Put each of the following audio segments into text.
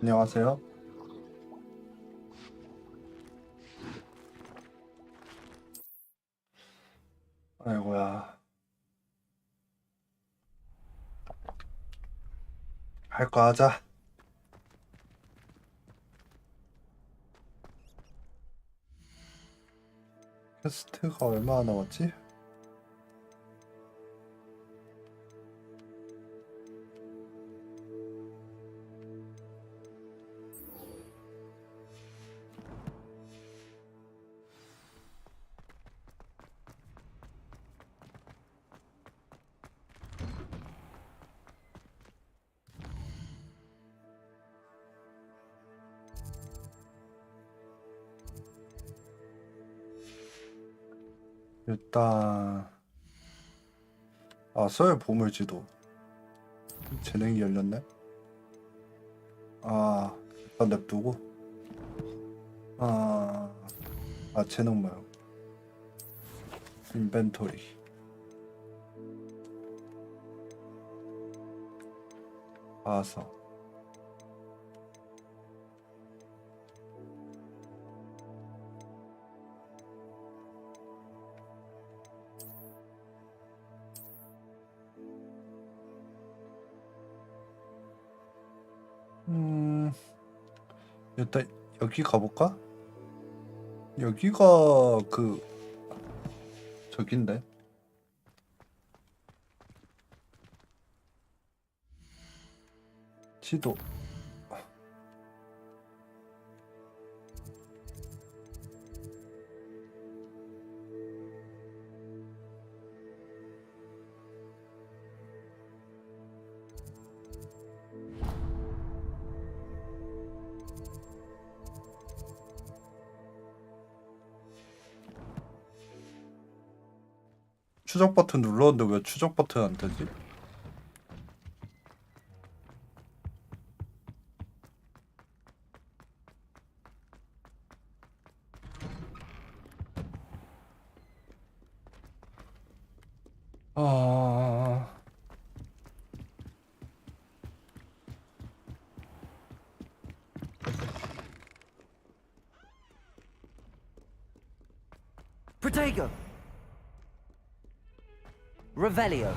안녕하세요. 아이고야. 할 거 하자. 퀘스트가 얼마나 남았지? 일단 썰 보물지도 재능이 열렸네. 일단 냅두고 재능 모양 인벤토리 봐서 일단 여기 가볼까? 여기가 저긴데 지도. 추적 버튼 눌렀는데 왜 추적 버튼 안 되지? Protego. Revelio.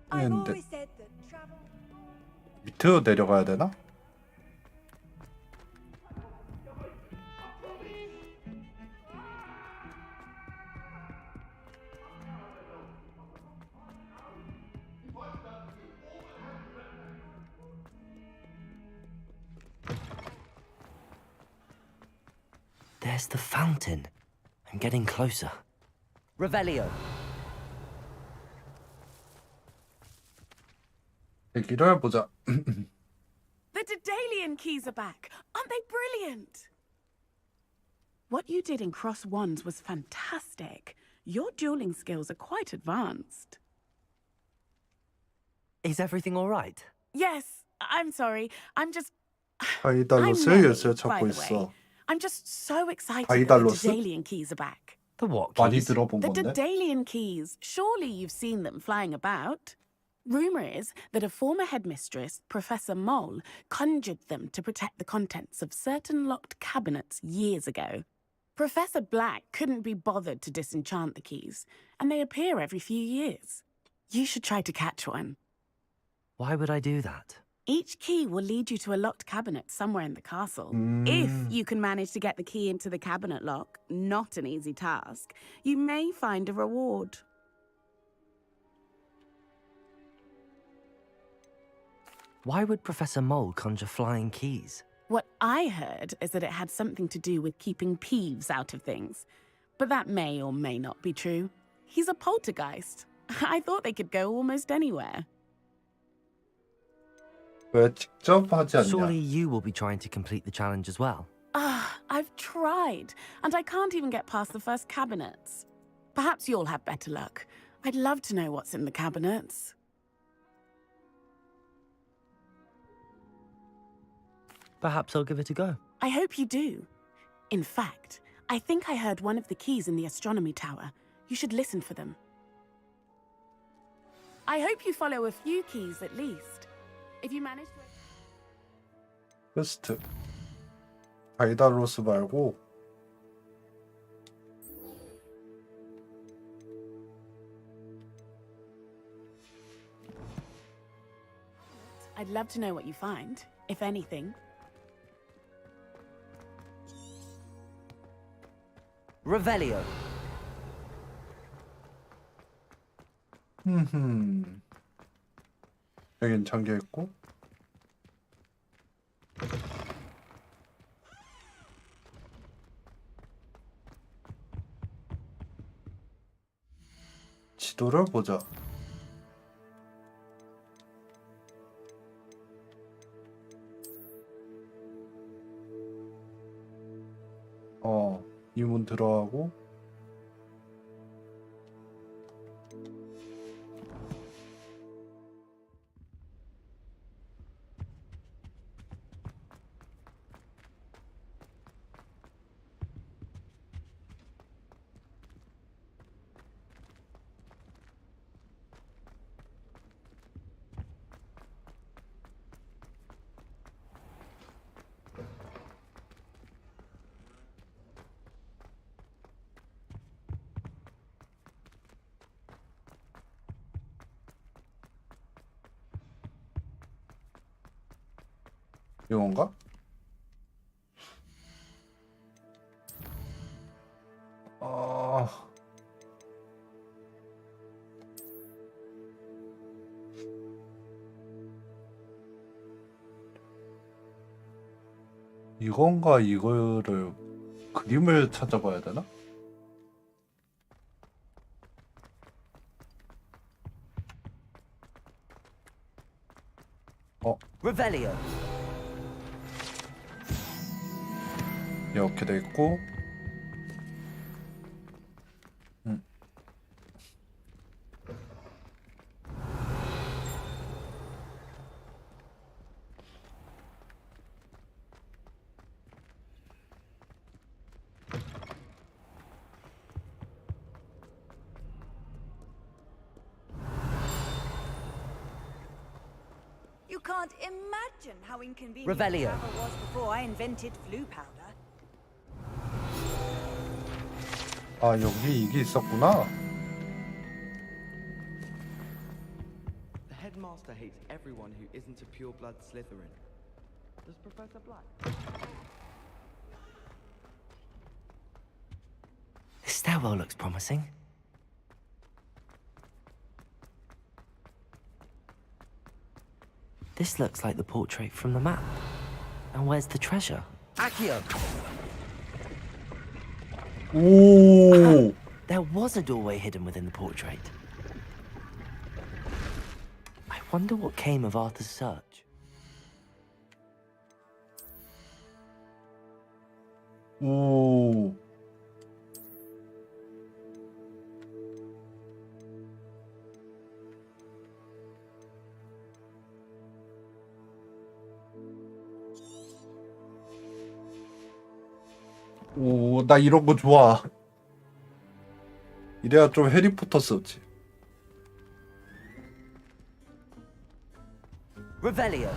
근데 밑으로 내려가야 되나? There's the fountain. I'm getting closer. Revelio. 얘기를 해보자. The Daedalian keys are back. Aren't they brilliant? What you did in Cross Wands was fantastic. Your dueling skills are quite advanced. Is everything all right? Yes, I'm sorry. I'm 바이달로스 Nelly, 열쇠 by 찾고 the 있어. way. I'm just so excited that the 바이달로스? Daedalian keys are back. The what 많이 keys? 들어본 The 건데. Daedalian keys. Surely you've seen them flying about. Rumor is that a former headmistress, Professor Mole, conjured them to protect the contents of certain locked cabinets years ago. Professor Black couldn't be bothered to disenchant the keys, and they appear every few years. You should try to catch one. Why would I do that? Each key will lead you to a locked cabinet somewhere in the castle. If you can manage to get the key into the cabinet lock, not an easy task, you may find a reward. Why would Professor Mole conjure flying keys? What I heard is that it had something to do with keeping peeves out of things. But that may or may not be true. He's a poltergeist. I thought they could go almost anywhere. 왜 직접 하지 Surely 않냐? you will be trying to complete the challenge as well. I've tried, and I can't even get past the first cabinets. Perhaps you'll have better luck. I'd love to know what's in the cabinets. Perhaps I'll give it a go. I hope you do. In fact, I think I heard one of the keys in the astronomy tower. You should listen for them. I hope you follow a few keys at least. If you manage to... 퀘스트. 다이달로스 말고 I'd love to know what you find, if anything. Revelio. 여긴 잠겨있고 지도를 보자. 이 문 들어가고 이건가? 이건가 이거를 그림을 찾아봐야 되나? Revelio. 이렇게 돼 있고 You can't imagine how inconvenient Revelio. travel was before I invented flu powder. 아 여기 이게 있었구나. The headmaster hates everyone who isn't a pure-blood Slytherin. Does Professor Black? This stairwell looks promising. This looks like the portrait from the map. And where's the treasure? Accio! 오. There was a doorway hidden within the portrait. I wonder what came of Arthur's search. 오. 오, 나 이런 거 좋아. 이래야 좀 해리포터스럽지. Revelio.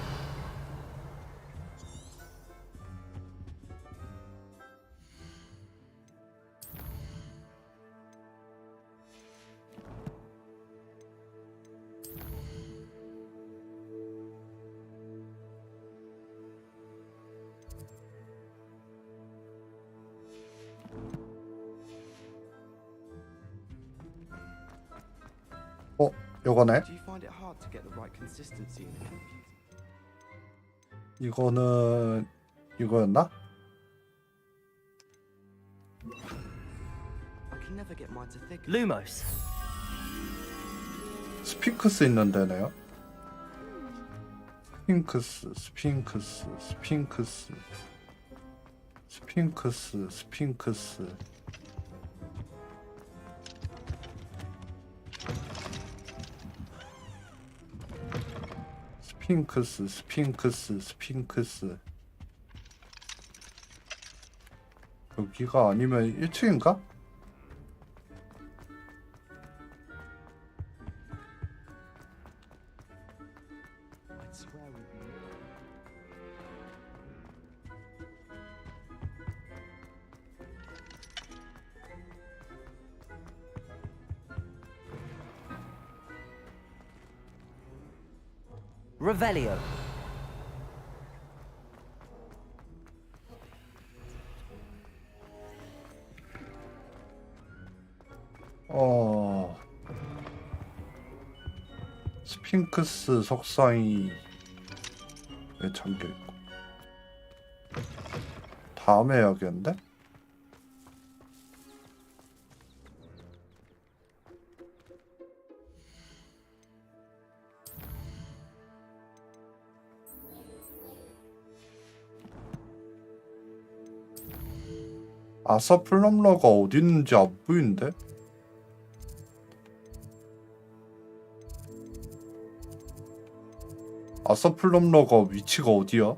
요거네. Do you find it hard to get the right consistency in a computer? 이거는 이거였나? I can never get mine to thicken. Lumos. 스핑크스 있는 데네요. 스핑크스, 스핑크스, 스핑크스, 스핑크스, 스핑크스. 스핑크스. 여기가 아니면 1층인가? Revelio. 스핑크스 석상이 왜 잠겨있고. 다음에 해야겠는데? 아서 플럼러가 어디 있는지 안 보이는데? 아서 플럼러가 위치가 어디야?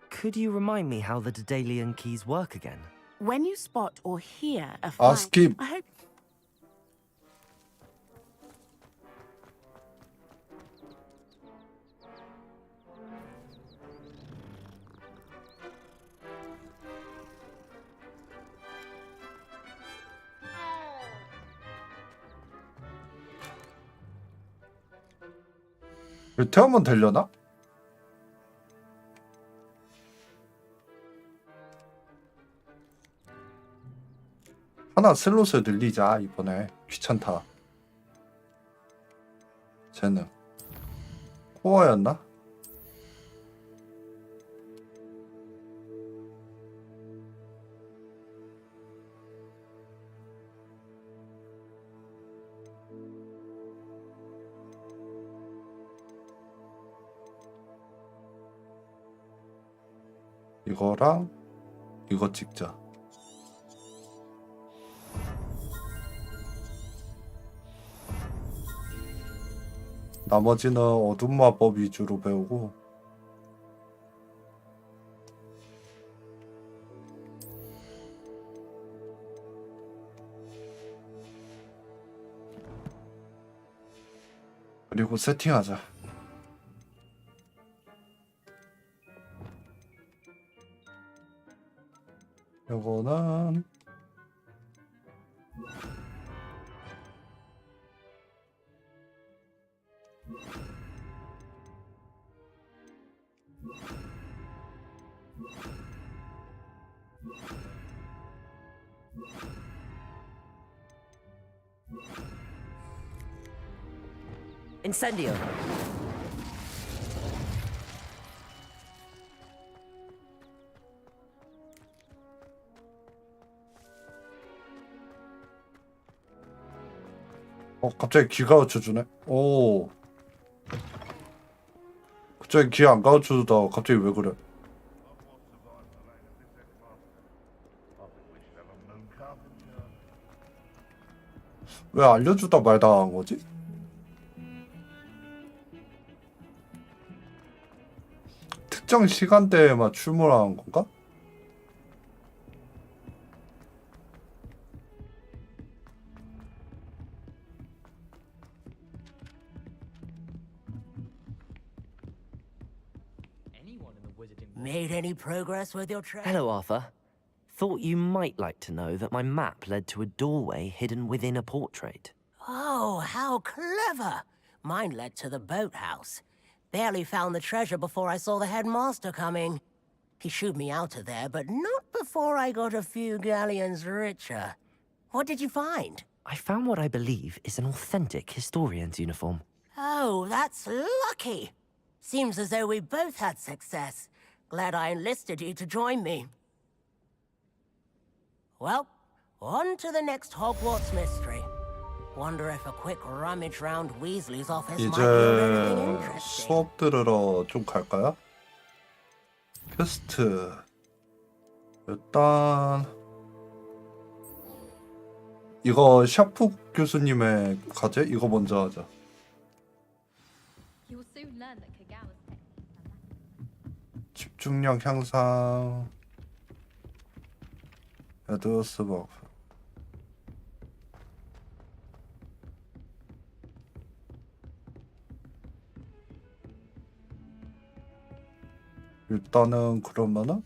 Could you remind me how the Daedalian keys work again? When you spot or hear a skip. I hope. 이렇게 하면 되려나? 하나 슬롯을 늘리자. 이번에 귀찮다. 쟤는 코어였나? 이거랑 이거 찍자. 나머지는 어둠 마법 위주로 배우고. 그리고 세팅하자. 요거는 Incendio. 갑자기 귀 가르쳐주네. 오. 갑자기 귀 안 가르쳐주다가 갑자기 왜 그래? 왜 알려주다 말다한 거지? 특정 시간대에만 출몰하는 건가? Made any progress with your trade? Hello, Arthur. Thought you might like to know that my map led to a doorway hidden within a portrait. Oh, how clever! Mine led to the boathouse. Barely found the treasure before I saw the headmaster coming. He shooed me out of there, but not before I got a few galleons richer. What did you find? I found what I believe is an authentic historian's uniform. Oh, that's lucky. Seems as though we both had success. Glad I enlisted you to join me. Well, on to the next Hogwarts mystery. Wonder if a quick rummage round Weasley's office might yield anything 이제 interesting. 수업 들으러 좀 갈까요? 퀘스트 일단 이거 샤프 교수님의 과제 이거 먼저 하자. You'll soon learn that Kagawa's techniques are that. 집중력 향상 에드워스 버프 일단은 그러면은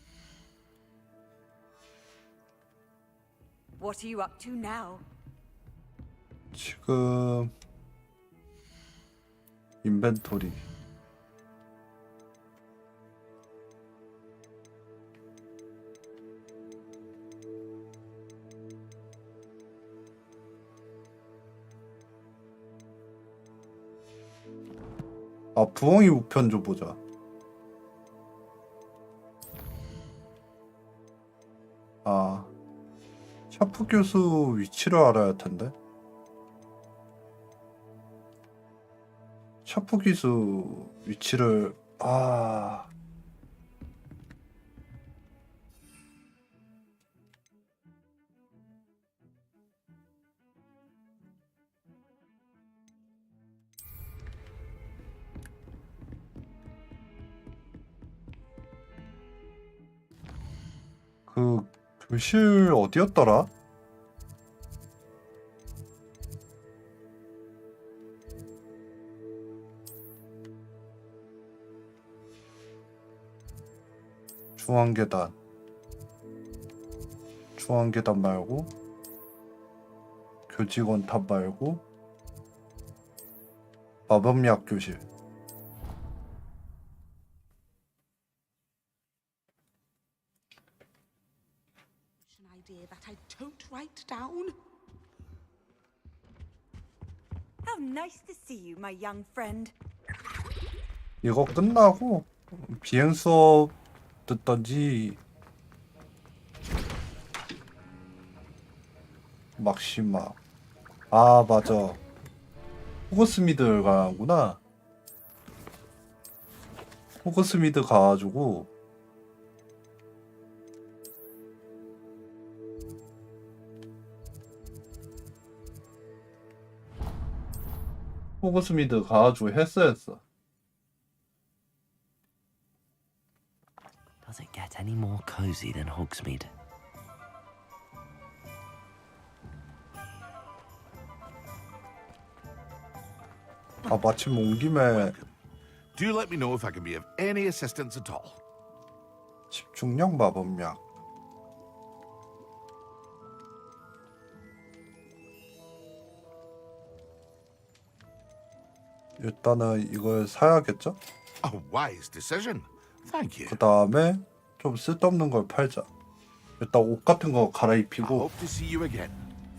What are you up to now? 지금 인벤토리 아 부엉이 우편 좀 보자. 아 샤프 교수 위치를 알아야 할 텐데. 샤프 교수 위치를 그 교실 어디였더라? 중앙계단 중앙계단 말고 교직원 탑 말고 마법약 교실 An idea that I don't write down. How nice to see you, my young friend. 이거 끝나고 비행 수업 듣던지 막시마 아 맞아 호그스미드 가구나. 호그스미드 가가지고 호그스미드 가가지고 했어. Does it get any more cozy than Hogsmeade? 아 마침 온 김에 Do let me know if I can be of any assistance at all. 집중력 마법약 일단은 이걸 사야겠죠? A wise decision. Thank you. 그 다음에 좀 쓸데없는 걸 팔자. 일단 옷 같은 거 I 갈아입히고 hope to see you again.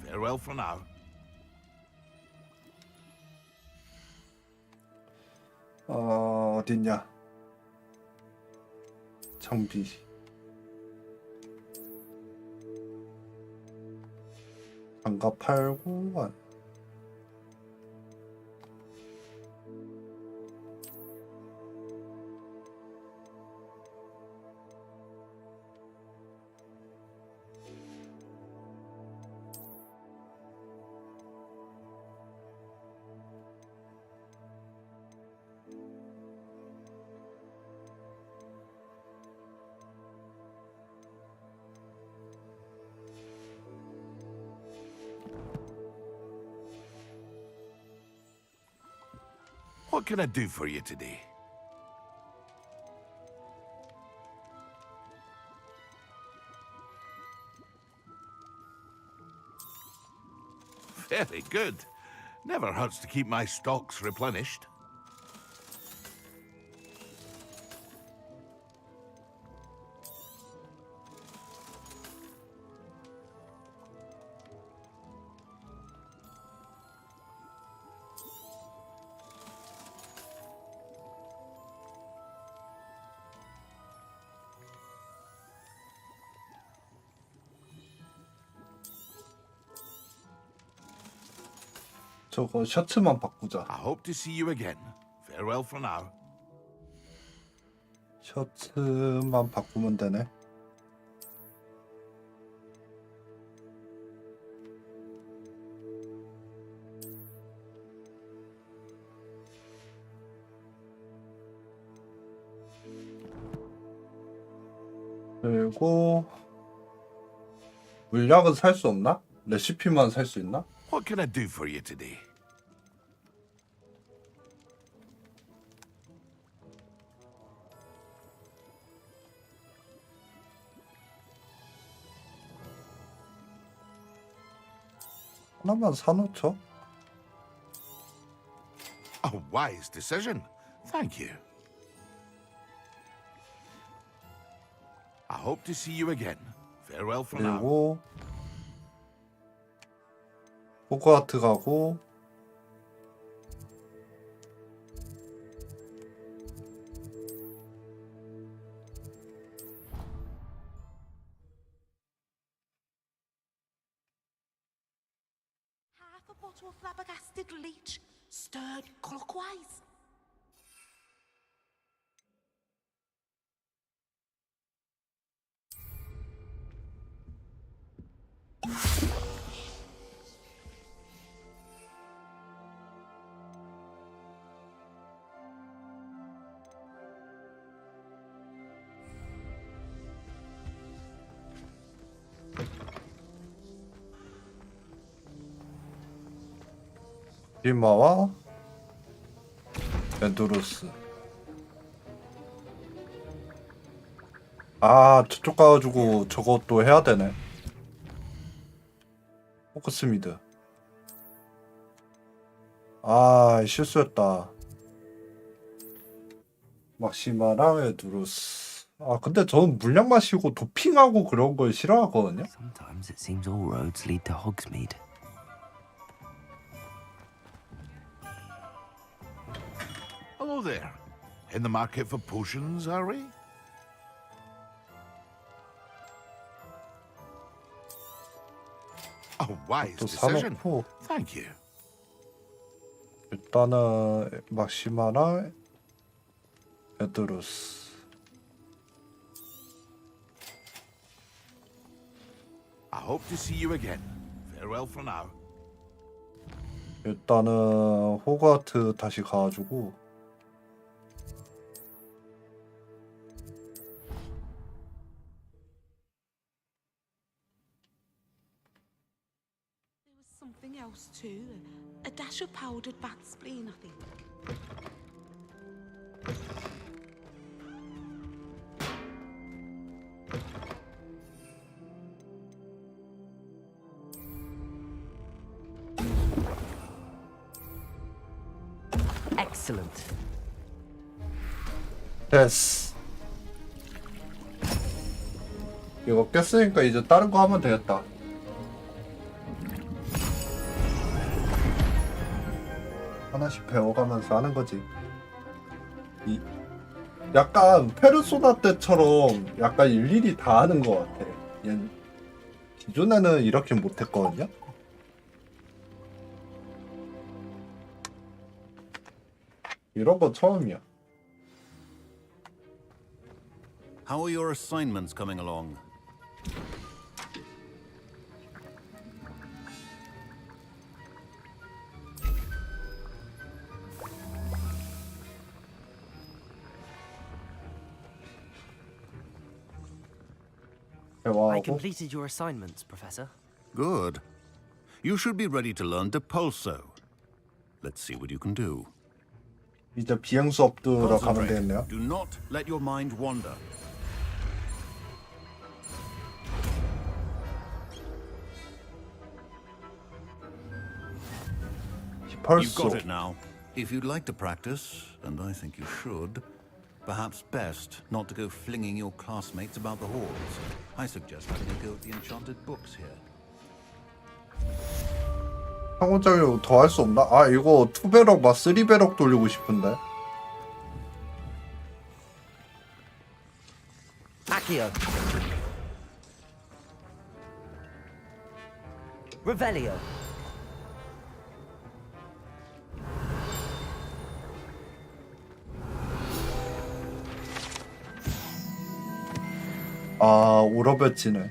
Farewell for now. 어딨냐 장비 장갑 팔고 What can I do for you today? Very good. Never hurts to keep my stocks replenished. 저거 셔츠만 바꾸자. I hope to see you again. Farewell for now. 셔츠만 바꾸면 되네. 그리고 물약은 살 수 없나? 레시피만 살 수 있나? What can I do for you today? 하나만 사놓죠. A wise decision. Thank you. I hope to see you again. Farewell for now. 그리고 호그와트 가고 Half a bottle of flabbergasted leech, stirred clockwise. 리마와 벤두루스. 아, 저쪽 가가지고 저것도 해야 되네. 호크스미드. 아, 실수했다. 막시마랑 벤두루스. 아, 근데 저는 물량 마시고 도핑하고 그런 걸 싫어하거든요. Sometimes it seems all roads lead to Hogsmeade. Hello there. In the market for potions, are we? A wise 또 decision. 사놓고 Thank you. 일단은 막시마랑 벤두루스. I hope to see you again. Farewell for now. 일단은 호그와트 다시 가가지고 There was something else too. A dash of powdered bat spleen, I think. Excellent. 됐어. 이거 깼으니까 이제 다른 거 하면 되겠다. 하나씩 배워가면서 하는 거지. 약간 페르소나 때처럼 약간 일일이 다 하는 것 같아. 기존에는 이렇게 못했거든요. 이런 거 처음이야. How are your assignments coming along? I 대화하고 completed your assignments, Professor. Good. You should be ready to learn Depulso. Let's see what you can do. 이제 비행 수업 들어가면 Concentrate. 되겠네요. Do not let your mind wander. You've 펄소. got it now. If you'd like to practice, and I think you should, perhaps best not to go flinging your classmates about the halls. I suggest having a go at the enchanted books here. 상호작용 더 할 수 없나? 아, 이거 2배럭 막 3배럭 돌리고 싶은데. Accio. Revelio. 아, 울어볕지네.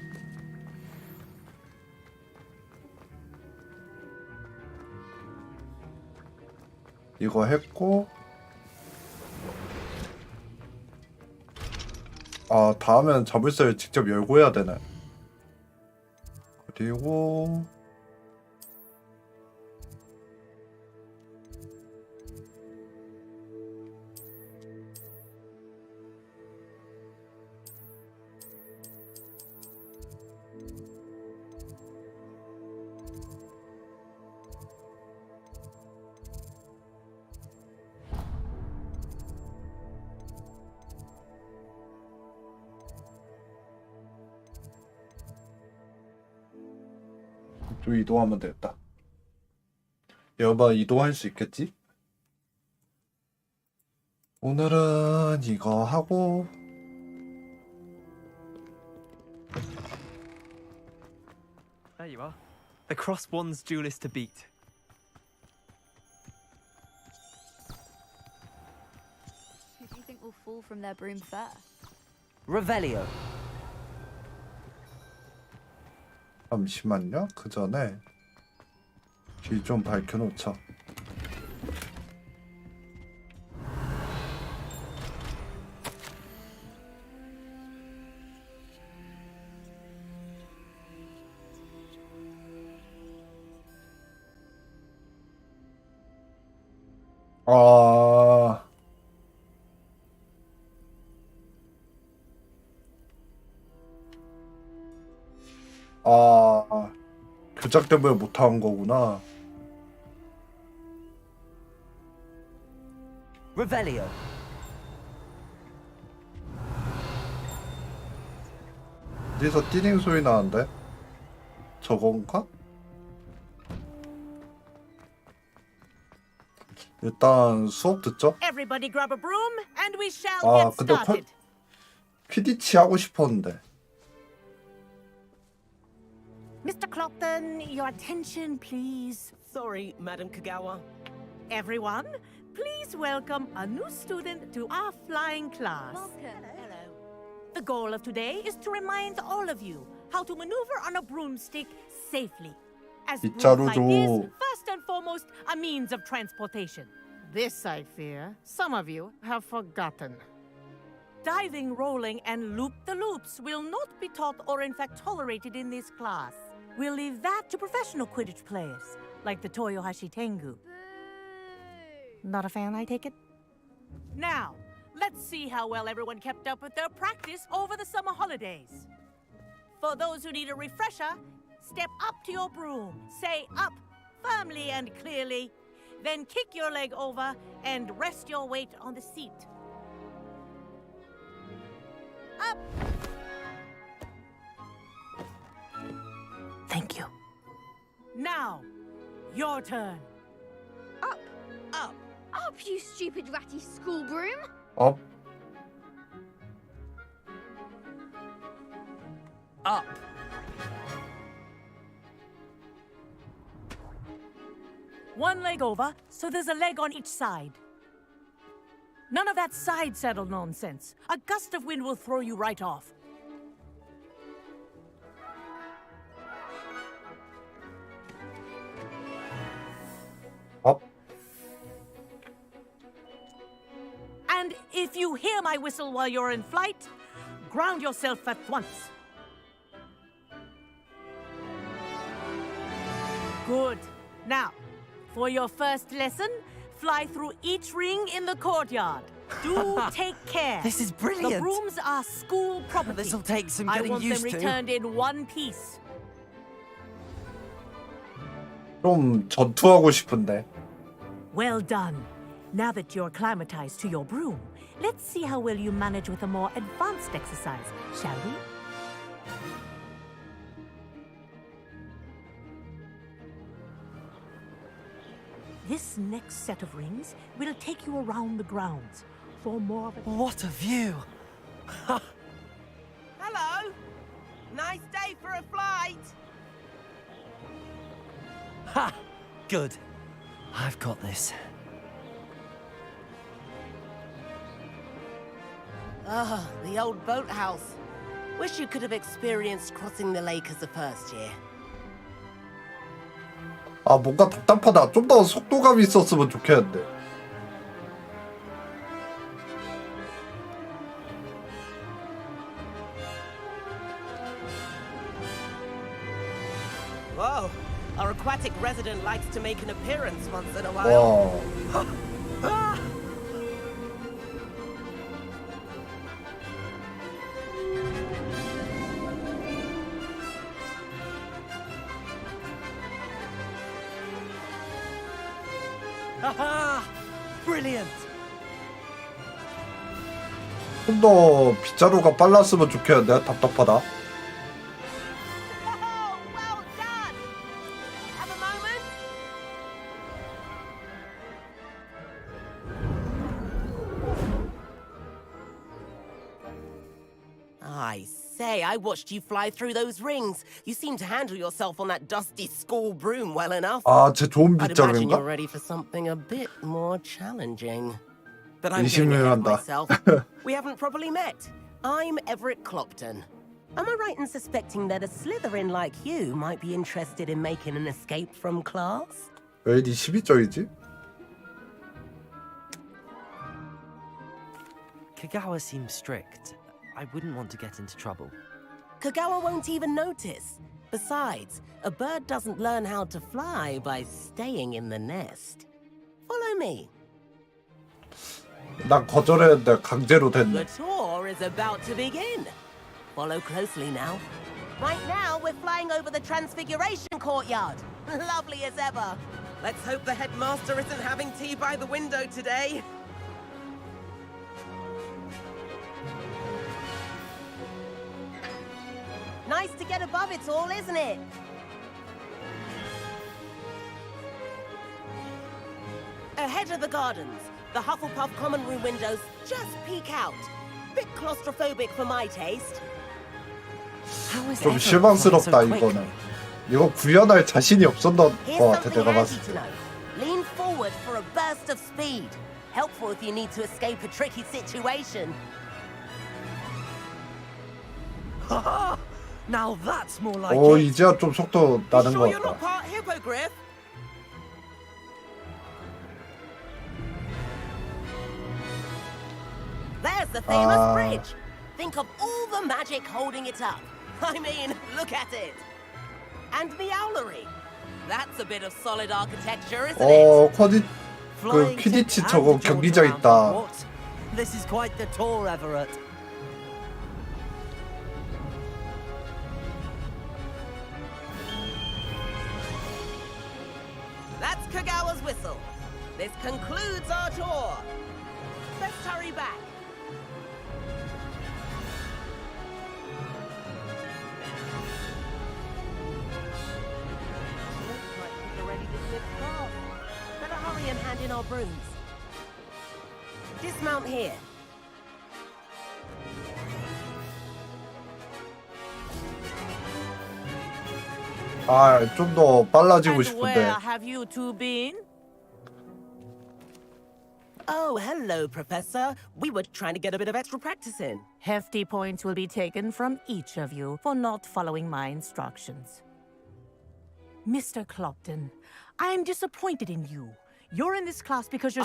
이거 했고, 아, 다음엔 자물쇠를 직접 열고 해야 되네. 그리고 좀 이동하면 되겠다. 여봐, 이동할 수 있겠지? 오늘은 이거 하고 There you are. The cross one's duelist to beat. Who do you think will fall from their broom first? Revelio. 잠시만요. 그 전에 길 좀 밝혀놓자. 아, 교작 때문에 못한 거구나. Revelio. 어디서 띠링 소리 나는데? 저건가? 일단 수업 듣죠? Everybody grab a broom and we shall 아, get 근데 started. 퀴디치 하고 싶었는데. Mr. Clopton, your attention, please. Sorry, Madam Kagawa. Everyone, please welcome a new student to our flying class. Welcome. Hello. The goal of today is to remind all of you how to maneuver on a broomstick safely. As 빗자루도- broomstick is, first and foremost, a means of transportation. This, I fear, some of you have forgotten. Diving, rolling, and loop-the-loops will not be taught or in fact tolerated in this class. We'll leave that to professional Quidditch players, like the Toyohashi Tengu. Not a fan, I take it? Now, let's see how well everyone kept up with their practice over the summer holidays. For those who need a refresher, step up to your broom, say up firmly and clearly, then kick your leg over and rest your weight on the seat. Up! Thank you. Now, your turn. Up, Up. up, you stupid ratty school broom. 업. Up. One leg over, so there's a leg on each side. None of that side saddle nonsense. A gust of wind will throw you right off. 업. And if you hear my whistle while you're in flight, ground yourself at once. Good. Now, for your first lesson, fly through each ring in the courtyard. Do take care. This is brilliant. The brooms are school property. This'll take some I getting want used them to. returned in one piece. 좀 전투하고 싶은데. Well done. Now that you're acclimatized to your broom, let's see how well you manage with a more advanced exercise, shall we? This next set of rings will take you around the grounds for more of a... What a view! Hello! Nice day for a flight! Ha! Good. I've got this. Ah, the old boathouse. Wish you could have experienced crossing the lake as a first year. 아 뭔가 답답하다. 좀 더 속도감이 있었으면 좋겠는데. Whoa, our aquatic resident likes to make an appearance once in a while. 와. Haha! Brilliant! 좀 더 빗자루가 빨랐으면 좋겠는데. 답답하다. Oh, well done! Have a moment? I say, I watched you fly through those rings. You seem to handle yourself on that dusty school broom well enough. 아, 제 좋은 I'd imagine 빗자루인가? you're ready for something a bit more challenging. But I'm getting 의심을 ahead of 한다. myself. We haven't properly met. I'm Everett Clopton. Am I right in suspecting that a Slytherin like you might be interested in making an escape from class? 왜 니 12점이지? Kagawa seems strict. I wouldn't want to get into trouble. Kagawa won't even notice. Besides, a bird doesn't learn how to fly by staying in the nest. Follow me. 난 거절했는데 강제로 The 됐네. tour is about to begin. Follow closely now. Right now, we're flying over the Transfiguration Courtyard. Lovely as ever. Let's hope the headmaster isn't having tea by the window today. Nice to get above it all, isn't it? Ahead of the gardens, the Hufflepuff common room windows just peek out. Bit claustrophobic for my taste. How is 좀 Everett flying so 실망스럽다 quick? 이거는. 이거 구현할 자신이 없었던 Here's 것 같아 something 내가 handy 봤을 to 때. know. Lean forward for a burst of speed. Helpful if you need to escape a tricky situation. Haha! Now that's more like 오 it. 이제야 좀 속도 나는 Sure 것 you're not 같다. part hippogriff? There's the famous Ah. bridge. Think of all the magic holding it up. I mean, look at it. And the owlery. That's a bit of solid architecture, isn't it? 그 Flying 퀴디치 tip 저거 and the 경기장 George 있다. around. What? This is quite the tour, Everett. That's Kagawa's whistle. This concludes our tour. Let's hurry back. Looks like people are ready to slip past. Better hurry and hand in our brooms. Dismount here. 아, 좀 더 빨라지고 And 싶은데. where have you two been? Oh, hello, Professor. We were trying to get a bit of extra practice in. Hefty points will be taken from each of you for not following my instructions. Mr. Clopton, I am disappointed in you. You're in this class because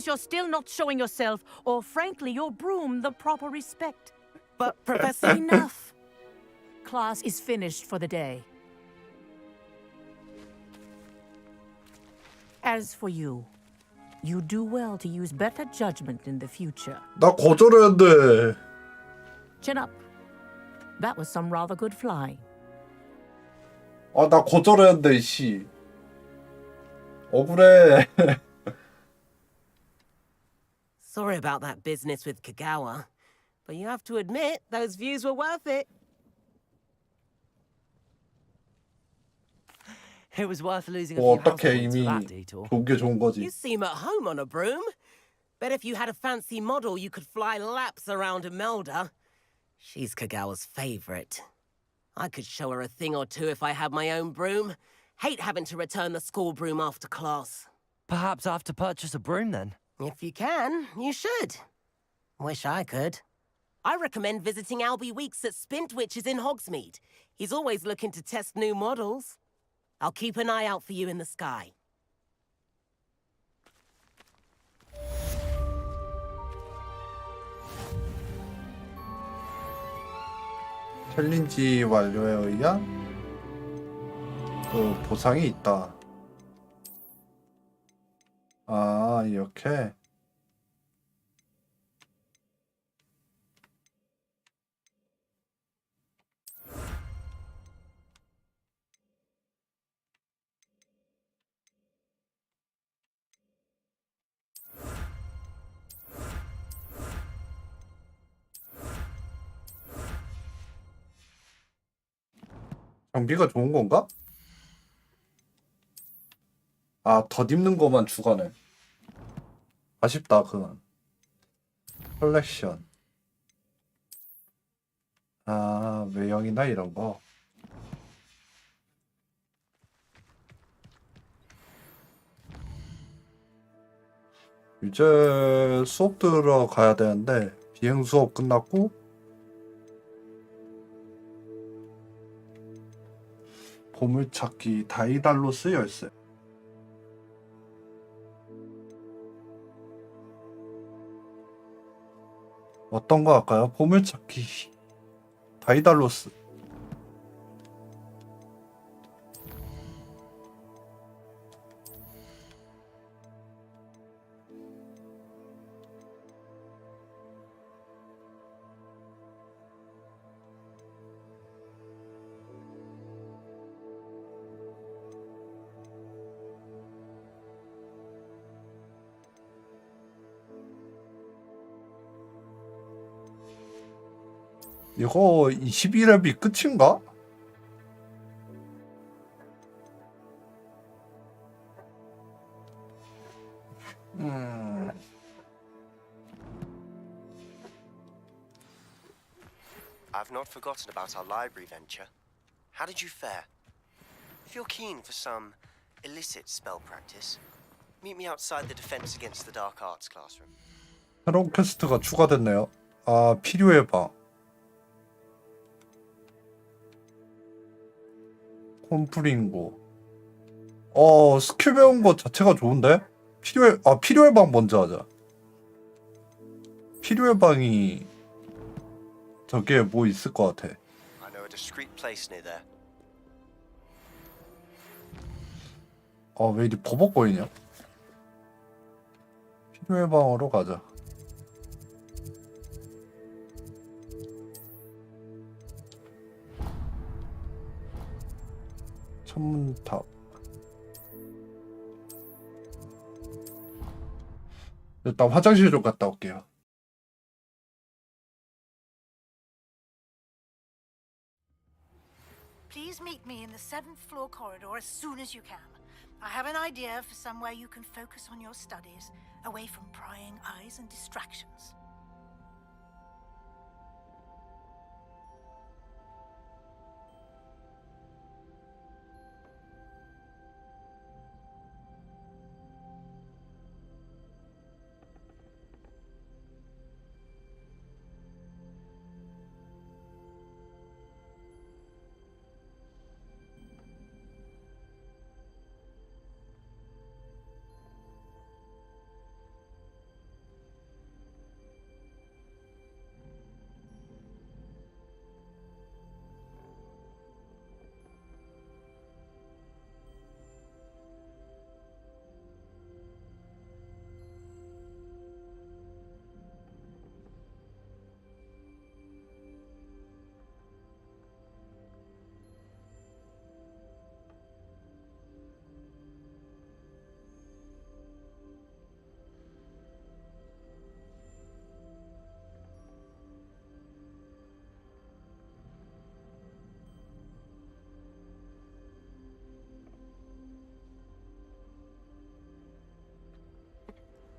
you're still not showing yourself, or frankly, your broom the proper respect. But, Professor... Enough. Class is finished for the day. As for you, you do well to use better judgment in the future. 나 거절했는데. Chin up. That was some rather good flying. 아, 나 거절했는데 씨. 억울해. Sorry about that business with Kagawa, but you have to admit, those views were worth it. It was worth losing a 뭐 few house 어떻게 points for 이미 that detour. 좋은 게 좋은 거지. You seem at home on a broom. Bet if you had a fancy model, you could fly laps around Imelda. She's Kagawa's favorite. I could show her a thing or two if I had my own broom. Hate having to return the school broom after class. Perhaps I have to purchase a broom then. If you can, you should. Wish I could. I recommend visiting Albie Weeks at Spintwitches in Hogsmeade. He's always looking to test new models. I'll keep an eye out for you in the sky. 챌린지 완료에 의한 그 보상이 있다. 아, 이렇게. 장비가 좋은 건가? 아, 덧입는 것만 주가네. 아쉽다, 그건. 컬렉션. 아, 외형이나 이런 거. 이제 수업 들어가야 되는데, 비행 수업 끝났고, 보물찾기 다이달로스 열쇠. 어떤 거 할까요? 보물찾기 다이달로스. 이거 21렙이 끝인가? I've not forgotten about our library venture. How did you fare? If you're keen for some illicit spell practice, meet me outside the Defense Against the Dark Arts classroom. 새로운 퀘스트가 추가됐네요. 아, 필요해 봐. 콤프링고. 스킬 배운 거 자체가 좋은데? 필요해 방 먼저 하자. 필요해 방이 저게 뭐 있을 것 같아. I know a discreet place near there. 왜 이리 버벅거리냐? 필요해 방으로 가자. 천문탑. 일단 화장실 좀 갔다 올게요. Please meet me in the 7th floor corridor as soon as you can. I have an idea for somewhere you can focus on your studies, away from prying eyes and distractions.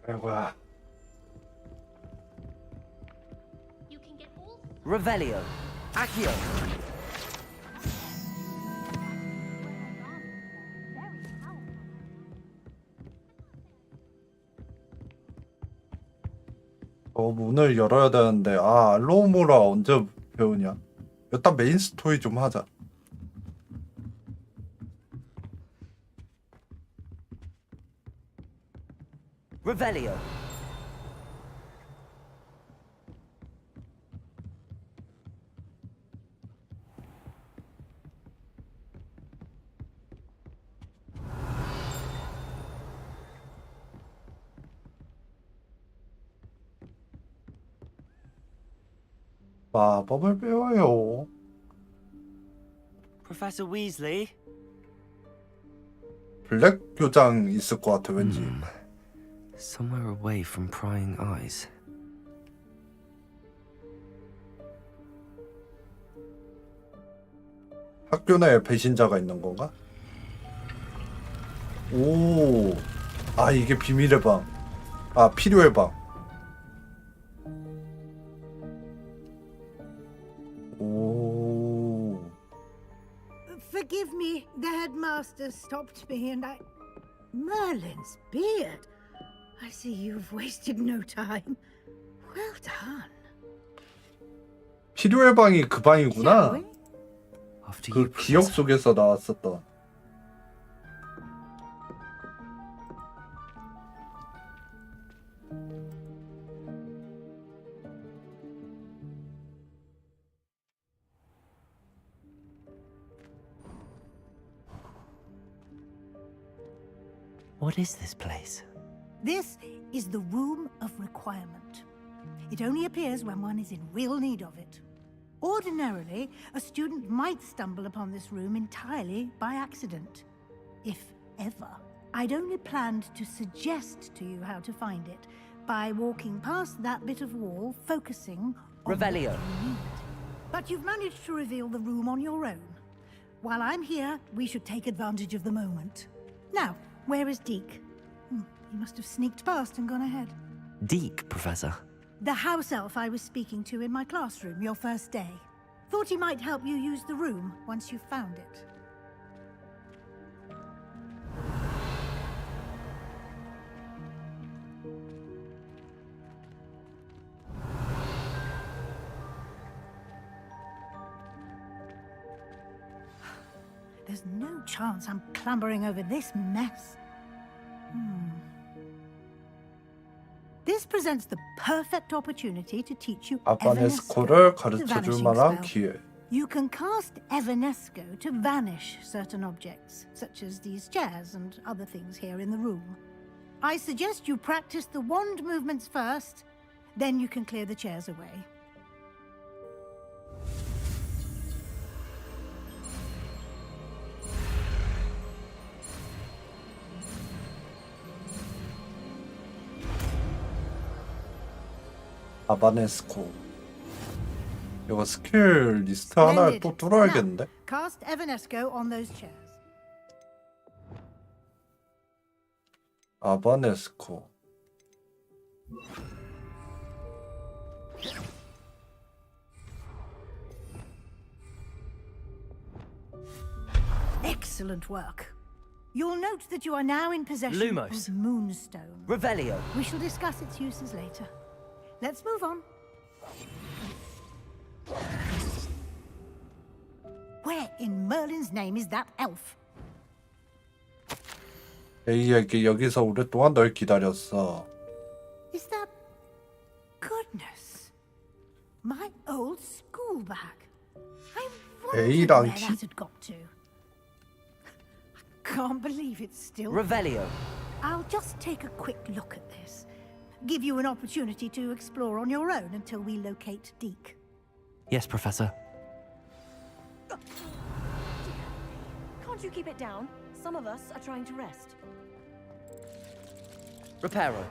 아이고야. Revelio. Accio. 문을 열어야 되는데 알로모라 언제 배우냐? 일단 메인 스토리 좀 하자. Revelio. 마법을 배워요. Professor Weasley. 블랙 교장 있을 것 같아 왠지. Somewhere away from prying eyes. 학교 내에 배신자가 있는 건가? 오, 이게 비밀의 방. 필요의 방. 오. Forgive me, the headmaster stopped me and I... Merlin's beard. I see you've wasted no time. Well done. 필요의 방이 그 방이구나. After 그 you, 기억 Professor. 속에서 나왔었던. What is this place? This is the Room of Requirement. It only appears when one is in real need of it. Ordinarily, a student might stumble upon this room entirely by accident. If ever. I'd only planned to suggest to you how to find it by walking past that bit of wall, focusing on Revelio. what you need. But you've managed to reveal the room on your own. While I'm here, we should take advantage of the moment. Now, where is Deke? He must have sneaked past and gone ahead. Deke, Professor. The house elf I was speaking to in my classroom your first day. Thought he might help you use the room once you found it. There's no chance I'm clambering over this mess. This presents the perfect opportunity to teach you 아바네스코를 Evanesco, the 가르쳐줄 vanishing 만한 spell. 기회. You can cast Evanesco to vanish certain objects, such as these chairs and other things here in the room. I suggest you practice the wand movements first, then you can clear the chairs away. 아바네스코. 이거 스킬 리스트 하나를 또 뚫어야겠는데? Now, cast Evanesco on those chairs. 아바네스코. Excellent work. You'll note that you are now in possession Lumos. of Moonstone. Revelio. We shall discuss its uses later. Let's move on. Where in Merlin's name is that elf? A에게 여기서 오랫동안 널 기다렸어. Is that... Goodness. My old school bag. I wondered A랑 where T? that had got to. I can't believe it's still... Revelio. I'll just take a quick look at this. Give you an opportunity to explore on your own until we locate Deke. Yes, Professor. Can't you keep it down? Some of us are trying to rest. Reparo.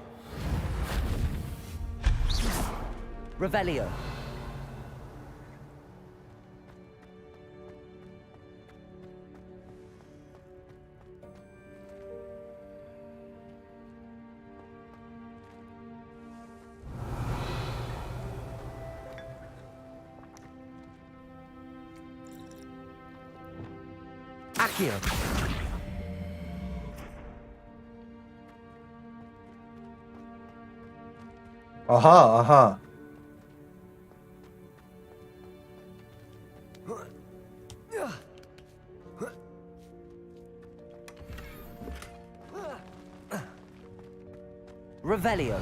Revelio. Accio. 아하, 아하. Revelio.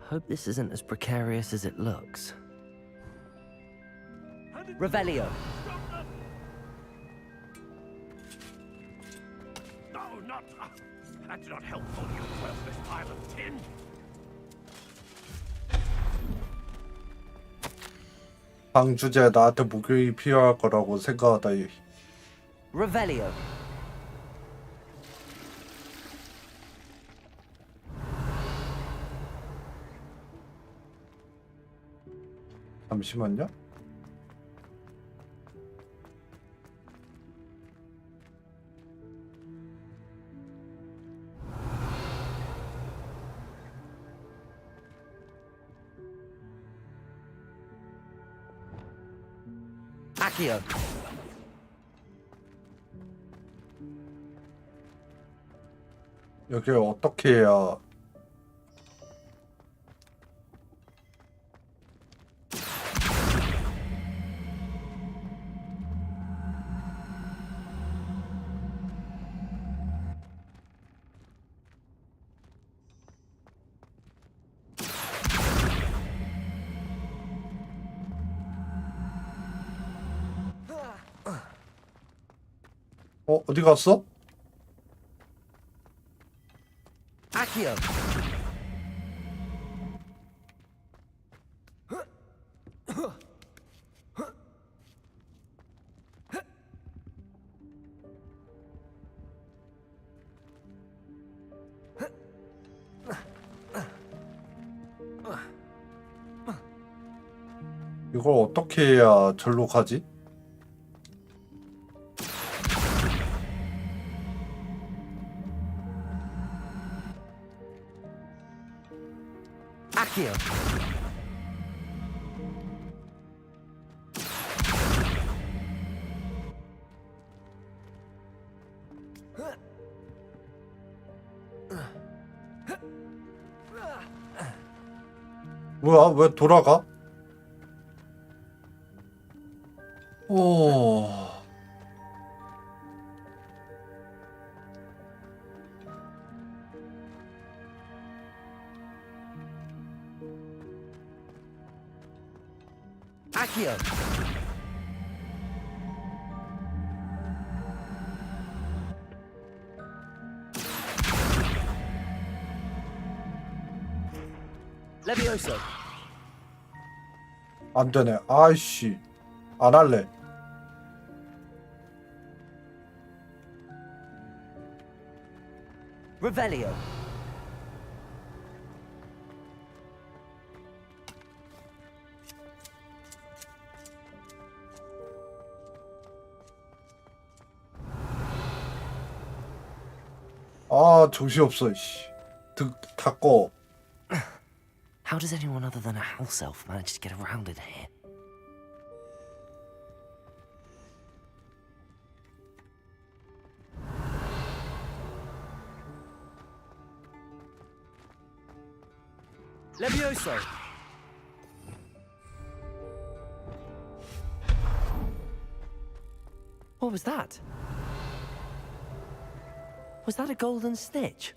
Hope this isn't as precarious as it looks. Revelio. No, not. That's not helpful, you worthless pile of tin. 방 주제 나한테 목욕이 필요할 거라고 생각하다. Revelio. 잠시만요. Accio. 여기 어떻게 해야 어디 갔어? Accio. 이걸 어떻게 해야 절로 가지? Accio. 뭐야? 왜 돌아가? 오. Accio. Levioso. 안 되네. 아이씨. 안 할래. Revelio. 아, 정신없어. 씨. 다 꺼. How does anyone other than a house elf manage to get around in here? Levioso. What was that? Was that a golden snitch?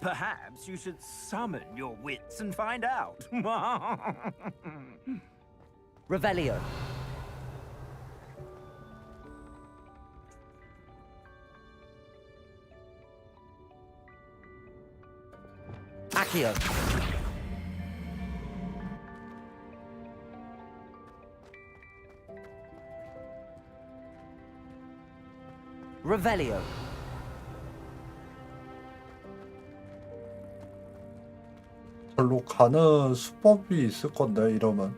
Perhaps you should summon your wits and find out. Revelio. Accio. Revelio. 절로 가는 수법이 있을 건데 이러면.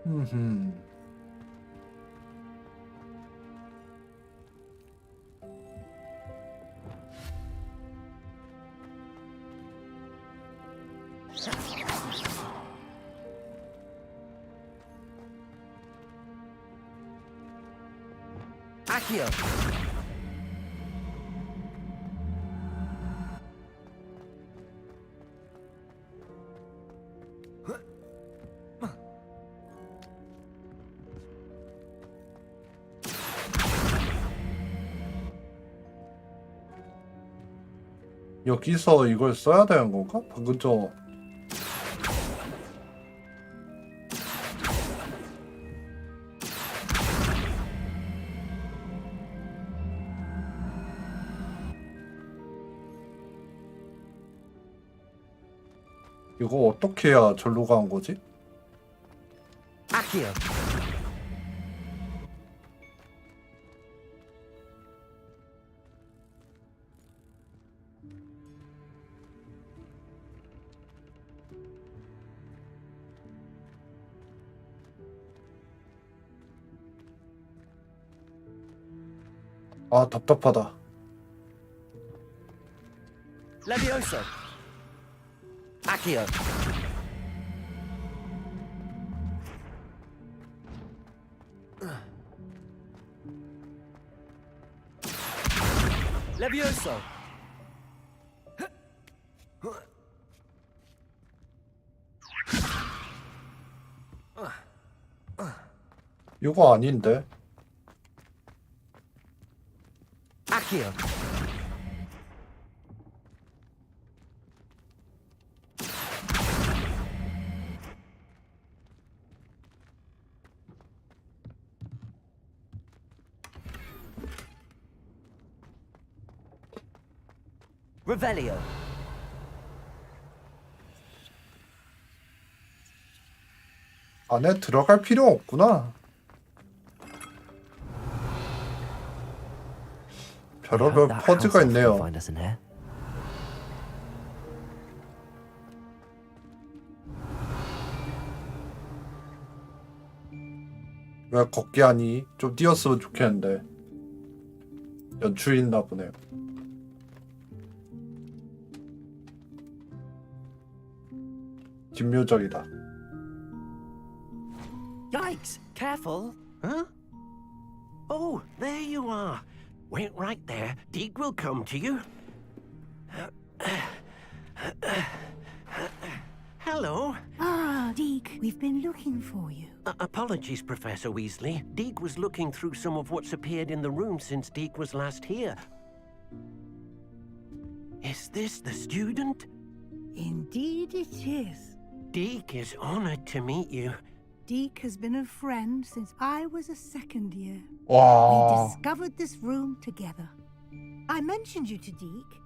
흠. Accio. 여기서 이걸 써야 되는 건가? 방금 저 이거 어떻게 해야 절로 간 거지? Accio. 아 답답하다. Levioso. Accio. Levioso. 이거 아닌데. Accio. Revelio. 안에 들어갈 필요 없구나. 별의별 퍼즈가 있네요. 왜 걷기 하니? 좀 뛰었으면 좋겠는데. 연출이 있나 보네요. 진묘적이다. Yikes! Careful! Huh? Oh, there you are. Wait right there. Deke will come to you. Hello. Ah, Deke, we've been looking for you. Apologies, Professor Weasley. Deke was looking through some of what's appeared in the room since Deke was last here. Is this the student? Indeed it is. Deke is honored to meet you. Deke has been a friend since I was a second year. 와. We discovered this room together. I mentioned you to Deke.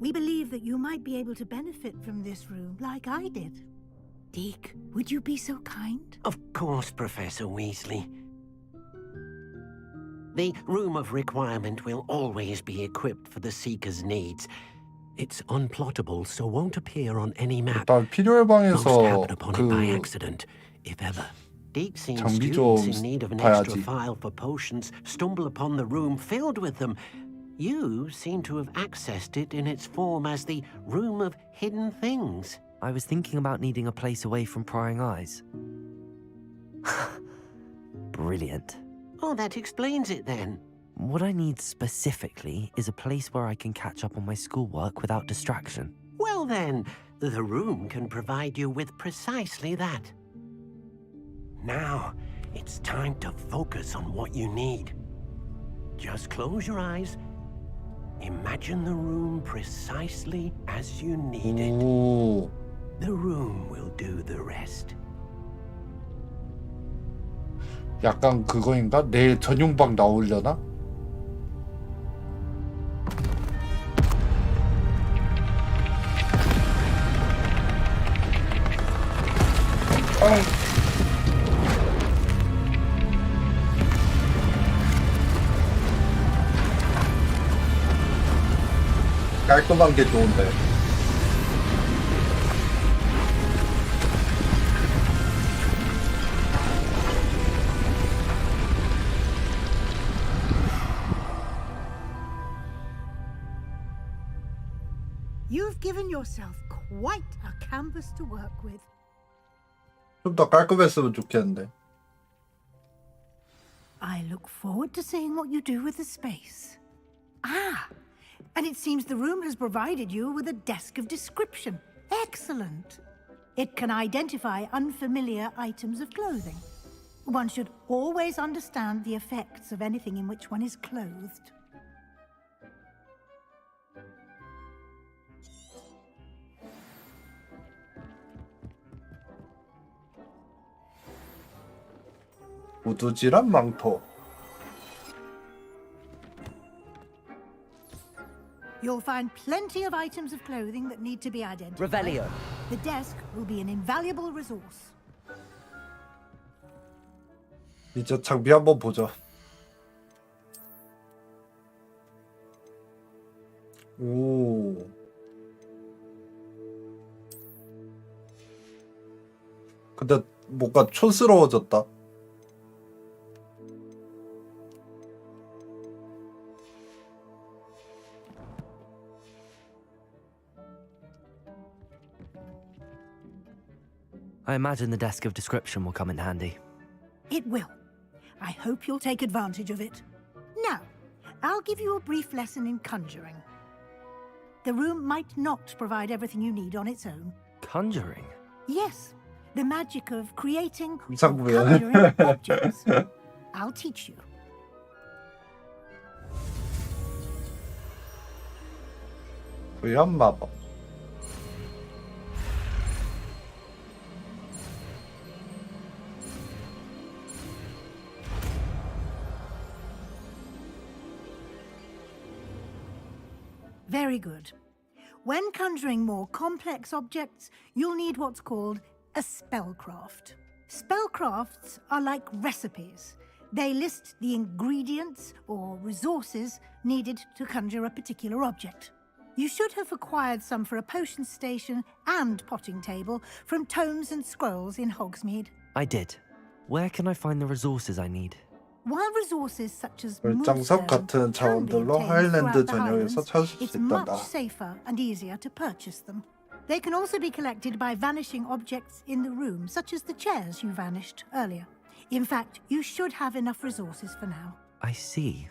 We believe that you might be able to benefit from this room like I did. Deke, would you be so kind? Of course, Professor Weasley. The Room of Requirement will always be equipped for the Seeker's needs. It's unplottable, so won't appear on any map. 일단 필요해 Most 방에서 happen upon it by 그 accident, if ever. Deep seen 장비 students 좀 in need of an extra 봐야지. file for potions stumble upon the room filled with them. You seem to have accessed it in its form as the Room of Hidden Things. I was thinking about needing a place away from prying eyes. Brilliant. Oh, that explains it then. What I need specifically is a place where I can catch up on my schoolwork without distraction. Well then, the room can provide you with precisely that. Now, it's time to focus on what you need. Just close your eyes. Imagine the room precisely as you need it. 오. The room will do the rest. 약간 그거인가? 내일 전용방 나오려나? 깔끔한 게 좋은데. You've given yourself quite a canvas to work with. 좀 더 깔끔했으면 좋겠는데. I look forward to seeing what you do with the space. Ah, and it seems the room has provided you with a desk of description. Excellent. It can identify unfamiliar items of clothing. One should always understand the effects of anything in which one is clothed. 우두질한 망토. You'll find plenty of items of clothing that need to be identified. Revelio. The desk will be an invaluable resource. 이제 장비 한번 보자. 오. 근데 뭔가 촌스러워졌다. I imagine the desk of description will come in handy. It will. I hope you'll take advantage of it. Now, I'll give you a brief lesson in conjuring. The room might not provide everything you need on its own. Conjuring? Yes, the magic of creating or 감상구야. conjuring objects. I'll teach you. 부연 마법. Very good. When conjuring more complex objects, you'll need what's called a spellcraft. Spellcrafts are like recipes. They list the ingredients or resources needed to conjure a particular object. You should have acquired some for a potion station and potting table from tomes and scrolls in Hogsmeade. I did. Where can I find the resources I need? While resources such as 별장석 같은 자원들로 하일랜드 전역에서 찾을 수 it's 있단다. much safer and easier to purchase them. They can also be collected by vanishing objects in the room, such as the chairs you vanished earlier. In fact, you should have enough resources for now. I see.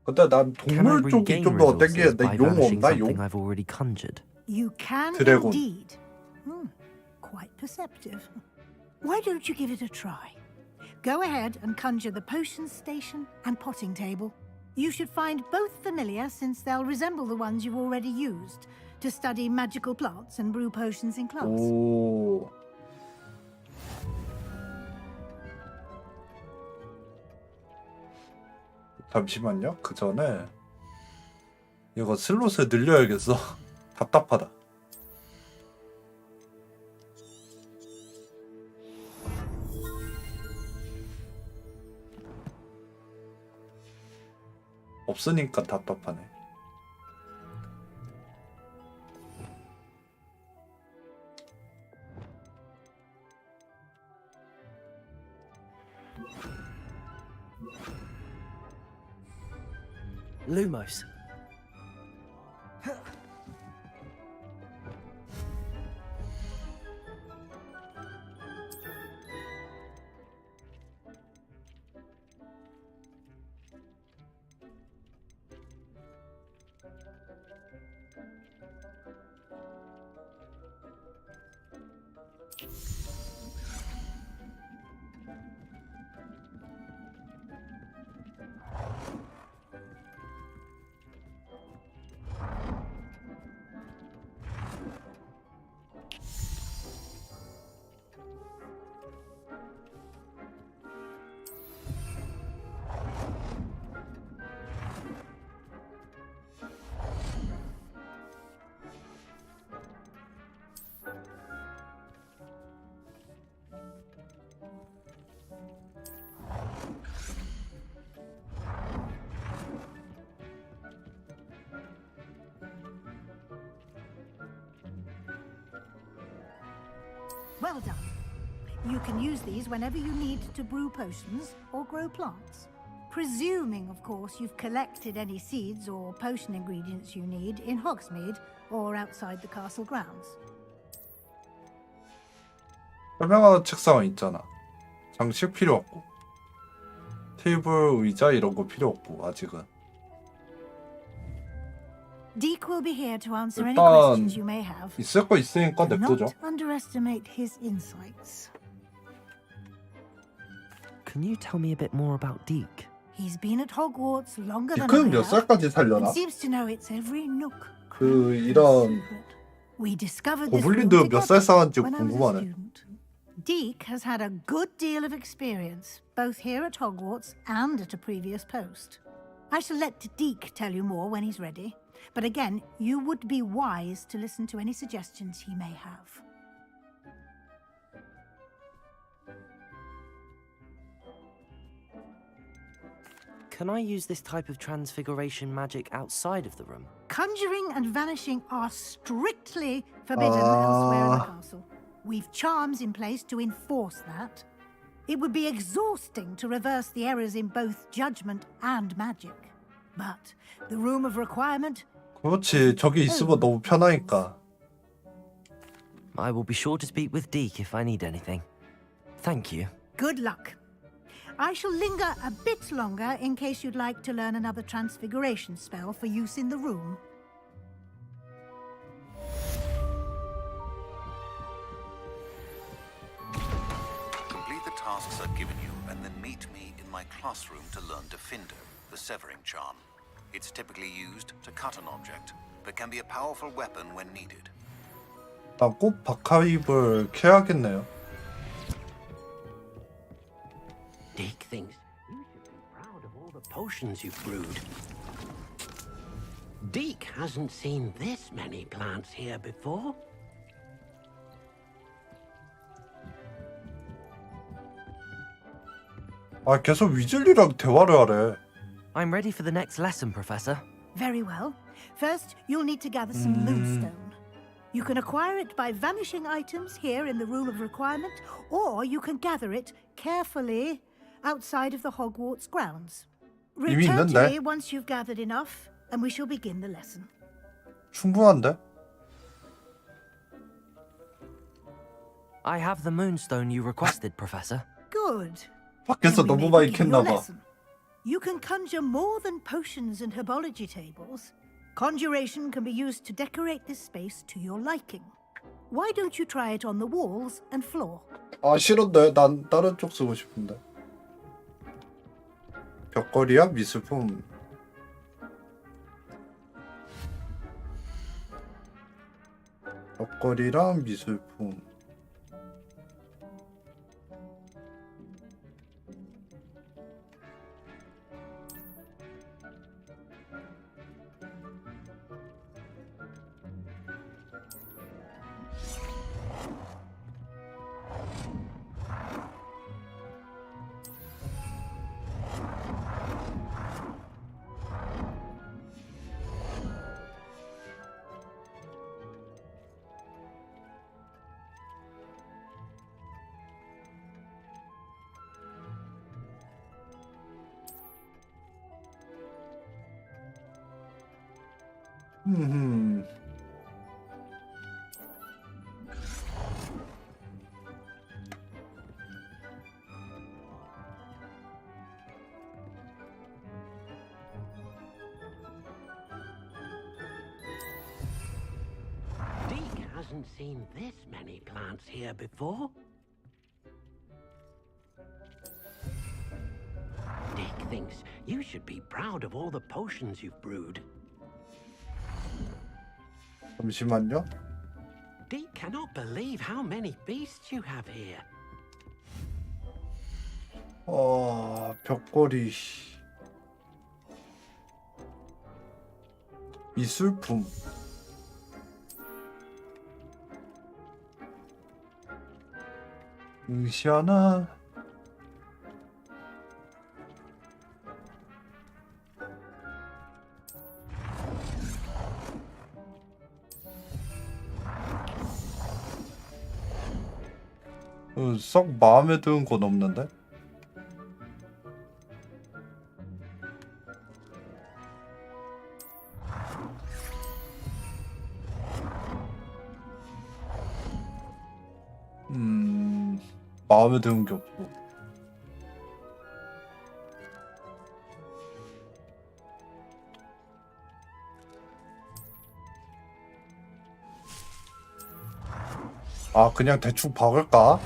근데 난 Can I 동물 쪽이 regain 좀 더 resources 땡기는데 by 용 vanishing 없나 용? something I've already conjured? You can 드래곤. indeed. Quite perceptive. Why don't you give it a try? Go ahead and conjure the potion station and potting table. You should find both familiar since they'll resemble the ones you've already used to study magical plants and brew potions in class. 오. 잠시만요. 그 전에 이거 슬롯을 늘려야겠어. 답답하다. 없으니까 답답하네. Lumos. Well done. You can use these whenever you need to brew potions or grow plants. Presuming, of course, you've collected any seeds or potion ingredients you need in Hogsmeade or outside the castle grounds. 설명하는 책상은 있잖아. 장식 필요 없고. 테이블, 의자 이런 거 필요 없고 아직은. Deke will be here to answer any 일단 questions you may have. 있을 거 있으니까 Do 냅두죠. not underestimate his insights. Can you tell me a bit more about Deke? He's been at Hogwarts longer than I 디크는 몇 have, 살까지 살려나? and seems to know its every nook. 그 이런 We discovered this room 고블린들 몇 살 together 싸는지 when I was a 궁금하네. student. Deke has had a good deal of experience, both here at Hogwarts and at a previous post. I shall let Deke tell you more when he's ready, but again, you would be wise to listen to any suggestions he may have. Can I use this type of transfiguration magic outside of the room? Conjuring and vanishing are strictly forbidden elsewhere in the castle. We've charms in place to enforce that. It would be exhausting to reverse the errors in both judgment and magic. But the room of requirement... 그렇지, 저기 있으면 너무 편하니까. I will be sure to speak with Deke if I need anything. Thank you. Good luck. I shall linger a bit longer in case you'd like to learn another transfiguration spell for use in the room. Complete the tasks I've given you, and then meet me in my classroom to learn Defender, the severing charm. It's typically used to cut an object, but can be a powerful weapon when needed. 난 꼭 박하입을 캐야겠네요. Deke thinks you should be proud of all the potions you've brewed. Deke hasn't seen this many plants here before. 아, 계속 위즐리랑 대화를 하래. I'm ready for the next lesson, Professor. Very well. First, you'll need to gather some moonstone. You can acquire it by vanishing items here in the Room of Requirement, or you can gather it carefully outside of the Hogwarts grounds. 이미 Return to 있는데? me once you've gathered enough, and we shall begin the lesson. 충분한데? I have the moonstone you requested, Professor. Good. 밖에서 Then we 너무 may 많이 begin your 캤나 봐. lesson. You can conjure more than potions and herbology tables. Conjuration can be used to decorate this space to your liking. Why don't you try it on the walls and floor? 아, 싫은데. 난 다른 쪽 쓰고 싶은데. 벽걸이야? 미술품. 벽걸이랑 미술품. 음. Deke hasn't seen this many plants here before. Deke thinks you should be proud of all the potions you've brewed. 잠시만요. Deke cannot believe how many beasts you have here. 벽걸이. 미술품. 시아나. 썩 마음에 드는 건 없는데? 마음에 드는 게 없고. 아, 그냥 대충 박을까?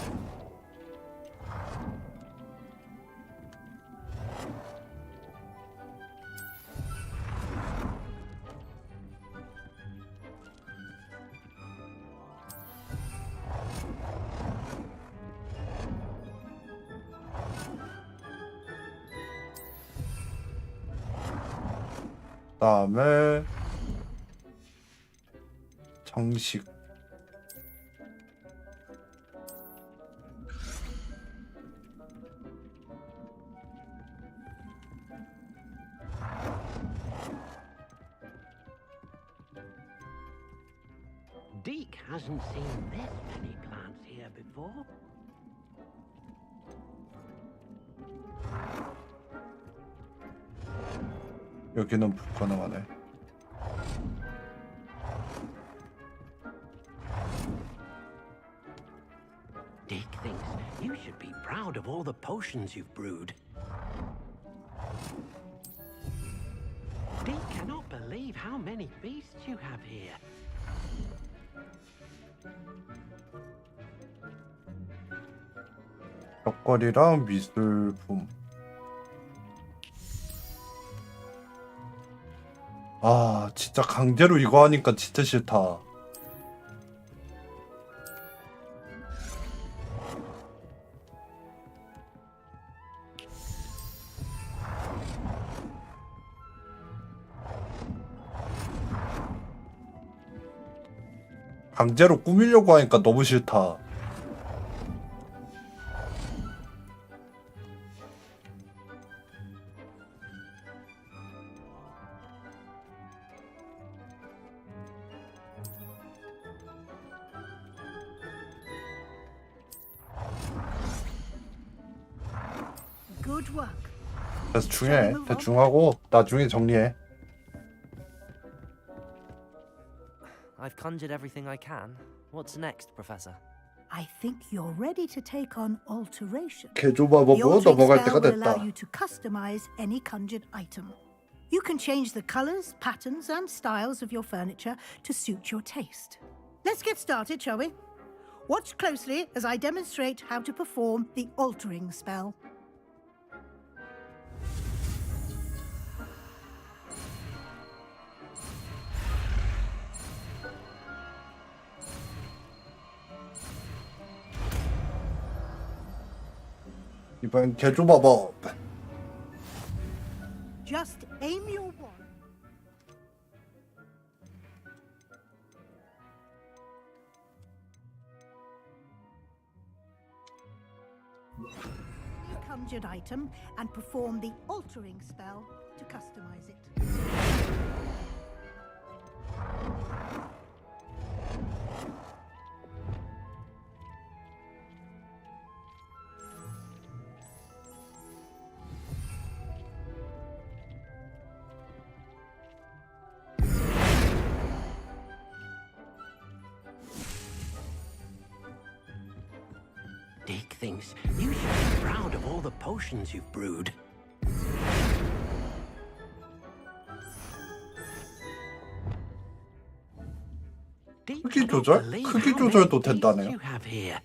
그다음에 장식. Deke hasn't seen this many plants here before. 여기는 불가능하네. Deke thinks you should be proud of all the potions you've brewed. Deke cannot believe how many beasts you have here. 벽걸이랑 미술품. 아, 진짜 강제로 이거 하니까 진짜 싫다. 강제로 꾸미려고 하니까 너무 싫다. Good work. 대충 해. 대충 하고 나중에 정리해. I've conjured everything I can. What's next, Professor? I think you're ready to take on alteration. 개조마법으로 The altering 넘어갈 spell 때가 will allow 됐다. you to customize any conjured item. You can change the colors, patterns, and styles of your furniture to suit your taste. Let's get started, shall we? Watch closely as I demonstrate how to perform the altering spell. 이번 개조마법. Just aim your wand. Conjured item and perform the altering spell to customize it. Deke thinks you should be proud of all the potions you've brewed. 크기 조절? 크기 조절도 된다네요. You have here.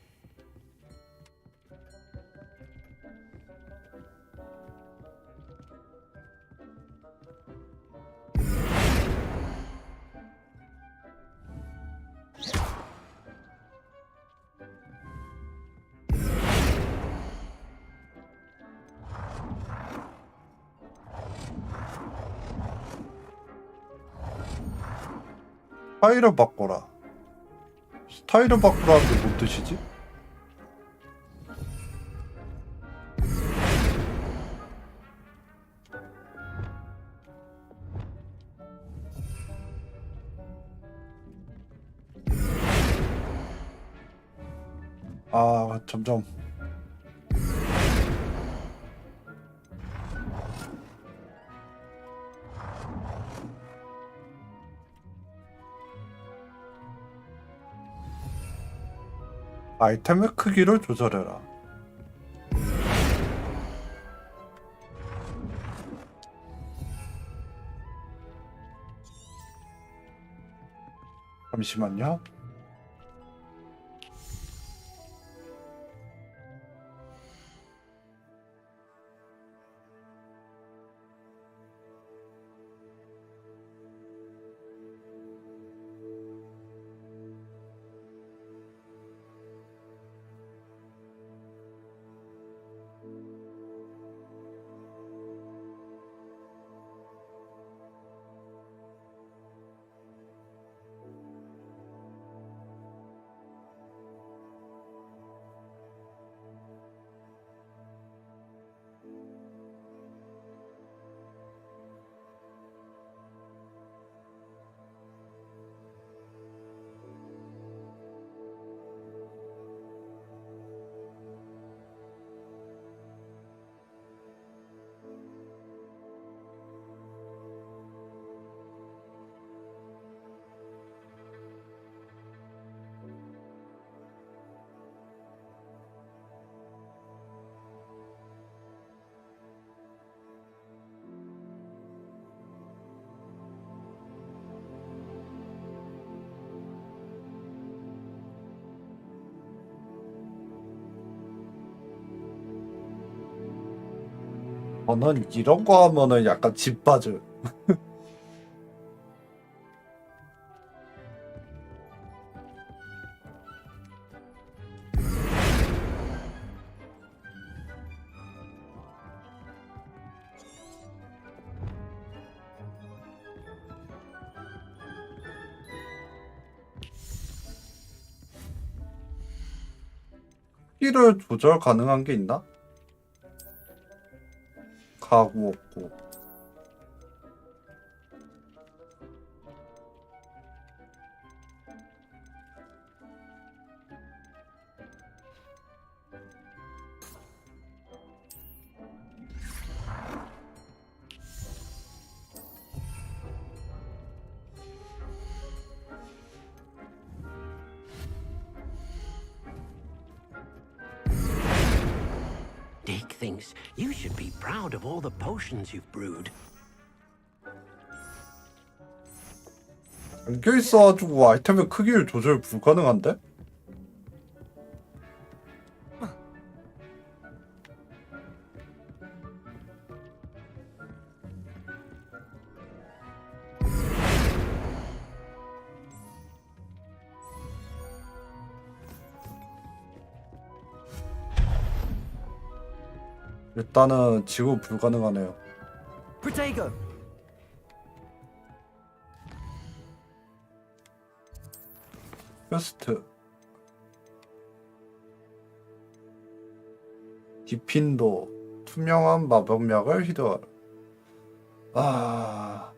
스타일을 바꿔라. 스타일을 바꾸라는 게 뭔 뜻이지? 아, 점점 아이템의 크기를 조절해라. 잠시만요. 저는 이런 거 하면은 약간 집 빠져요. 크기를 조절 가능한 게 있나? 가구 없고. Dick thinks you should be proud of all the potions you've brewed. 안겨 있어가지고 아이템의 크기를 조절 불가능한데? 일단은 지구 불가능하네요. Protego! 퀘스트 디핀도 투명한 마법약을 휘두어라. 아...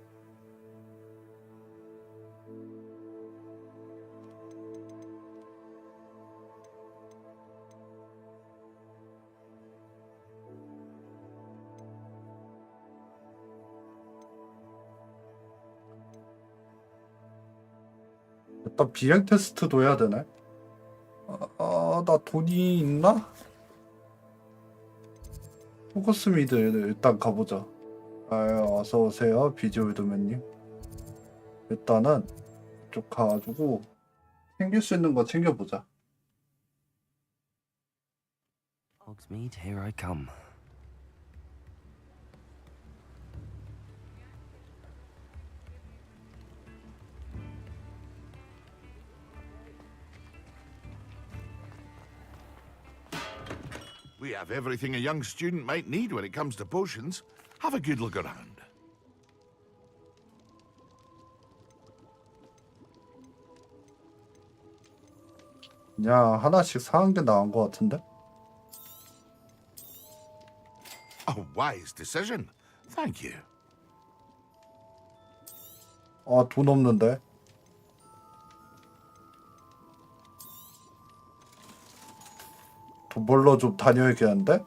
일단 비행 테스트도 해야 되네. 나 돈이 있나? 호그스미드 일단 가보자. 어서 오세요, 비지올드맨님. 일단은 이쪽 가가지고 챙길 수 있는 거 챙겨보자. Hogsmeade, here I come. We have everything a young student might need when it comes to potions. Have a good look around. 그냥 하나씩 사는 게 나은 것 같은데? A wise decision. Thank you. 아, 돈 없는데. 돈 벌러 좀 다녀야겠는데?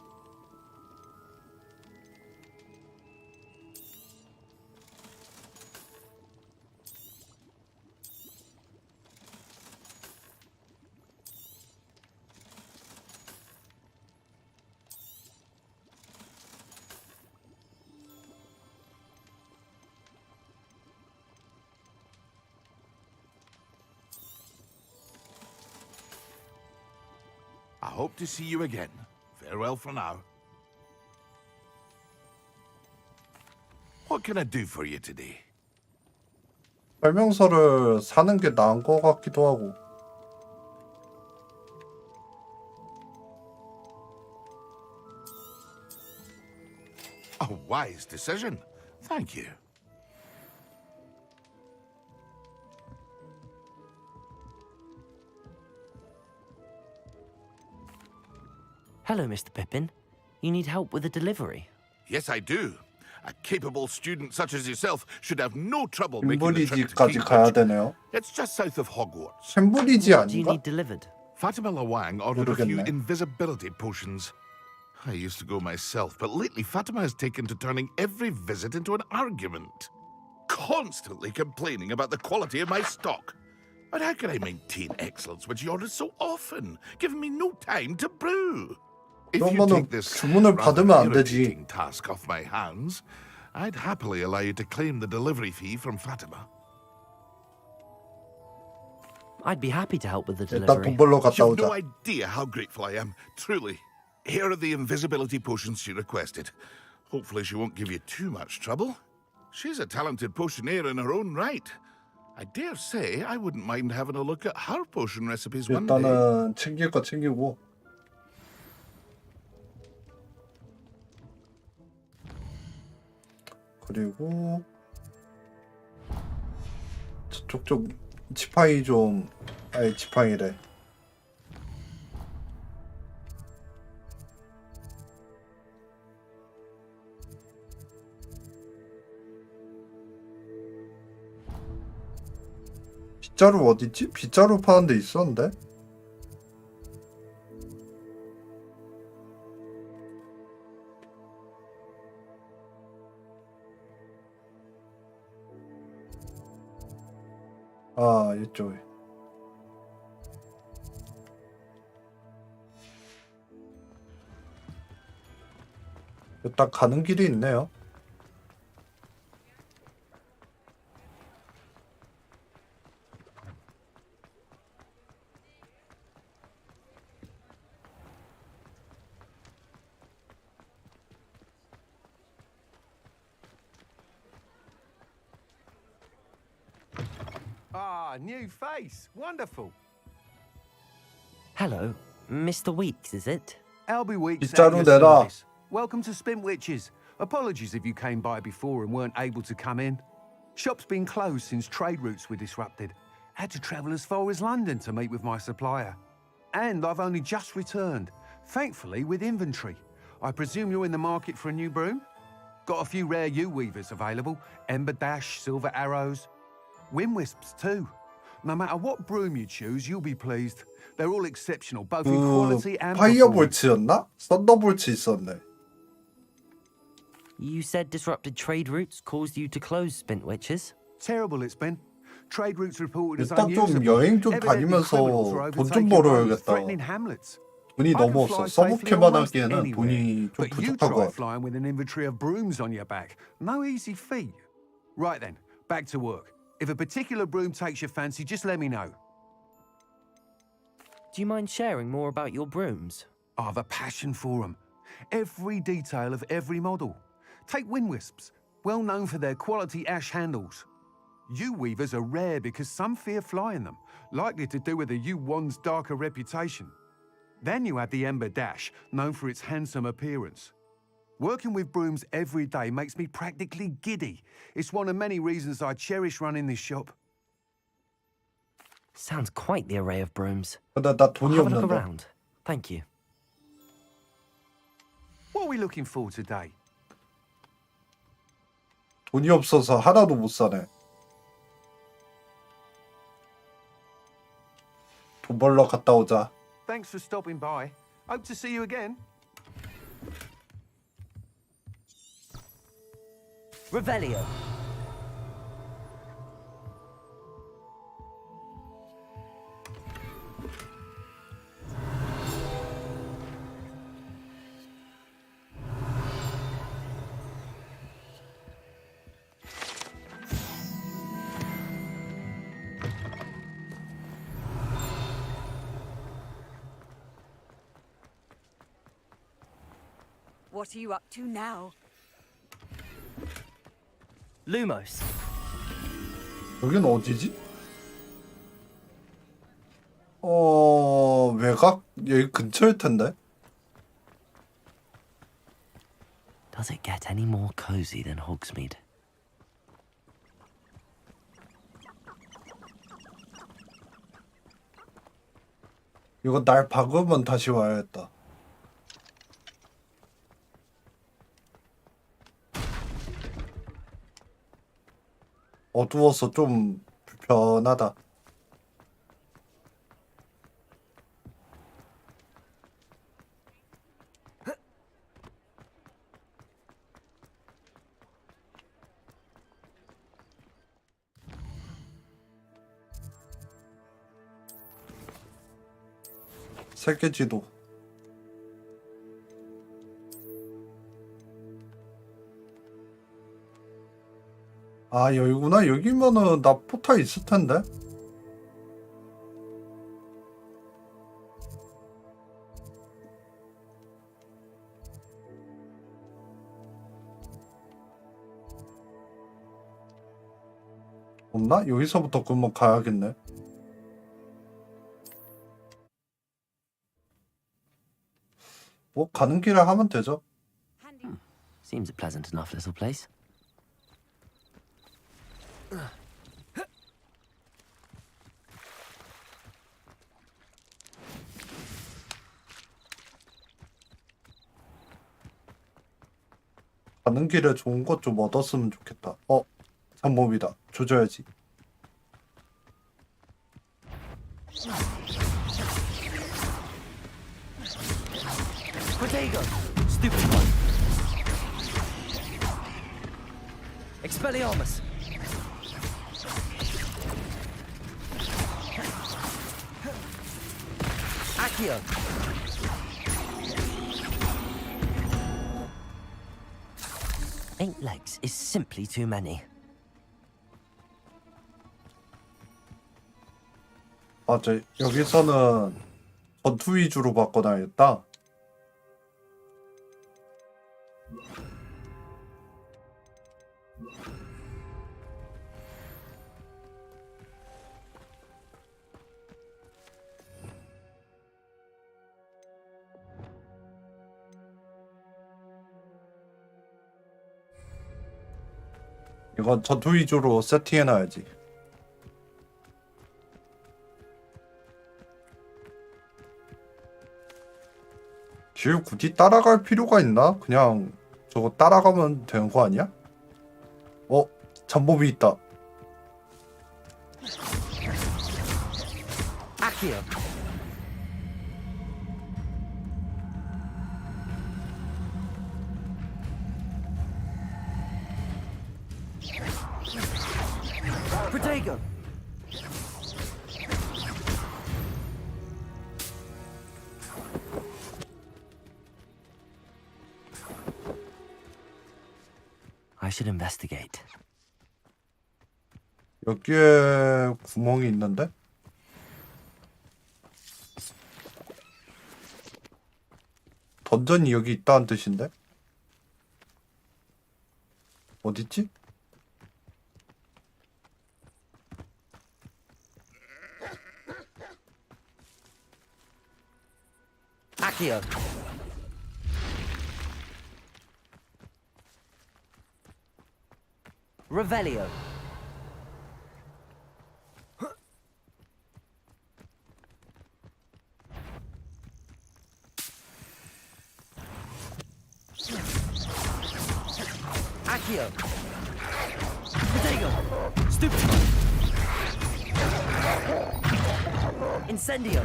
I hope to see you again. Farewell for now. What can I do for you today? 설명서를 사는 게 나은 것 같기도 하고. A wise decision. Thank you. Hello, Mr. Pippin. You need help with a delivery? Yes, I do. A capable student such as yourself should have no trouble making the trip to 캠브리지까지 가야 Cambridge. 되네요. It's just south of Hogwarts. 캠브리지 What do you 아닌가? need delivered? Fatima Lawang ordered a few 모르겠네. invisibility potions. I used to go myself, but lately Fatima has taken to turning every visit into an argument. Constantly complaining about the quality of my stock. But how can I maintain excellence when she orders so often, giving me no time to brew? If you 그러면은 take this 주문을 rather 받으면 안 되지. irritating task off my hands, I'd happily allow you to claim the delivery fee from Fatima. I'd be happy to help with the 일단 delivery. 돈 벌러 갔다 You've 오자. no idea how grateful I am, truly. Here are the invisibility potions she requested. Hopefully she won't give you too much trouble. She's a talented potioneer in her own right. I dare say I wouldn't mind having a look at her potion recipes one day. 일단은 챙길 거 챙기고. 그리고 저쪽 좀 지팡이 좀 아니 지팡이래. 빗자루 어딨지? 빗자루 파는 데 있었는데? 아, 이쪽에. 딱 가는 길이 있네요. Ah, new face. Wonderful. Hello, Mr. Weeks, is it? Albie Weeks. 빗자루 at your 내라. service. Welcome to Spintwitches. Apologies if you came by before and weren't able to come in. Shop's been closed since trade routes were disrupted. Had to travel as far as London to meet with my supplier. And I've only just returned, thankfully with inventory. I presume you're in the market for a new broom? Got a few rare U-weavers available. Ember Dash, Silver Arrows. Wind Wisps too. No matter what broom you choose, you'll be pleased. They're all exceptional, both in quality and performance. 파이어볼츠였나? 썬더볼츠 있었네. You said disrupted trade routes caused you to close Spintwitches? Terrible it's been. Trade routes reported as 일단 좀 unusable. 여행 좀 Evidently 다니면서 criminals are 돈 좀 overtaking roads, 벌어야겠다. threatening hamlets. 돈이 I 너무 can 없어. fly safely 써먹기만 almost 하기에는 anywhere, 돈이 좀 but you 부족할 것 try 같아. flying with an inventory of brooms on your back. No easy feat. Right then, back to work. If a particular broom takes your fancy, just let me know. Do you mind sharing more about your brooms? I have a passion for them. Every detail of every model. Take Wind Wisps, well known for their quality ash handles. U-weavers are rare because some fear flying them, likely to do with the U-wand's darker reputation. Then you have the Ember Dash, known for its handsome appearance. Working with brooms every day makes me practically giddy. It's one of many reasons I cherish running this shop. Sounds quite the array of brooms. 근데 나 돈이 I'll have a look 없는데. around. Thank you. What are we looking for today? 돈이 없어서 하나도 못 사네. 돈 벌러 갔다 오자. Thanks for stopping by. Hope to see you again. Revelio. What are you up to now? Lumos. 여긴 어디지? 외곽? 여기 근처일 텐데. Does it get any more cozy than Hogsmeade? 이거 날 박으면 다시 와야겠다. 어두워서 좀 불편하다. 세계지도. 아, 여기구나. 여기면은 나 포탈 있을 텐데. 없나? 여기서부터 그러면 가야겠네. 뭐 가는 길에 하면 되죠. Seems a pleasant enough little place. 가는 길에 좋은 것 좀 얻었으면 좋겠다. 잠몸이다. 조져야지. Protego! Stupid one. Expelliarmus. Accio. Eight legs is simply too many. 맞아. 여기서는 전투 위주로 바꿔놔야겠다. 이건 전투 위주로 세팅해놔야지. 길 굳이 따라갈 필요가 있나? 그냥 저거 따라가면 되는 거 아니야? 잠복이 있다. Accio. Protego. I should investigate. 여기에 구멍이 있는데? 던전이 여기 있다는 뜻인데? 어딨지? Accio. Revelio. Accio. Protego. Stupid. Incendio.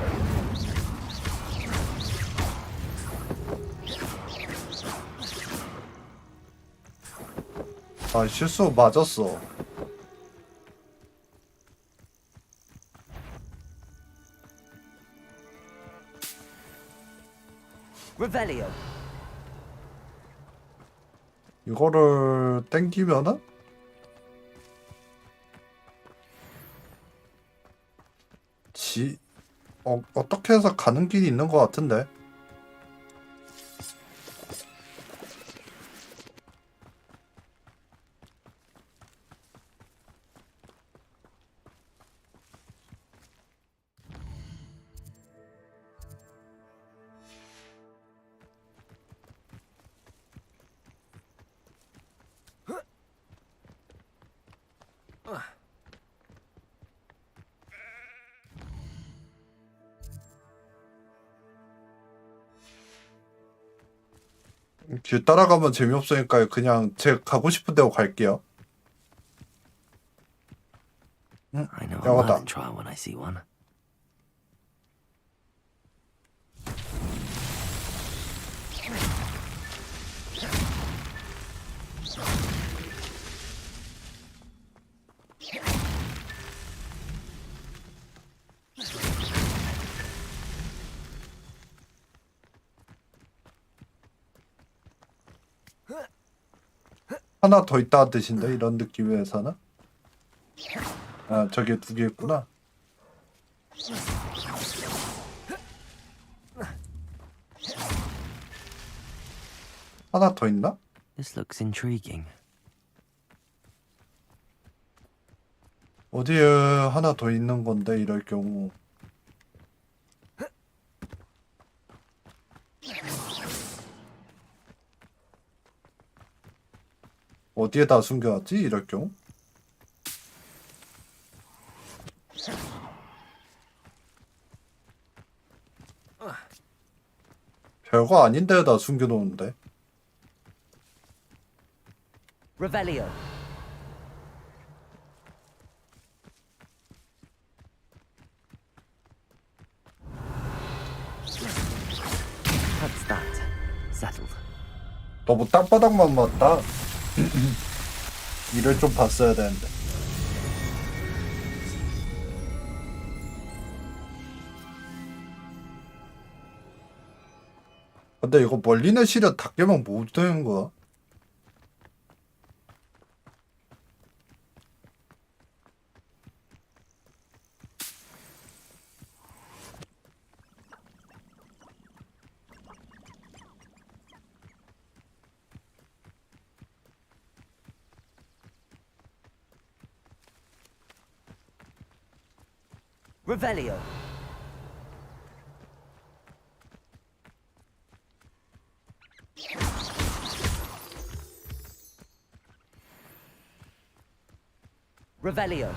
아, 실수 맞았어. Revelio. 이거를 땡기면은 어떻게 해서 가는 길이 있는 것 같은데. 길 따라가면 재미없으니까 그냥 제 가고 싶은 데로 갈게요. I know a 영화다. learning trial when I see one. 하나 더 있다는 뜻인데, 이런 느낌에서는. 아, 저게 두 개 있구나. 하나 더 있나? This looks intriguing. 어디에 하나 더 있는 건데 이럴 경우. 어디에다 숨겨놨지 이럴 경우? 별거 아닌데다 숨겨놓는데. Revelio. That's that. Settled. 너무 땅바닥만 맞다. 일을 좀 봤어야 되는데. 근데 이거 멀리는 시련 다 깨면 뭐 되는 거야? Revelio. Revelio.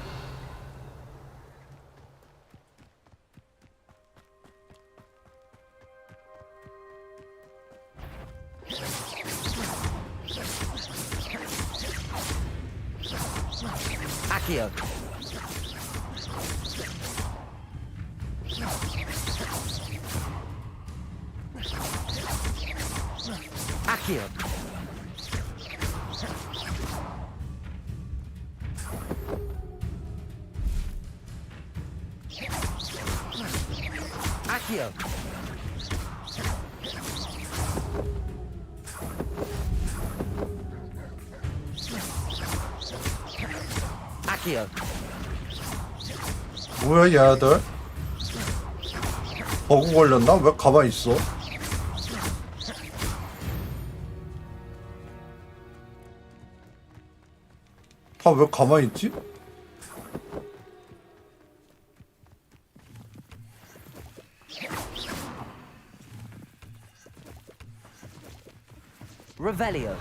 Accio. Accio. Accio. Accio. 뭐야 얘들? 버그 걸렸나? 왜 가만히 있어? 다 왜 가만히 있지? Revelio.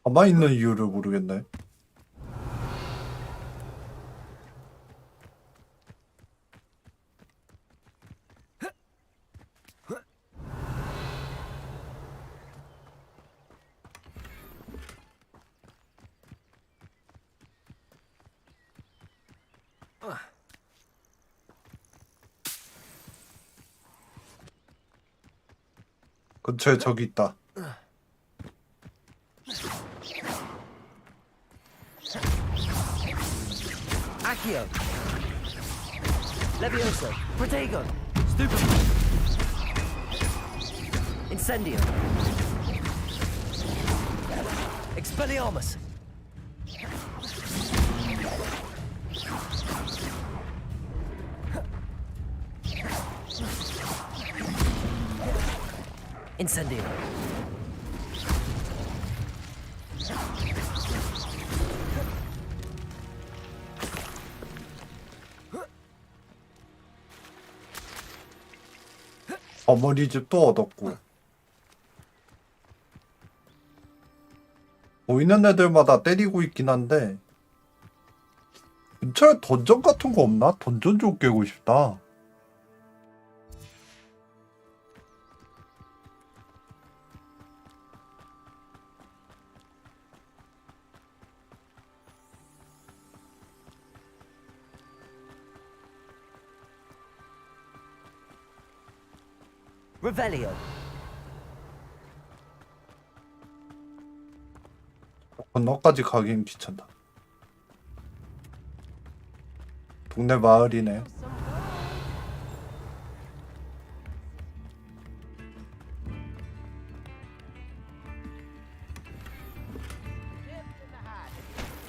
가만히 있는 이유를 모르겠네. 근처에 저기 있다. Accio. Levioso. Protego. Stupid. Incendio. Expelliarmus. Incendio. 어머니 집도 얻었고. 보이는 애들마다 때리고 있긴 한데 근처에 던전 같은 거 없나? 던전 좀 깨고 싶다. Revelio. 건너까지 가긴 귀찮다. 동네 마을이네.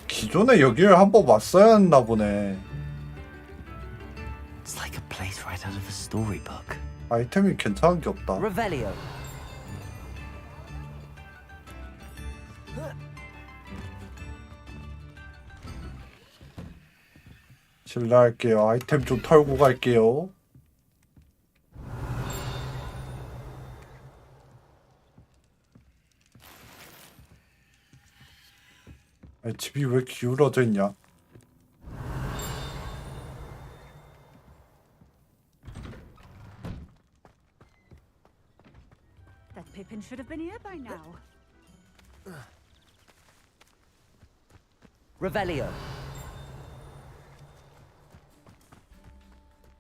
기존에 여기를 한번 왔어야 했나 보네. It's like a place right out of a storybook. 아이템이 괜찮은 게 없다. Revelio. 실례할게요. 아이템 좀 털고 갈게요. 아니, 집이 왜 기울어져 있냐? That Pippin should have been here by now. Revelio.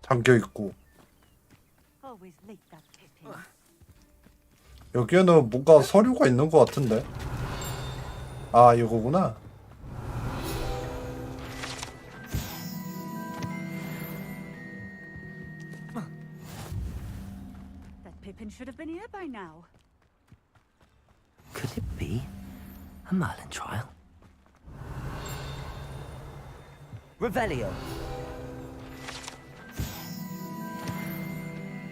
잠겨 있고. Always late, that Pippin. 여기에는 뭔가 서류가 있는 것 같은데. 아, 이거구나. That Pippin should have been here by now. Could it be a Merlin trial? Revelio.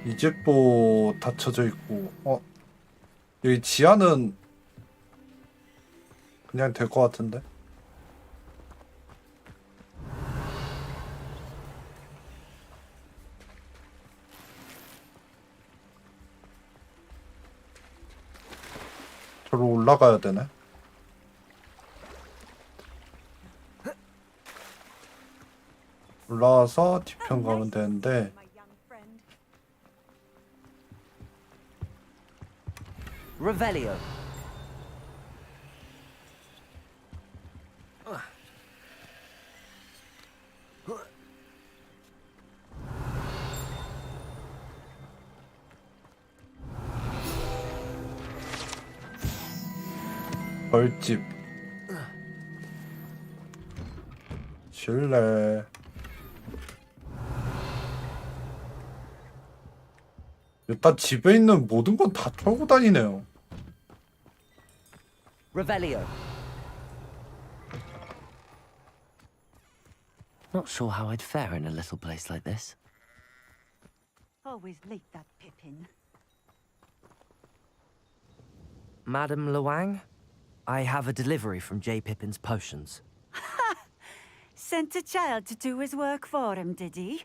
이 집도 닫혀져 있고. 여기 지하는 그냥 될 것 같은데. 저로 올라가야 되네. 올라와서 뒤편 가면 되는데. Revelio. 벌집. 실내. 일단 집에 있는 모든 건 다 털고 다니네요. Revelio. Not sure how I'd fare in a little place like this. Always late, that Pippin. Madam Luang, I have a delivery from J. Pippin's potions. Sent a child to do his work for him, did he?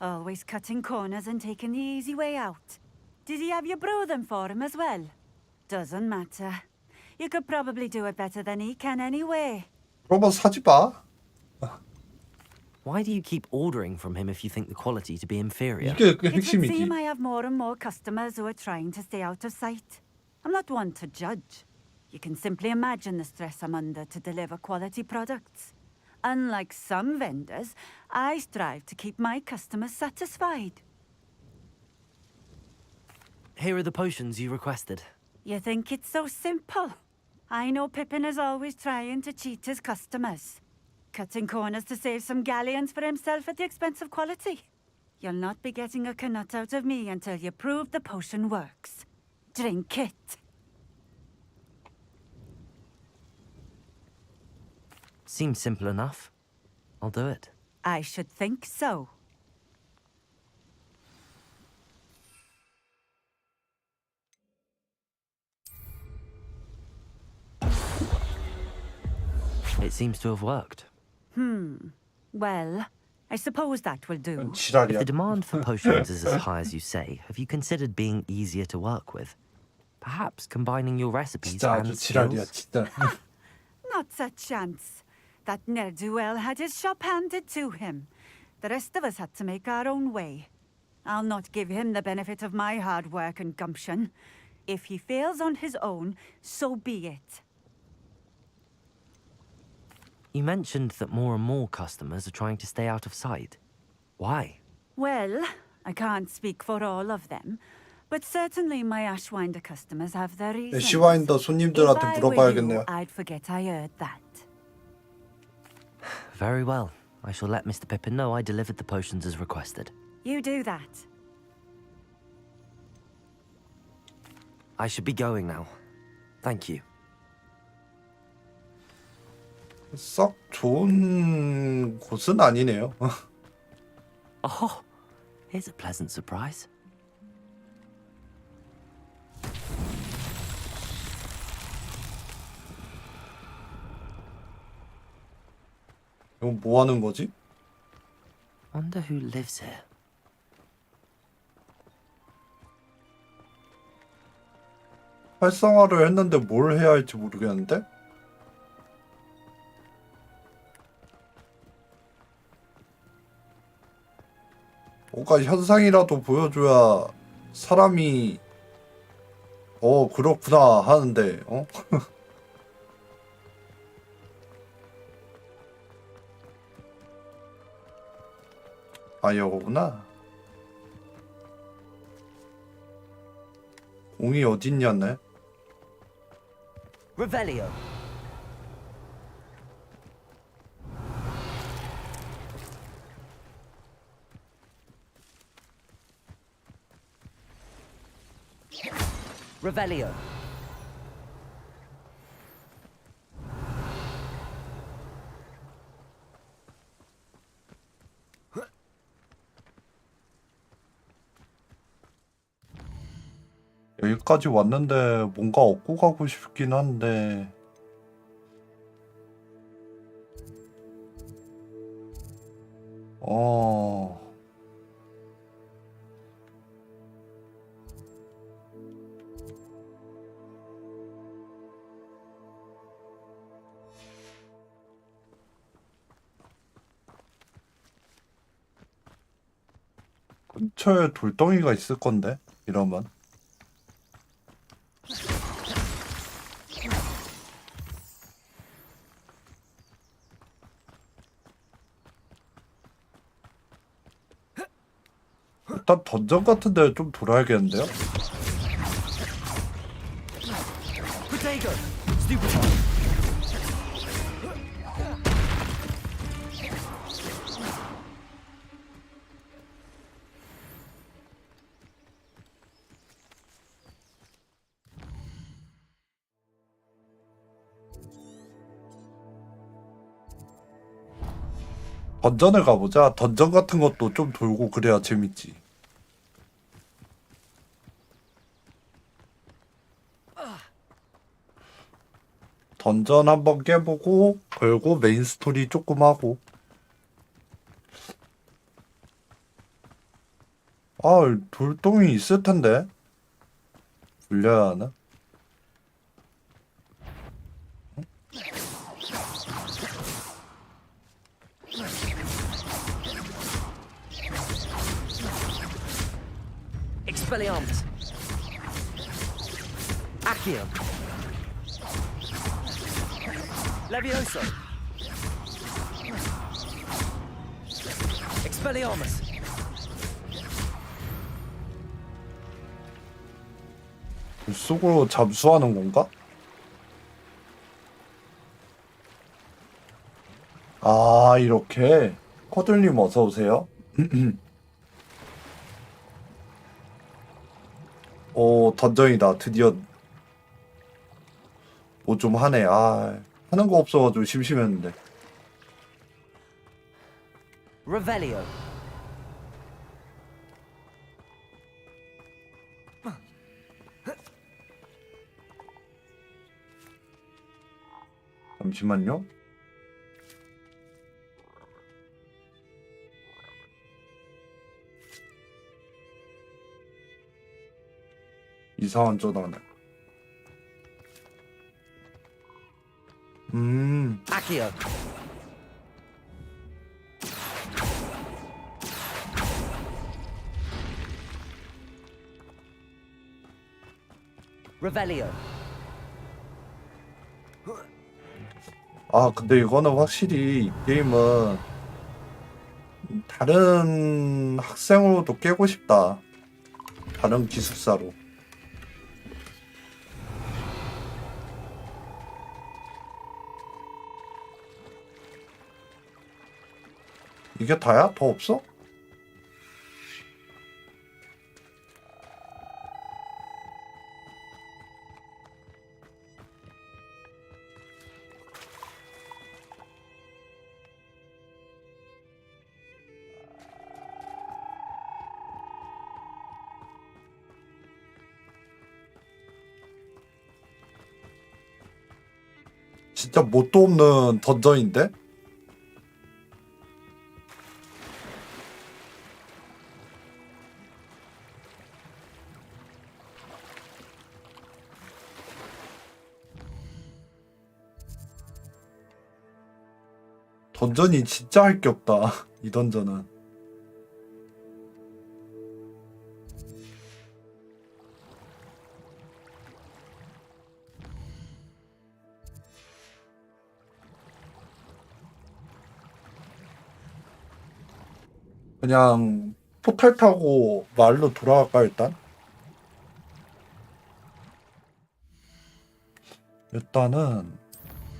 Always cutting corners and taking the easy way out. Did he have you brew them for him as well? Doesn't matter. You could probably do it better than he can anyway. 그럼 사지 마. Why do you keep ordering from him if you think the quality to be inferior? 이게 그 It would 핵심이지. seem I have more and more customers who are trying to stay out of sight. I'm not one to judge. You can simply imagine the stress I'm under to deliver quality products. Unlike some vendors, I strive to keep my customers satisfied. Here are the potions you requested. You think it's so simple? I know Pippin is always trying to cheat his customers. Cutting corners to save some galleons for himself at the expense of quality. You'll not be getting a canut out of me until you prove the potion works. Drink it. Seems simple enough. I'll do it. I should think so. It seems to have worked. Well, I suppose that will do. If the demand for potions is as high as you say, have you considered being easier to work with? Perhaps combining your recipes 진짜 and 아주 지랄이야, skills? 진짜. Not a chance. That ne'er-do-well had his shop handed to him. The rest of us had to make our own way. I'll not give him the benefit of my hard work and gumption. If he fails on his own, so be it. You mentioned that more and more customers are trying to stay out of sight. Why? Well, I can't speak for all of them, but certainly my Ashwinder customers have their reasons. 애쉬와인더 손님들한테 If I were 물어봐야겠네요. you, I'd forget I heard that. Very well. I shall let Mr. Pippin know I delivered the potions as requested. You do that. I should be going now. Thank you. 썩 좋은 곳은 아니네요. Oh, here's a pleasant surprise. 이건 뭐 하는 거지? wonder who lives here. 활성화를 했는데 뭘 해야 할지 모르겠는데? 뭔가 현상이라도 보여줘야 사람이 그렇구나 하는데 아 이거구나. 공이 어딨냐네. Revelio. Revelio. 여기까지 왔는데 뭔가 얻고 가고 싶긴 한데 근처에 돌덩이가 있을 건데 이러면 일단 던전 같은 데 좀 돌아야겠는데요? Potato. Stupid. 던전을 가보자. 던전 같은 것도 좀 돌고 그래야 재밌지. 던전 한번 깨보고 걸고 메인 스토리 조금 하고. 돌덩이 있을 텐데. 불려야 하나? Expelliarmus. Accio. Levioso. Expelliarmus. 물속으로 잠수하는 건가? 아, 이렇게. 커들님 어서 오세요. 던전이다. 드디어 뭐 좀 하네. 하는 거 없어가지고 심심했는데. Revelio. 잠시만요. 이상한 전화네. Accio. Revelio. 근데 이거는 확실히 이 게임은 다른 학생으로도 깨고 싶다. 다른 기숙사로. 이게 다야? 더 없어? 진짜 뭣도 없는 던전인데? 던전이 진짜 할 게 없다. 이 던전은. 그냥 포탈 타고 마을로 돌아갈까 일단? 일단은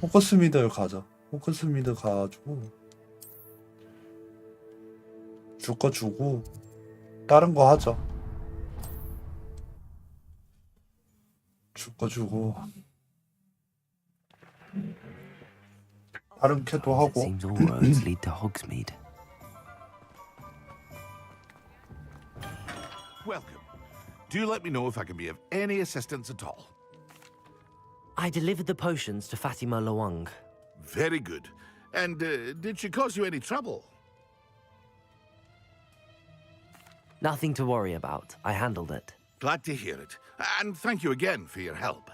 호그스미드를 가자. 호그스미드 가가지고 줄 거 주고 다른 거 하자. 줄 거 주고 다른 캐도 하고. Seems all roads lead to Hogsmeade. Welcome. Do let me know if I can be of any assistance at all. I delivered the potions to Fatima Lawang. Very good. And did she cause you any trouble? Nothing to worry about. I handled it. Glad to hear it. And thank you again for your help.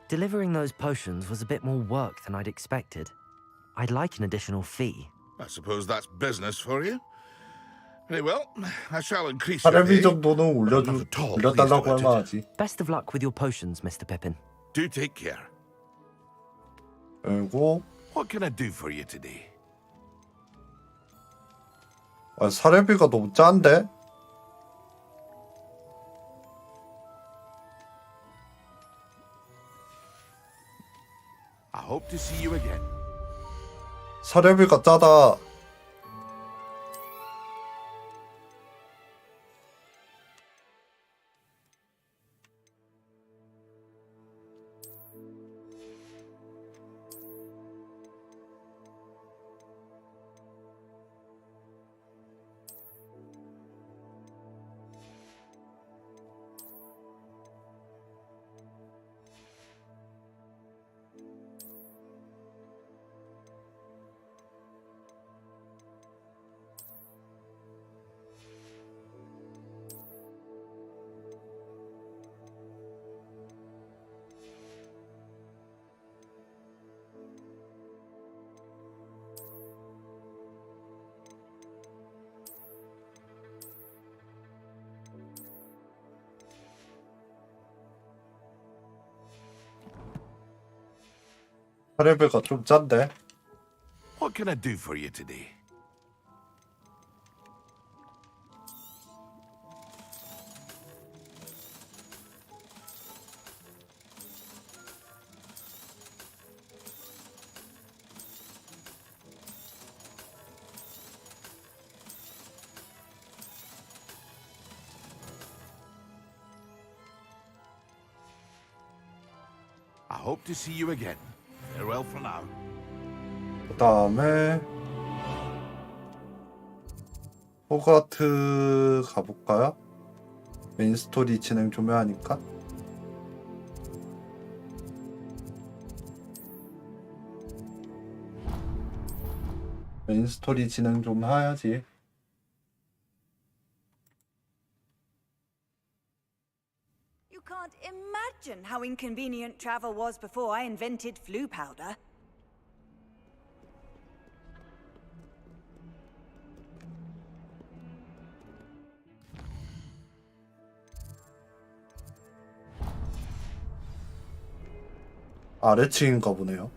Delivering those potions was a bit more work than I'd expected. I'd like an additional fee. I suppose that's business for you. Very well, I shall increase your 사례비 pay. 정도는 올려달라고 할 만하지. Best of luck with your potions, Mr. Pippin. Do take care. 그리고 What can I do for you today? 아, 사례비가 너무 짠데? I hope to see you again. 사례비가 짜다. 사례비가 좀 짠데? What can I do for you today? I hope to see you again. Farewell for now. 그 다음에 호그와트 가볼까요? 메인 스토리 진행 좀 해야 하니까. 메인 스토리 진행 좀 해야지. You can't imagine how inconvenient travel was before I invented flu powder. 아래층인가 보네요.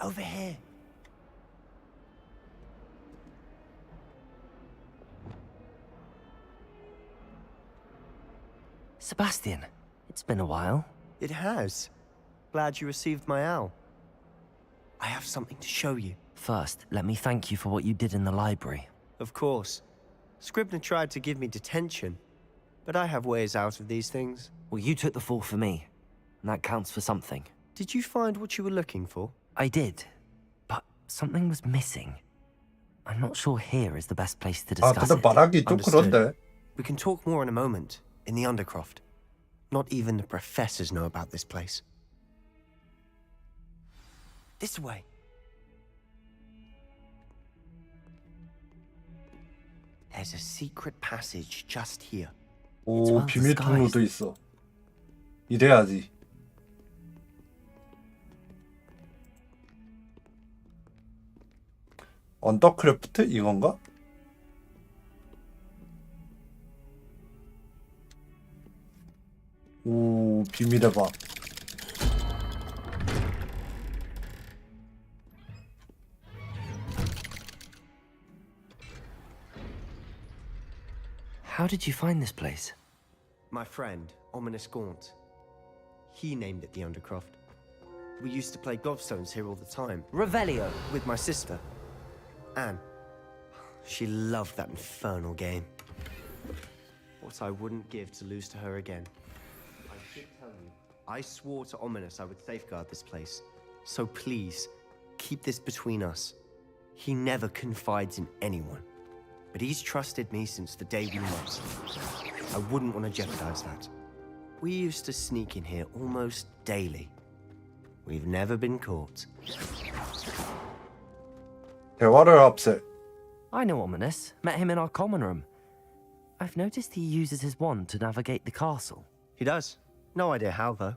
Over here. Sebastian, it's been a while. It has. Glad you received my owl. I have something to show you. First, let me thank you for what you did in the library. Of course. Scribner tried to give me detention, but I have ways out of these things. Well, you took the fall for me, and that counts for something. Did you find what you were looking for? I did, but something was missing. I'm not sure here is the best place to 아, discuss 근데 it. 말하기 좀 그런데. We can talk more in a moment, in the Undercroft. Not even the professors know about this place. This way. There's a secret passage just here. 오, 비밀 통로도 있어. 이래야지. 언더크래프트 이건가? 오, 비밀의 방. How did you find this place? My friend, Ominous Gaunt. He named it the Undercroft. We used to play gobstones here all the time. Revelio. With my sister, Anne. She loved that infernal game. What I wouldn't give to lose to her again. I should tell you, I swore to Ominous I would safeguard this place. So please, keep this between us. He never confides in anyone. But he's trusted me since the day we met. I wouldn't want to jeopardize that. We used to sneak in here almost daily. We've never been caught. 대화를 합세. I know Ominous. Met him in our common room. I've noticed he uses his wand to navigate the castle. He does. No idea how, though.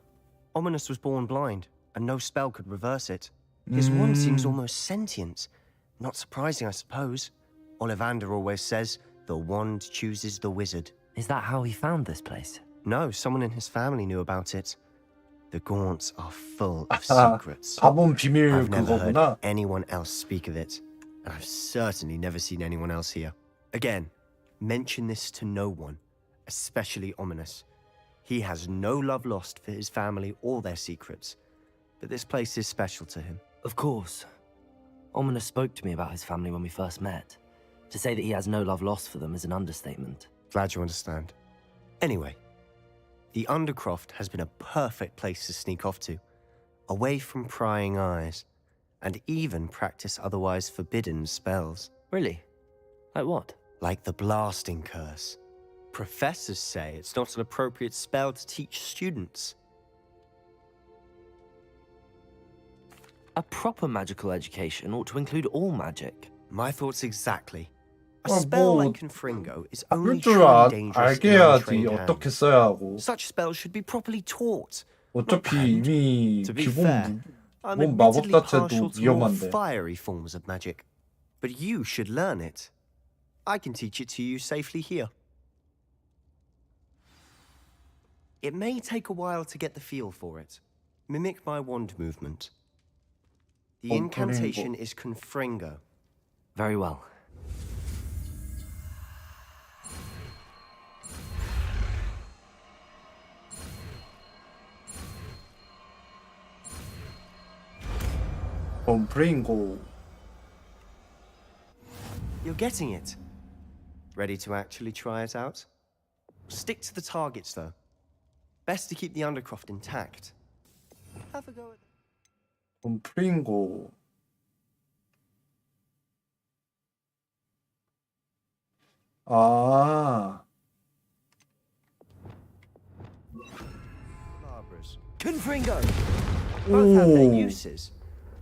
Ominous was born blind, and no spell could reverse it. His wand seems almost sentient. Not surprising, I suppose. Ollivander always says, the wand chooses the wizard. Is that how he found this place? No, someone in his family knew about it. The Gaunts are full of secrets. 가본 비밀 I've never 그거구나. heard anyone else speak of it, and I've certainly never seen anyone else here. Again, mention this to no one, especially Ominous. He has no love lost for his family or their secrets, but this place is special to him. Of course. Ominous spoke to me about his family when we first met. To say that he has no love lost for them is an understatement. Glad you understand. Anyway, the Undercroft has been a perfect place to sneak off to, away from prying eyes, and even practice otherwise forbidden spells. Really? Like what? Like the blasting curse. Professors say it's not an appropriate spell to teach students. A proper magical education ought to include all magic. My thoughts exactly. A 뭐, spell like Confringo is only 줄 truly dangerous 알게 in 해야지 untrained 어떻게 hands. 써야 하고. Such spells should be properly taught. 어차피 이미 To be 기본 fair, I'm 기본 마법 admittedly 자체도 partial to more 위험한데. fiery forms of magic, but you should learn it. I can teach it to you safely here. It may take a while to get the feel for it. Mimic my wand movement. The incantation is Confringo. Very well. 컴프레인고. You're getting it. Ready to actually try it out? Stick to the targets, though. Best to keep the Undercroft intact. Have a go at 컴프레인고. 아. Barbara's. Confringo! Both have their uses,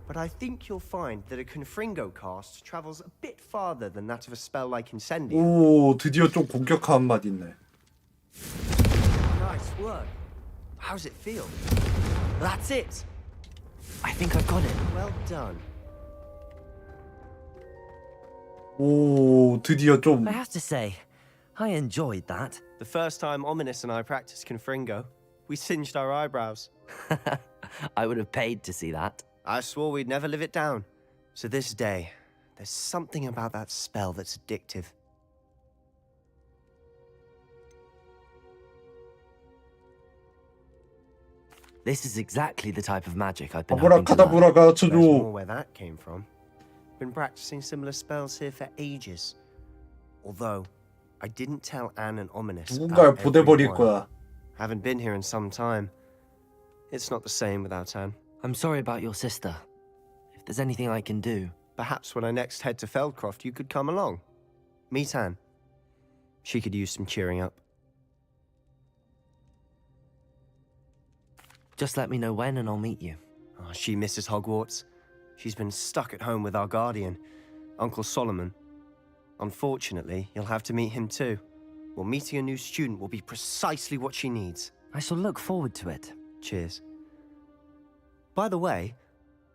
but I think you'll find that a Confringo cast travels a bit farther than that of a spell like Incendio. 오, 드디어 좀 공격한 맛 있네. Nice work. How's it feel? That's it. I think I've got it. Well done. 오, 드디어 좀. I have to say, I enjoyed that. The first time Ominous and I practiced Confringo, we singed our eyebrows. I would have paid to see that. I swore we'd never live it down. To this day, there's something about that spell that's addictive. This is exactly the type of magic I've been hoping to learn. 아브라카다브라 There's 가르쳐줘. more where that came from. Been practicing similar spells here for ages. Although, I didn't tell Anne and Ominous 누군가를 about 보내버릴 every one. 거야. Haven't been here in some time. It's not the same without Anne. I'm sorry about your sister. If there's anything I can do... Perhaps when I next head to Feldcroft, you could come along. Meet Anne. She could use some cheering up. Just let me know when and I'll meet you. Oh, she misses Hogwarts. She's been stuck at home with our guardian, Uncle Solomon. Unfortunately, you'll have to meet him too. Well, meeting a new student will be precisely what she needs. I shall look forward to it. Cheers. By the way,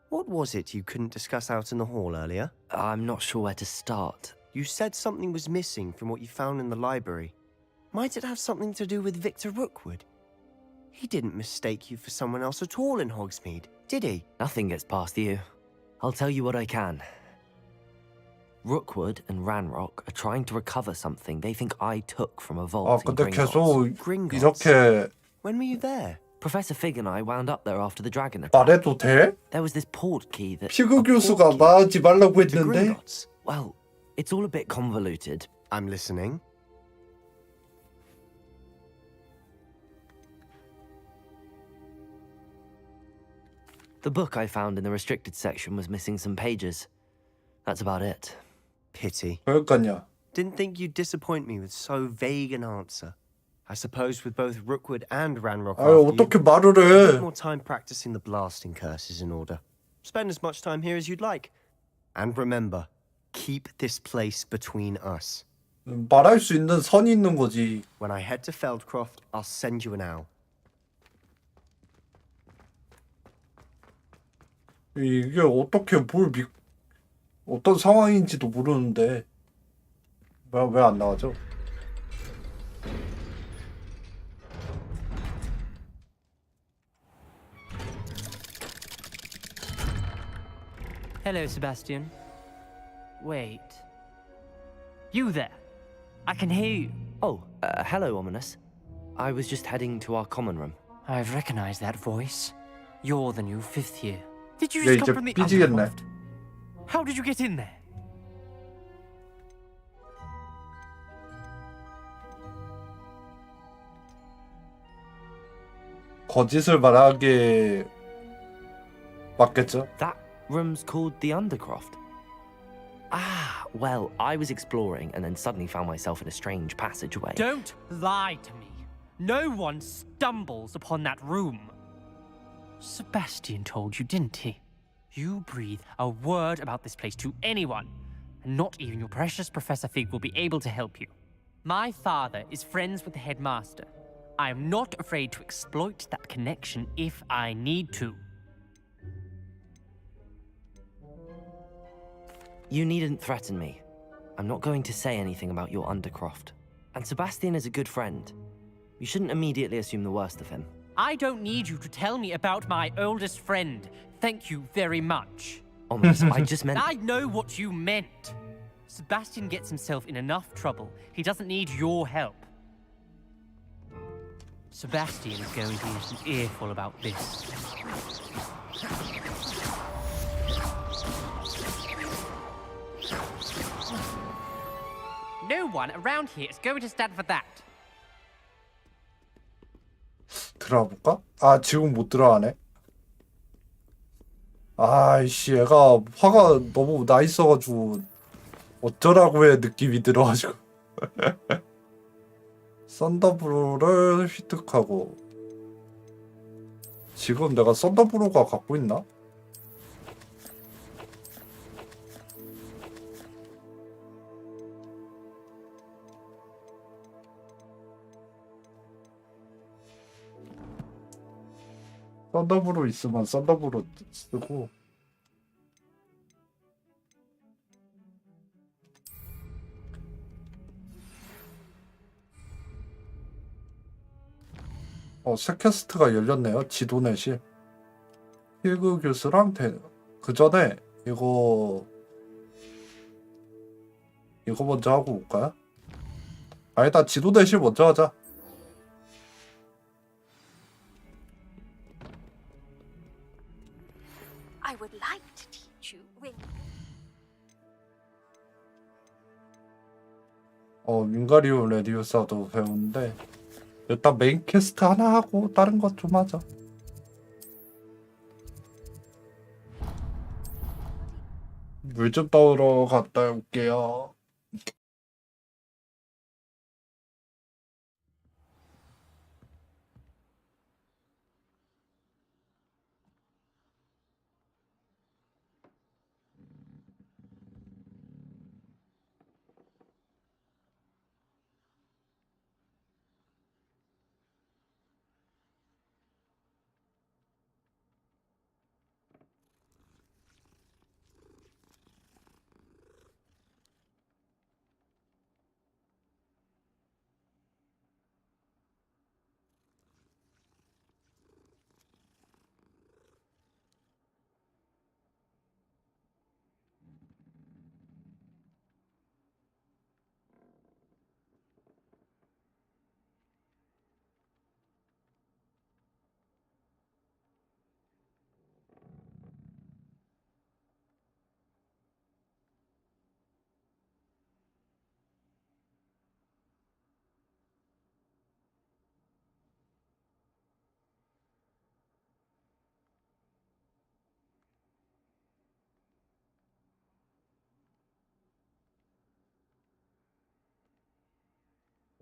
what was it you couldn't discuss out in the hall earlier? I'm not sure where to start. You said something was missing from what you found in the library. Might it have something to do with Victor Rookwood? He didn't mistake you for someone else at all in Hogsmeade, did he? Nothing gets past you. I'll tell you what I can. Rookwood and Ranrock are trying to recover something they think I took from a vault in 근데 Gringotts. 계속 이렇게 When were you there? Professor Fig and I wound up there after the dragon attack. 말해도 돼? There was this port key that... 피그 교수가 말하지 말라고 했는데. Well, it's all a bit convoluted. I'm listening. The book I found in the restricted section was missing some pages. That's about it. Pity. 그러니까요. Didn't think you'd disappoint me with so vague an answer. I suppose with both Rookwood and Ranrock 아유, after 어떻게 you, 말을 a 해? bit more time practicing the blasting curse is in order. Spend as much time here as you'd like. And remember, keep this place between us. 말할 수 있는 선이 있는 거지. When I head to Feldcroft, I'll send you an owl. 이게 어떻게 어떤 상황인지도 모르는데 왜 안 나가죠? Hello, Sebastian. Wait. You there? I can hear you. Oh, hello, Ominous. I was just heading to our common room. I've recognized that voice. You're the new fifth year. Did you 얘 just 이제 come from the 삐지겠네. undercroft? How did you get in there? 거짓을 말하게 맞겠죠? That room's called the Undercroft. Ah, well, I was exploring and then suddenly found myself in a strange passageway. Don't lie to me. No one stumbles upon that room. Sebastian told you, didn't he? You breathe a word about this place to anyone, and not even your precious Professor Fig will be able to help you. My father is friends with the headmaster. I am not afraid to exploit that connection if I need to. You needn't threaten me. I'm not going to say anything about your Undercroft. And Sebastian is a good friend. You shouldn't immediately assume the worst of him. I don't need you to tell me about my oldest friend. Thank you very much. Ominous, I just meant... I know what you meant. Sebastian gets himself in enough trouble. He doesn't need your help. Sebastian is going to use an earful about this. No one around here is going to stand for that. 들어가 볼까? 아, 지금 못 들어가네. 아이씨, 얘가 화가 너무 나 있어가지고 어쩌라고 해 느낌이 들어가지고. 썬더브루를 획득하고. 지금 내가 썬더브루가 갖고 있나? 썬더브루 있으면 썬더브루 쓰고. 새 퀘스트가 열렸네요. 지도넷이. 필그 교수랑 그 전에 이거 먼저 하고 올까요? 아니다, 지도넷이 먼저 하자. I would like to teach you when... 윙가리움 레디우사도 배우는데 일단 메인 퀘스트 하나 하고 다른 것 좀 하자. 물 좀 떠오러 갔다 올게요.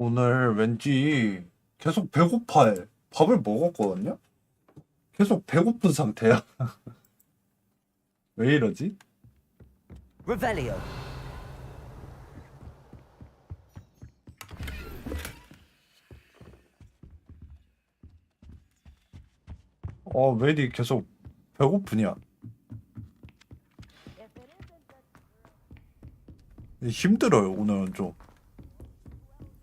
오늘 왠지 계속 배고파해. 밥을 먹었거든요? 계속 배고픈 상태야. 왜 이러지? Revelio. 왜 이리 계속 배고프냐? 힘들어요, 오늘은 좀.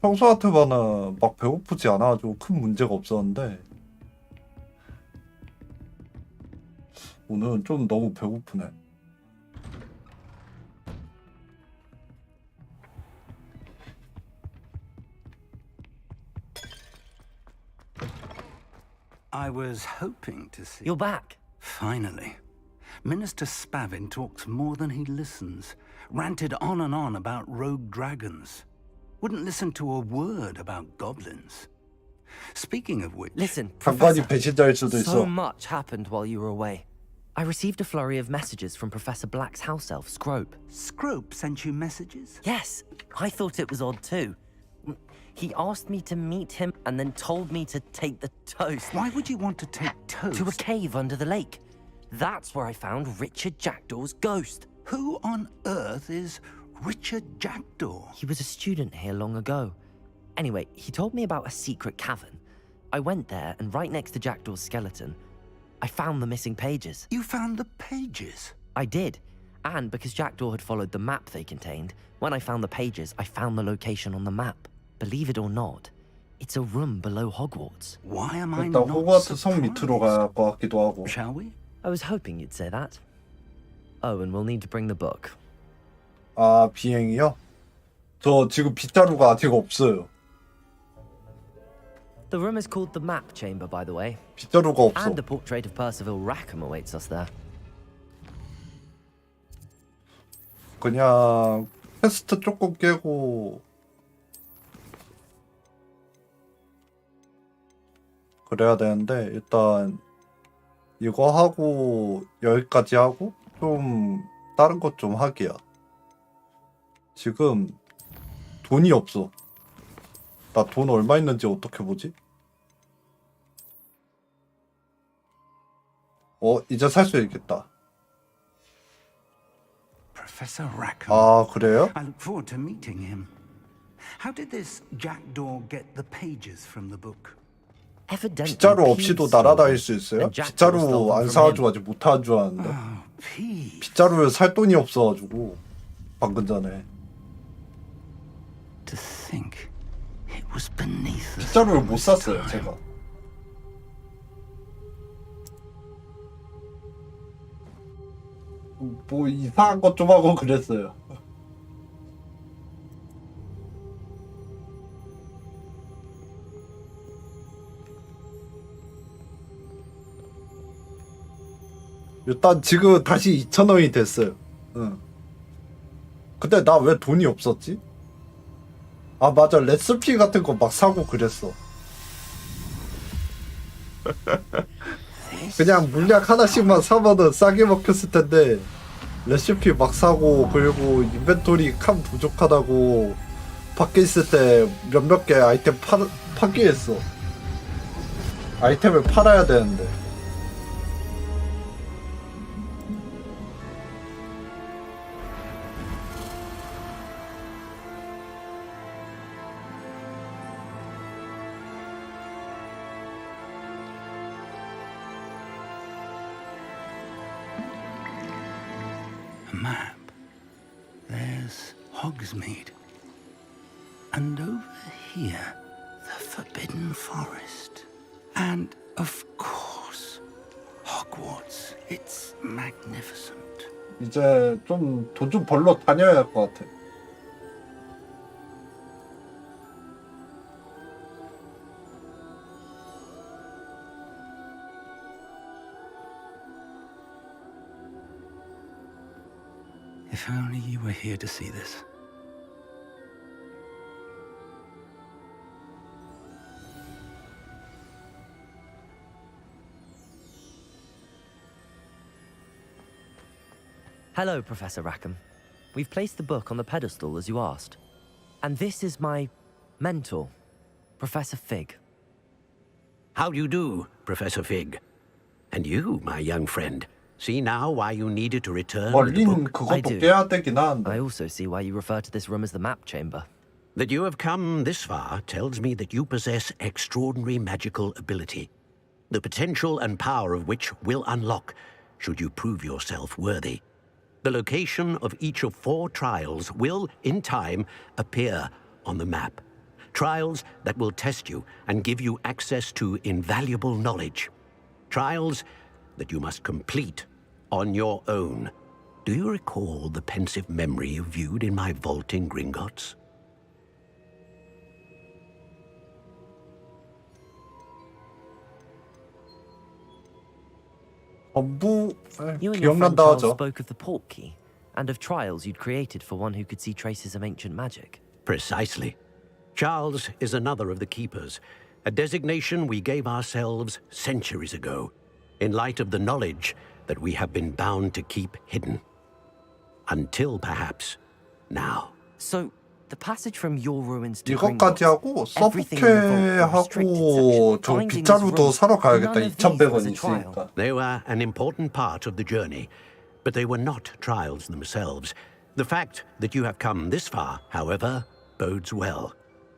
평소 같으면은 막 배고프지 않아가지고 큰 문제가 없었는데 오늘은 좀 너무 배고프네. I was hoping to see... You're back. Finally. Minister Spavin talks more than he listens. Ranted on and on about rogue dragons. Wouldn't listen to a word about goblins. Speaking of which... Listen, 장관이 Professor, 배신자일 수도 있어. so much happened while you were away. I received a flurry of messages from Professor Black's house elf, Scrope. Scrope sent you messages? Yes, I thought it was odd too. He asked me to meet him and then told me to take the toast. Why would you want to take toast? To a cave under the lake. That's where I found Richard Jackdaw's ghost. Who on earth is Richard Jackdaw? He was a student here long ago. Anyway, he told me about a secret cavern. I went there, and right next to Jackdaw's skeleton, I found the missing pages. You found the pages? I did. And because Jackdaw had followed the map they contained, when I found the pages, I found the location on the map. Believe it or not, it's a room below Hogwarts. Why am I 일단 not 호그와트 성 밑으로 갈 것 같기도 하고. Shall we? I was hoping you'd say that. Oh, and we'll need to bring the book. 아, 비행이요? 저 지금 빗자루가 아직 없어요. The room is called the Map Chamber, by the way. 빗자루가 없어. And a portrait of Percival Rackham awaits us there. 그냥 퀘스트 조금 깨고 그래야 되는데 일단 이거 하고 여기까지 하고 좀 다른 것 좀 하기야. 지금 돈이 없어. 나 돈 얼마 있는지 어떻게 보지? 이제 살 수 있겠다. Professor Rackham. 아, 그래요? I look forward to meeting him. How did this Jackdaw get the pages from the book? 빗자루 없이도 날아다닐 수 있어요? 빗자루 안 사가지고 아직 못한 줄 알았는데. 빗자루를 살 돈이 없어가지고 방금 전에. To think it was beneath us. 빗자루를 못 샀어요, 제가. 뭐 이상한 것 좀 하고 그랬어요. 일단 지금 다시 2,000원이 됐어요. 응. 근데 나 왜 돈이 없었지? 아, 맞아. 레시피 같은 거 막 사고 그랬어. 그냥 물약 하나씩만 사면은 싸게 먹혔을 텐데 레시피 막 사고, 그리고 인벤토리 칸 부족하다고 밖에 있을 때 몇몇 개 아이템 파기했어. 아이템을 팔아야 되는데. Map. There's Hogsmeade. And over here, the Forbidden Forest. And, of course, Hogwarts. It's magnificent. 이제 좀 돈 좀 벌러 다녀야 할 것 같아. If only you were here to see this. Hello, Professor Rackham. We've placed the book on the pedestal as you asked. And this is my Mentor, Professor Fig. How do you do, Professor Fig? And you, my young friend, see now why you needed to return with the 멀린 book? I 그것도 do. 깨야 되긴 하는데. I also see why you refer to this room as the map chamber. That you have come this far tells me that you possess extraordinary magical ability, the potential and power of which will unlock should you prove yourself worthy. The location of each of 4 trials will, in time, appear on the map. Trials that will test you and give you access to invaluable knowledge. Trials that you must complete on your own. Do you recall the pensive memory you viewed in my vault in Gringotts? You and your friend 기억난다 Charles 하죠. spoke of the port key and of trials you'd created for one who could see traces of ancient magic. Precisely. Charles is another of the Keepers, a designation we gave ourselves centuries ago, in light of the knowledge that we have been bound to keep hidden. Until perhaps now. So, the passage from your ruins to 이것까지 하고 서브캐하고 저 빗자루도 사러 가야겠다. 2,100원 있으니까. They were an important part of the journey, but they were not trials themselves. The fact that you have come this far, however, bodes well.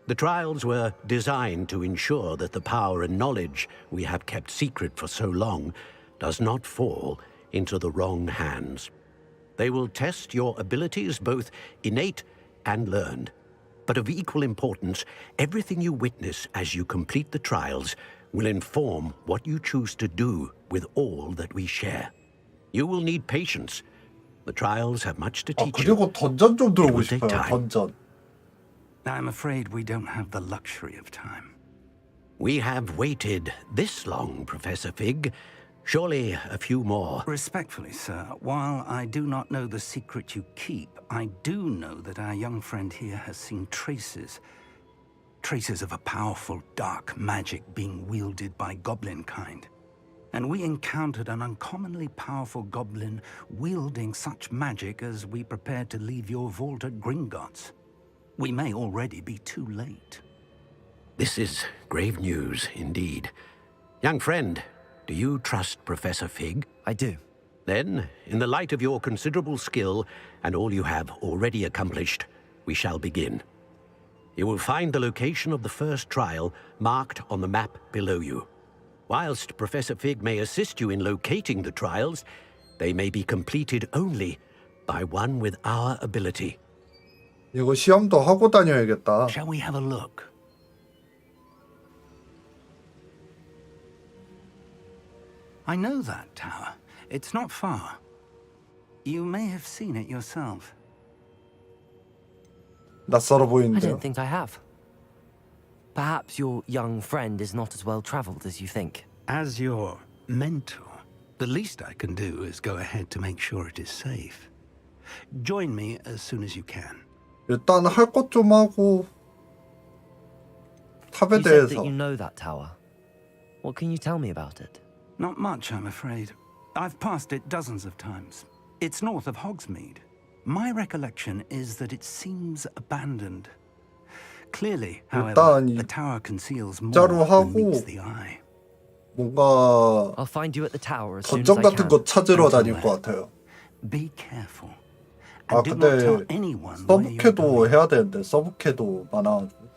The trials were designed to ensure that the power and knowledge we have kept secret for so long does not fall into the wrong hands. They will test your abilities, both innate and learned. But of equal importance, everything you witness as you complete the trials will inform what you choose to do with all that we share. You will need patience. The trials have much to teach you. 그리고 던전 좀 들어오고 싶어요. 던전. I'm afraid we don't have the luxury of time. We have waited this long, Professor Fig. Surely a few more. Respectfully, sir, while I do not know the secret you keep, I do know that our young friend here has seen traces of a powerful dark magic being wielded by goblin kind. And we encountered an uncommonly powerful goblin wielding such magic as we prepared to leave your vault at Gringotts. We may already be too late. This is grave news indeed. Young friend, do you trust Professor Fig? I do. Then, in the light of your considerable skill and all you have already accomplished, we shall begin. You will find the location of the first trial marked on the map below you. Whilst Professor Fig may assist you in locating the trials, they may be completed only by one with our ability. 이거 시험도 하고 다녀야겠다. Shall we have a look? I know that tower. It's not far. You may have seen it yourself. 낯설어 I 보이는데요. don't think I have. Perhaps your young friend is not as well traveled as you think. As your mentor, the least I can do is go ahead to make sure it is safe. Join me as soon as you can. 일단 할 것 좀 하고 탑에 You said 대해서. that you know that tower. What can you tell me about it? Not much, I'm afraid. I've passed it dozens of times. It's north of Hogsmeade. My recollection is that it seems abandoned. Clearly, however, the tower conceals more than meets the eye. 뭔가 I'll find you at the tower as soon as I 던전 can. 같은 거 찾으러 다닐 것 같아요. Be careful. 아 And do not tell 근데 anyone where you are 서브캐도 going. 해야 되는데 서브캐도 많아가지고.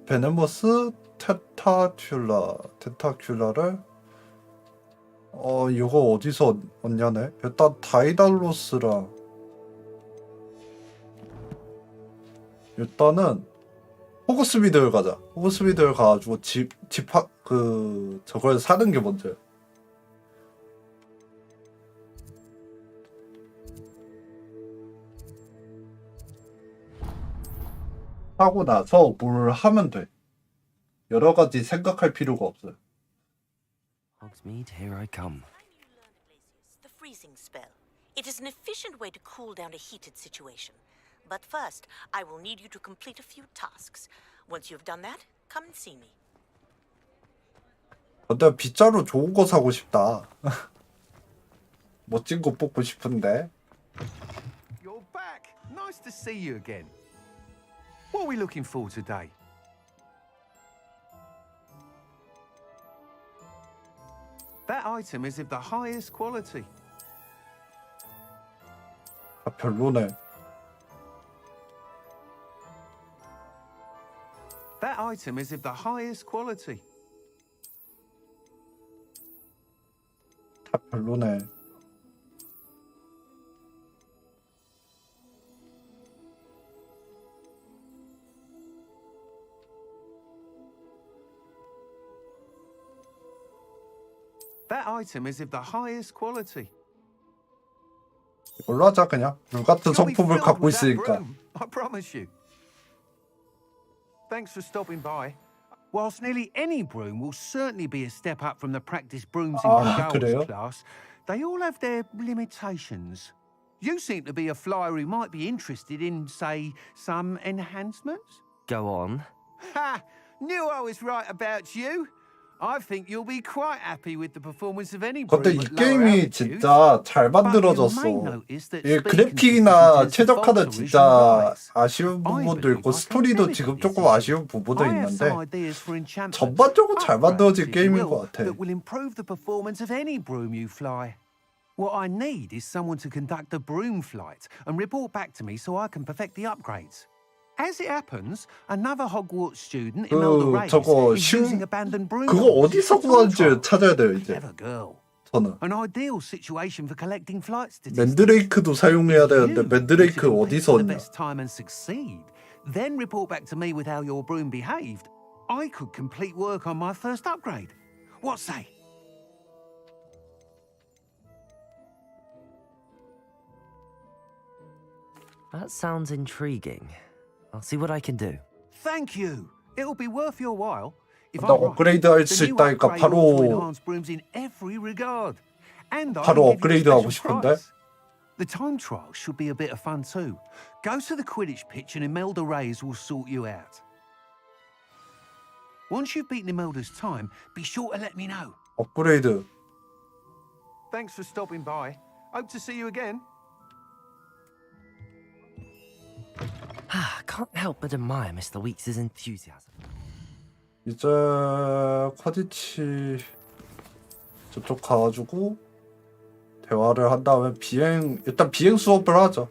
베네머스 테타큘라를 이거 어디서 얻냐네. 일단 다이달로스랑 일단은 호그스미드를 가자. 호그스미드를 가가지고 저걸 사는 게 먼저야. 하고 나서 뭘 하면 돼. 여러 가지 생각할 필요가 없어요. Hogsmeade, here I come. The freezing spell. It is an efficient way to cool down a heated situation. But first, I will need you to complete a few tasks. Once you've done that, come and see me. 근데 빗자루 좋은 거 사고 싶다. 멋진 거 뽑고 싶은데. You're back. Nice to see you again. What are we looking for today? That item is of the highest quality. 아, 별로네. That item is of the highest quality. 다 별로네. That item is of the highest quality. 이걸로 하자 그냥. 물 같은 You'll be 성품을 filled 갖고 with that 있으니까. broom, I promise you. Thanks for stopping by. Whilst nearly any broom will certainly be a step up from the practice brooms in 아, Kagawa's 그래요? class, they all have their limitations. You seem to be a flyer who might be interested in, say, some enhancements? Go on. Ha! Knew I was right about you. I think you'll be quite happy with the performance of any broom 근데 이 at lower 게임이 altitudes. 진짜 잘 만들어졌어. 이 그래픽이나 최적화는 진짜 아쉬운 부분도 있고 스토리도 지금 조금 아쉬운 부분도 있는데 전반적으로 잘 만들어진 게임인 것 같아. That will improve the performance of any broom you fly. What I need is someone to conduct a broom flight and report back to me so I can perfect the upgrades. As it happens, another Hogwarts student, Imelda Reyes, 저거 is using abandoned broom. 그거 어디서 구한지 찾아야 돼요 이제. 저는 An ideal situation for collecting flight statistics. 맨드레이크도 사용해야 되는데 맨드레이크 어디서 The 얻냐? best time and succeed. Then report back to me with how your broom behaved. I could complete work on my first upgrade. What say? That sounds intriguing. I'll see what I can do. Thank you. It'll be worth your while. If 나 I'm right, 업그레이드 할 the 수 new 있다니까 upgrade ought to 바로 enhance brooms in every regard. And I 바로 can give you a 업그레이드 하고 special 싶은데. price. The time trial should be a bit of fun too. Go to the Quidditch pitch and Imelda Reyes will sort you out. Once you've beaten Imelda's time, be sure to let me know. 업그레이드. Thanks for stopping by. Hope to see you again. Can't help but admire Mr. Weeks' enthusiasm. 이제 쿼디치 저쪽 가가지고 대화를 한 다음에 일단 비행 수업을 하죠.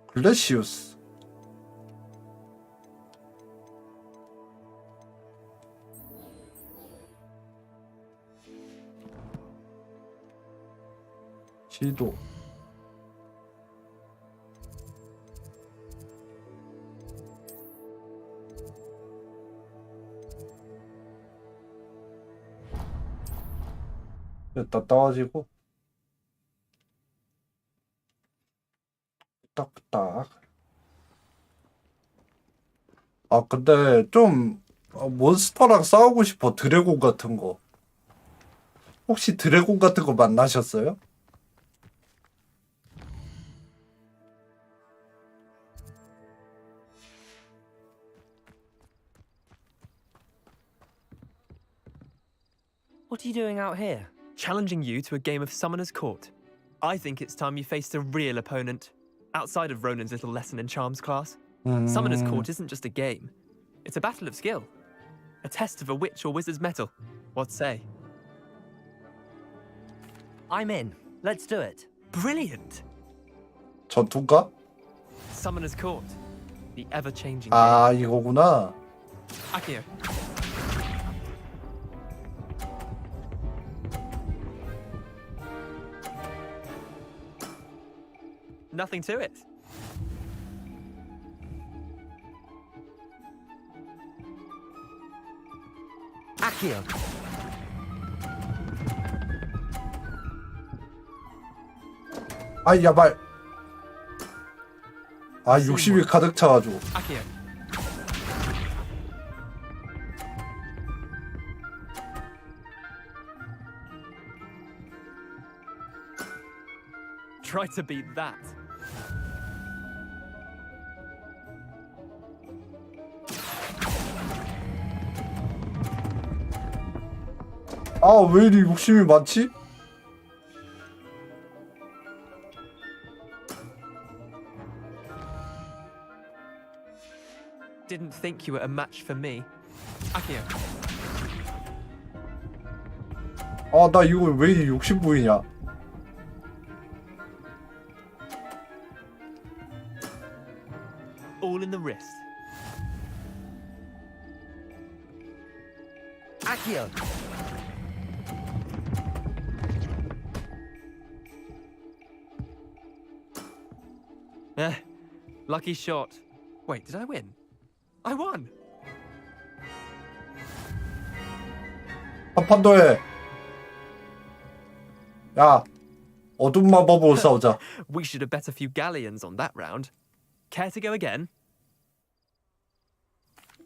글래시우스. 지도. 일단 따가지고 딱딱. 아 근데 좀 몬스터랑 싸우고 싶어. 드래곤 같은 거. 혹시 드래곤 같은 거 만나셨어요? What are you doing out here? Challenging you to a game of Summoner's Court. I think it's time you faced a real opponent, outside of Ronan's little lesson in charms class. Summoner's Court isn't just a game. It's a battle of skill. A test of a witch or wizard's mettle. What say? I'm in. Let's do it. Brilliant! 전투인가? Summoner's Court. The ever-changing 아 game. 이거구나. Akio. Nothing to it. Akio. 아 야발. 아 욕심이 가득 차가지고. Accio. Try to beat that. 아 왜 이리 욕심이 많지? Didn't think you were a match for me. Accio. 아 나 이거 왜 이리 욕심 보이냐? All in the wrist. Accio. Lucky shot. Wait, did I win? I won. 한 판 더 해. 야, 어둠 마법으로 싸우자. We should have bet a few galleons on that round. Care to go again?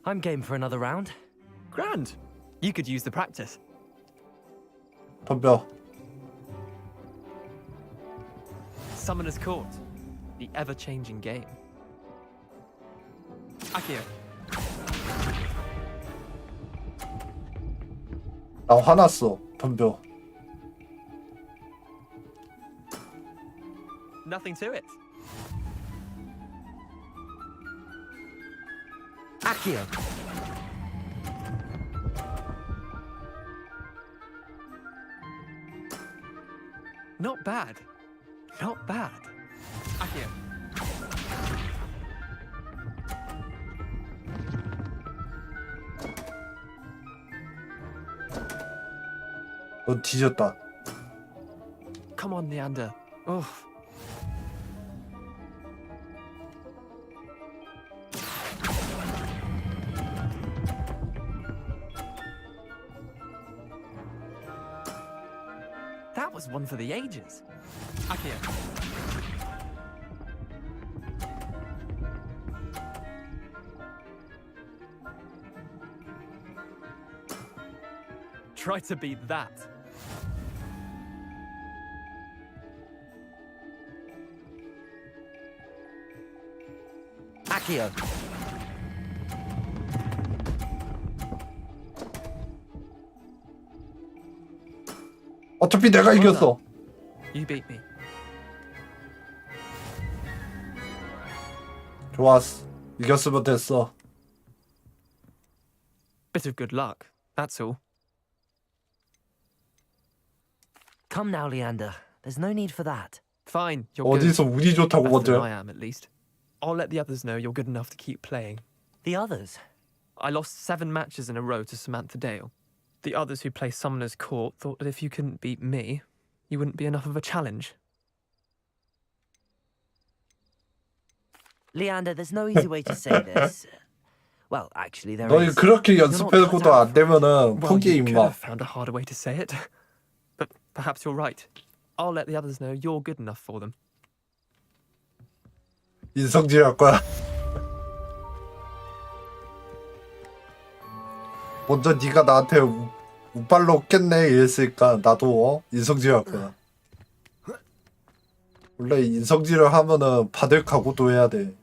I'm game for another round. Grand. You could use the practice. 덤벼. Summoner's Court. The ever-changing game. Accio. 나 화났어. 덤벼. Nothing to it. Accio. Not bad. Not bad. Accio. 넌 뒤졌다. Come on, Leander. Oh. That was one for the ages. Accio. Try to beat that. Accio. 어차피 내가 이겼어. You beat me. 좋았어. 이겼으면 됐어. Bit of good luck, that's all. Come now, Leander. There's no need for that. Fine, you're good. 어디서 운이 좋다고 Better than 먼저. I am, at least. I'll let the others know you're good enough to keep playing. The others? I lost 7 matches in a row to Samantha Dale. The others who play Summoner's Court thought that if you couldn't beat me, you wouldn't be enough of a challenge. Leander, there's no easy way to say this. Well, actually, there 너희 is. 그렇게 You're not 연습해서도 cut out 안 되면은 Well, 포기 you could 임마. have found a harder way to say it. But perhaps you're right. I'll let the others know you're good enough for them. 인성질 할 거야. 먼저 네가 나한테 우빨로 깼네 이랬으니까 나도 인성질 할 거야. 원래 인성질을 하면은 받을 각오도 해야 돼.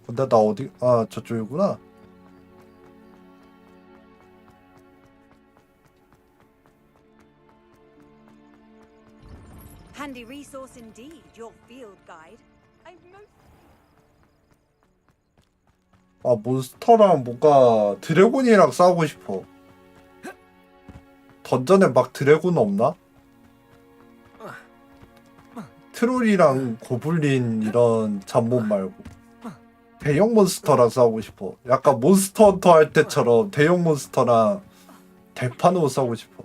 근데 나 어디? 아 저쪽이구나. Handy resource indeed, your field guide. I most 아 몬스터랑 뭔가 드래곤이랑 싸우고 싶어. 던전에 막 드래곤 없나? 트롤이랑 고블린 이런 잡몹 말고 대형 몬스터랑 싸우고 싶어. 약간 몬스터 헌터 할 때처럼 대형 몬스터랑 대판으로 싸우고 싶어.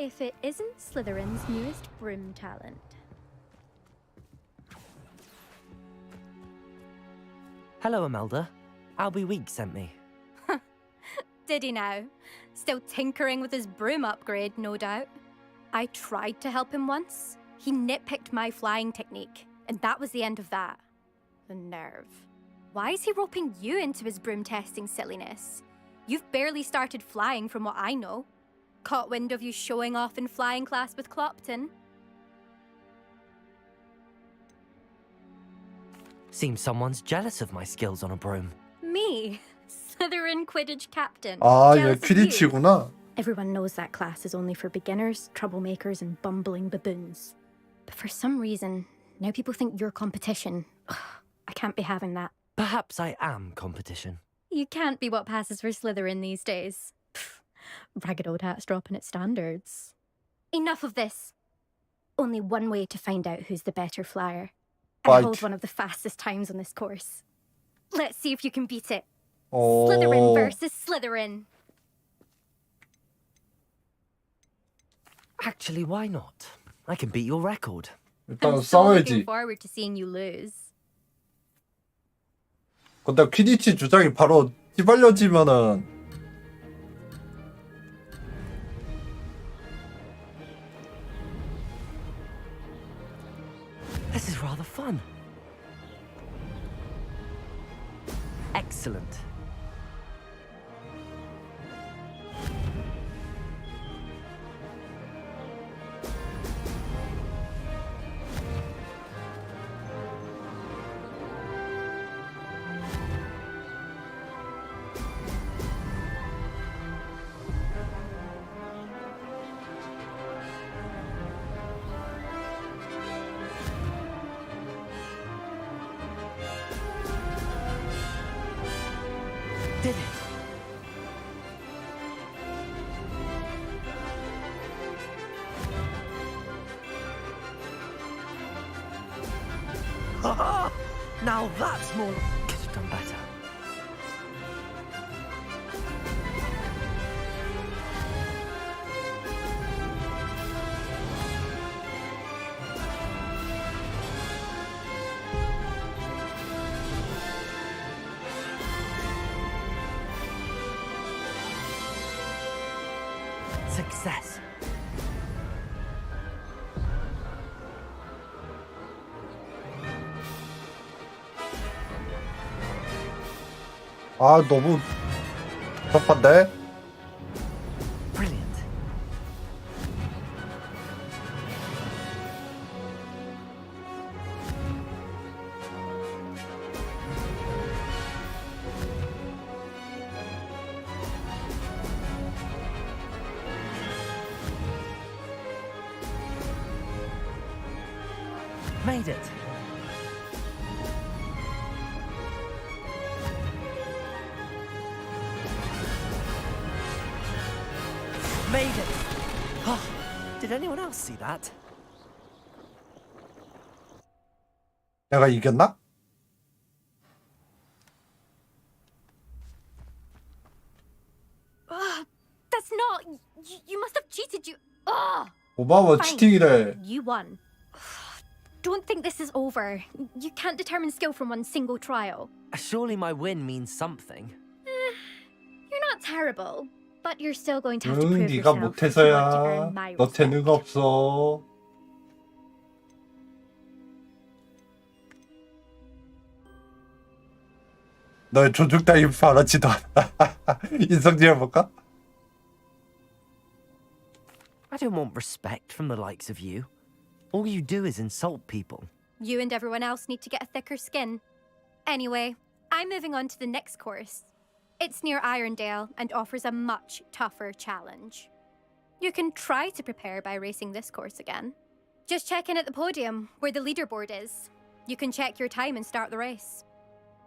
if it isn't Slytherin's newest broom talent. Hello, Imelda. Albie Weeks sent me. Did he now? Still tinkering with his broom upgrade, no doubt. I tried to help him once. He nitpicked my flying technique, and that was the end of that. The nerve. Why is he roping you into his broom testing silliness? You've barely started flying from what I know. Caught wind of you showing off in flying class with Clopton. Seems someone's jealous of my skills on a broom. Me? Slytherin Quidditch captain. 아, 얘 Jealous of you? 퀴디치구나. Everyone knows that class is only for beginners, troublemakers, and bumbling baboons. But for some reason, now people think you're competition. Ugh, I can't be having that. Perhaps I am competition. You can't be what passes for Slytherin these days. Pfft, ragged old hat's dropping its standards. Enough of this. Only one way to find out who's the better flyer. I hold one of the fastest times on this course. Let's see if you can beat it. Slytherin versus Slytherin. Actually, why not? I can beat your record. 일단 I'm so looking 싸워야지. forward to seeing you lose. 근데 퀴디치 주장이 바로 휘발려지면은 This is rather fun. Excellent. Did it. Ha! Now that's more. Could have done better. Success. 아 너무 답답한데? Brilliant. Made it. Made it. Oh, did anyone else see that? 내가 이겼나? That's not. You must have cheated. You. Ugh. 고마워 Fine. 치팅이래. You won. Don't think this is over. You can't determine skill from one single trial. Surely my win means something. You're not terrible, but you're still going to have to 응, prove 네가 yourself if you want to earn 못해서야. my 너 respect. 재능 없어. 너의 조죽 따위 바라지도 않아. 인성질 해볼까? I don't want respect from the likes of you. All you do is insult people. You and everyone else need to get a thicker skin. Anyway, I'm moving on to the next course. It's near Irondale and offers a much tougher challenge. You can try to prepare by racing this course again. Just check in at the podium, where the leaderboard is. You can check your time and start the race.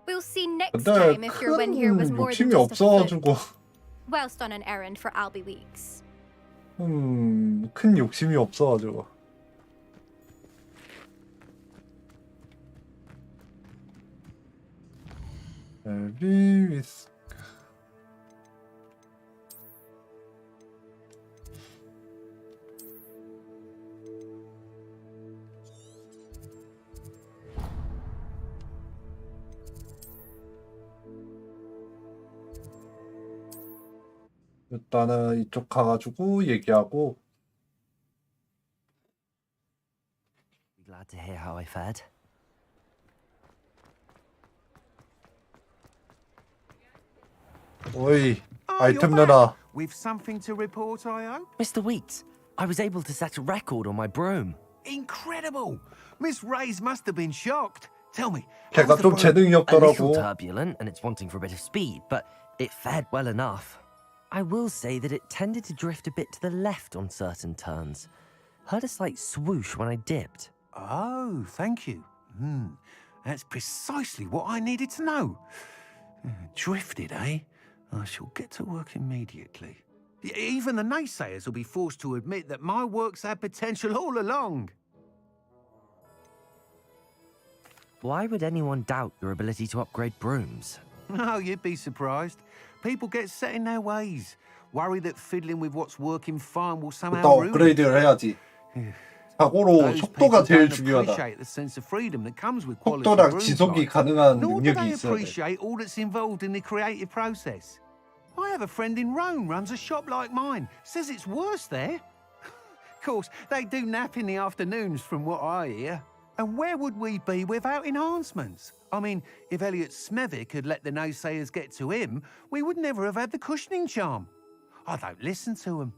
We'll see next 근데 time if your win here was 큰 more than 욕심이 just a fluke. 없어가지고. Whilst on an errand for Albie Weeks. 큰 욕심이 없어가지고. 엘비 위스. 일단은 이쪽 가가지고 얘기하고. Glad to hear how I fared. 어이, Oh, 아이템 you're back. 누나. With something to report, I hope? Mr. Weeks, I was able to set a record on my broom. Incredible! Miss Reyes must have been shocked. Tell me, 걔가 좀 재능이 A little 없더라고. turbulent and it's wanting for a bit of speed, but it fared well enough. I will say that it tended to drift a bit to the left on certain turns. Heard a slight swoosh when I dipped. Oh, thank you. That's precisely what I needed to know. Drifted, eh? I shall get to work immediately. Even the naysayers will be forced to admit that my work's had potential all along. Why would anyone doubt your ability to upgrade brooms? Oh, you'd be surprised. People get set in their ways. Worry that fiddling with what's working fine will somehow 일단 ruin it. 업그레이드를 해야지. 자고로 속도가 제일 중요하다. appreciate the sense of freedom that comes with quality 속도랑 broom 지속이 type. 가능한 Nor do 능력이 they 있어야 돼. appreciate all that's involved in the creative process. I have a friend in Rome runs a shop like mine. Says it's worse there. Of course, they do nap in the afternoons from what I hear. And where would we be without enhancements? I mean, if Elliot Smethwick had let the naysayers get to him, we would never have had the cushioning charm. I don't listen to them.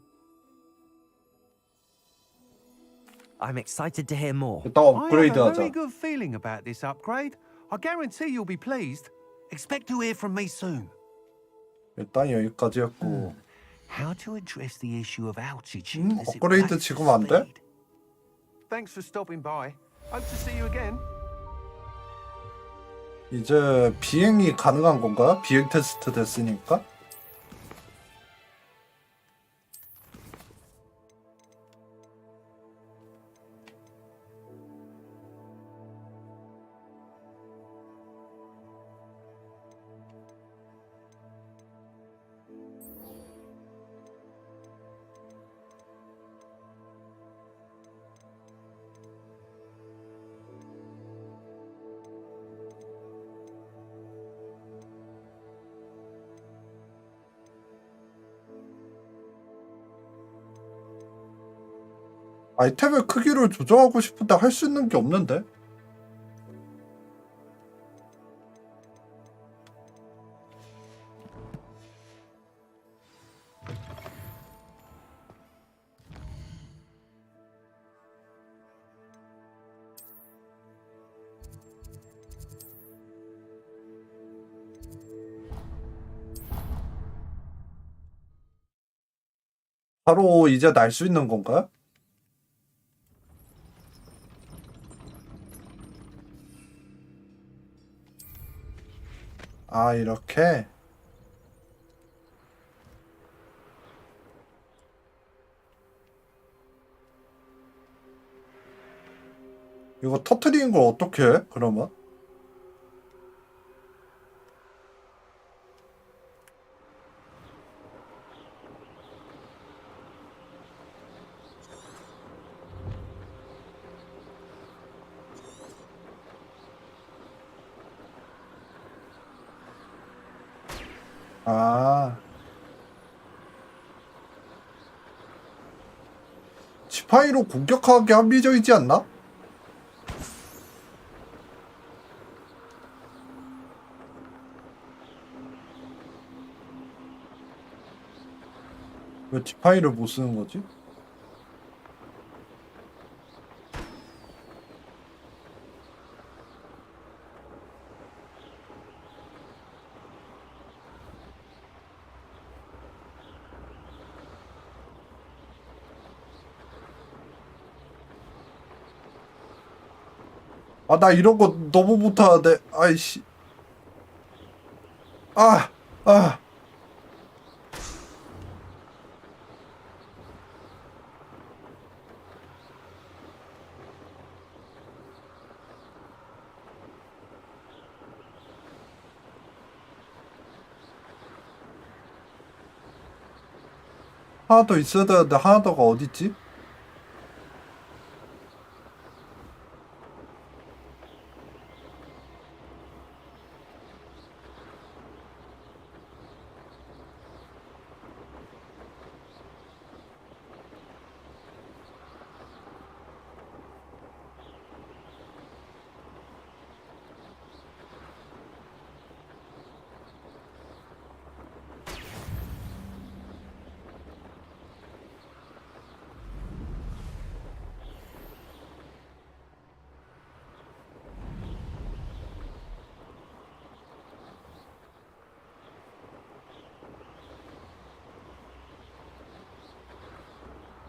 I'm excited to hear more. 일단 업그레이드 I have a very 하자. good feeling about this upgrade. I guarantee you'll be pleased. Expect to hear from me soon. 일단 여기까지였고. How to address the issue of altitude as it 업그레이드 relates to 지금 안 돼? speed. Thanks for stopping by. Hope to see you again. 이제 비행이 가능한 건가? 비행 테스트 됐으니까. 아이템의 크기를 조정하고 싶은데 할 수 있는 게 없는데? 바로 이제 날 수 있는 건가요? 아, 이렇게? 이거 터트리는 걸 어떻게 해? 그러면? 아. 지팡이로 공격하게 합리적이지 않나? 왜 지팡이를 못 쓰는 거지? 아, 나 이런 거 너무 못하는데. 아이씨. 아, 아. 하나 더 있어야 되는데 하나 더가 어딨지?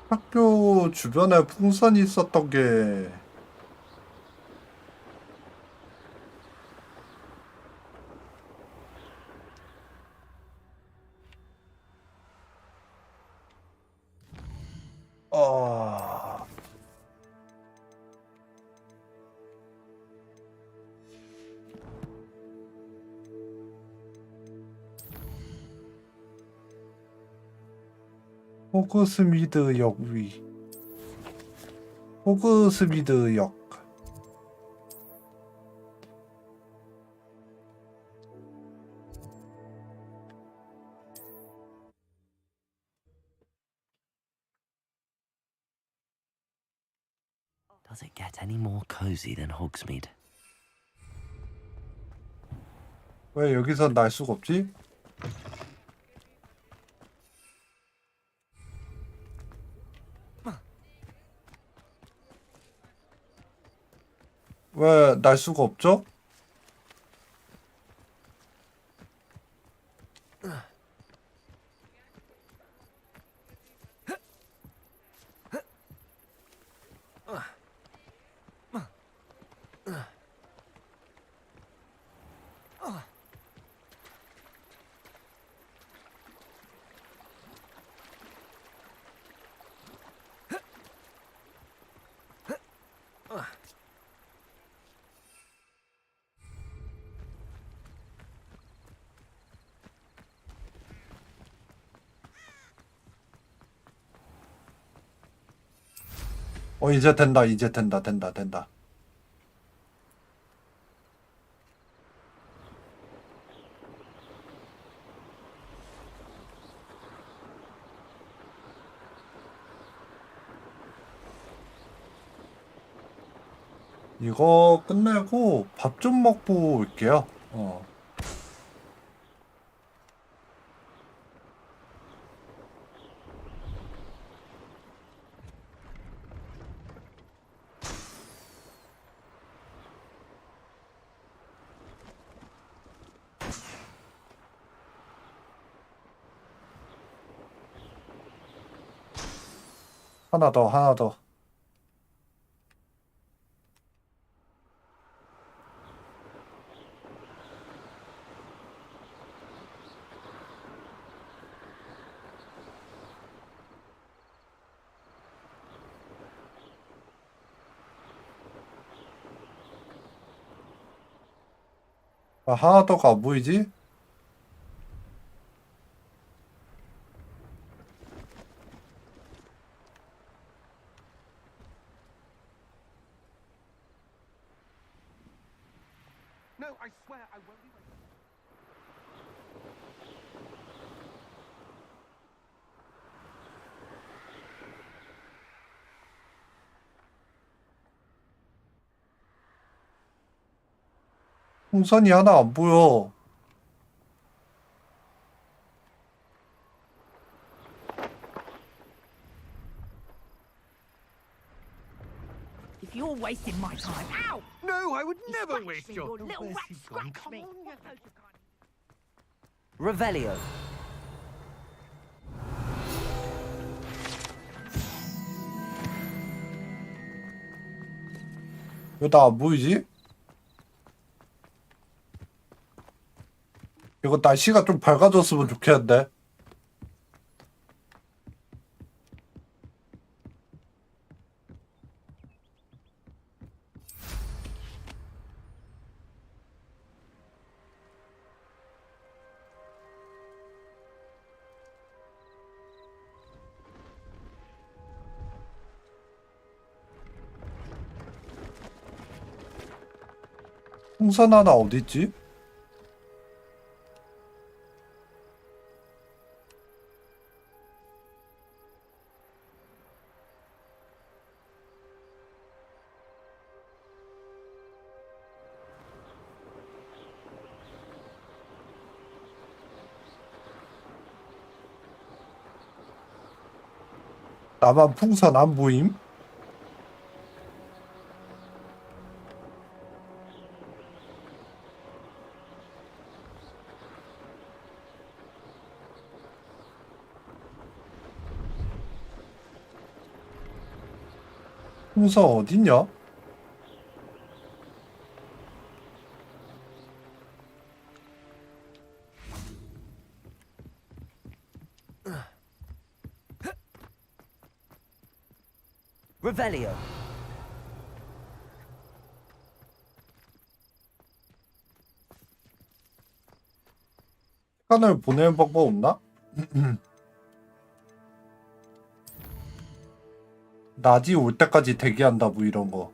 학교 주변에 풍선이 있었던 게 호그스미드역 위. 호그스미드역. Does it get any more cozy than Hogsmeade? 왜 여기선 날 수가 없지? 왜 날 수가 없죠? 이제 된다, 이제 된다. 이거 끝내고 밥 좀 먹고 올게요. 하나 더. 하나 더가 안 보이지? No, I swear I won't be waiting. 풍선이 하나 안 보여. If you're wasting my time, ow! No, I would never Scratch waste me, your... you little rat scratch me. Revelio. 왜 나 안 보이지? 이거 날씨가 좀 밝아졌으면 좋겠는데. 풍선 하나 어딨지? 나만 풍선 안 보임? 풍선 어딨냐? Revelio. 시간을 보내는 방법 없나? 낮이 올 때까지 대기한다 뭐 이런 거.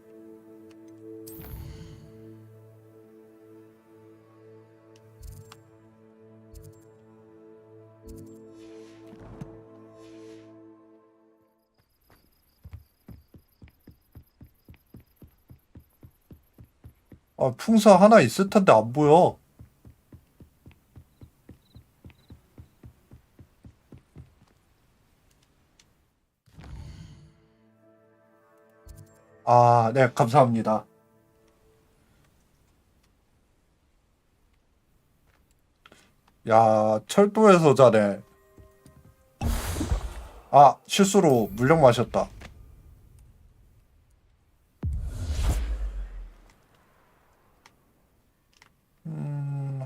아, 풍선 하나 있을 텐데 안 보여. 아, 네, 감사합니다. 야, 철도에서 자네. 아, 실수로 물량 마셨다.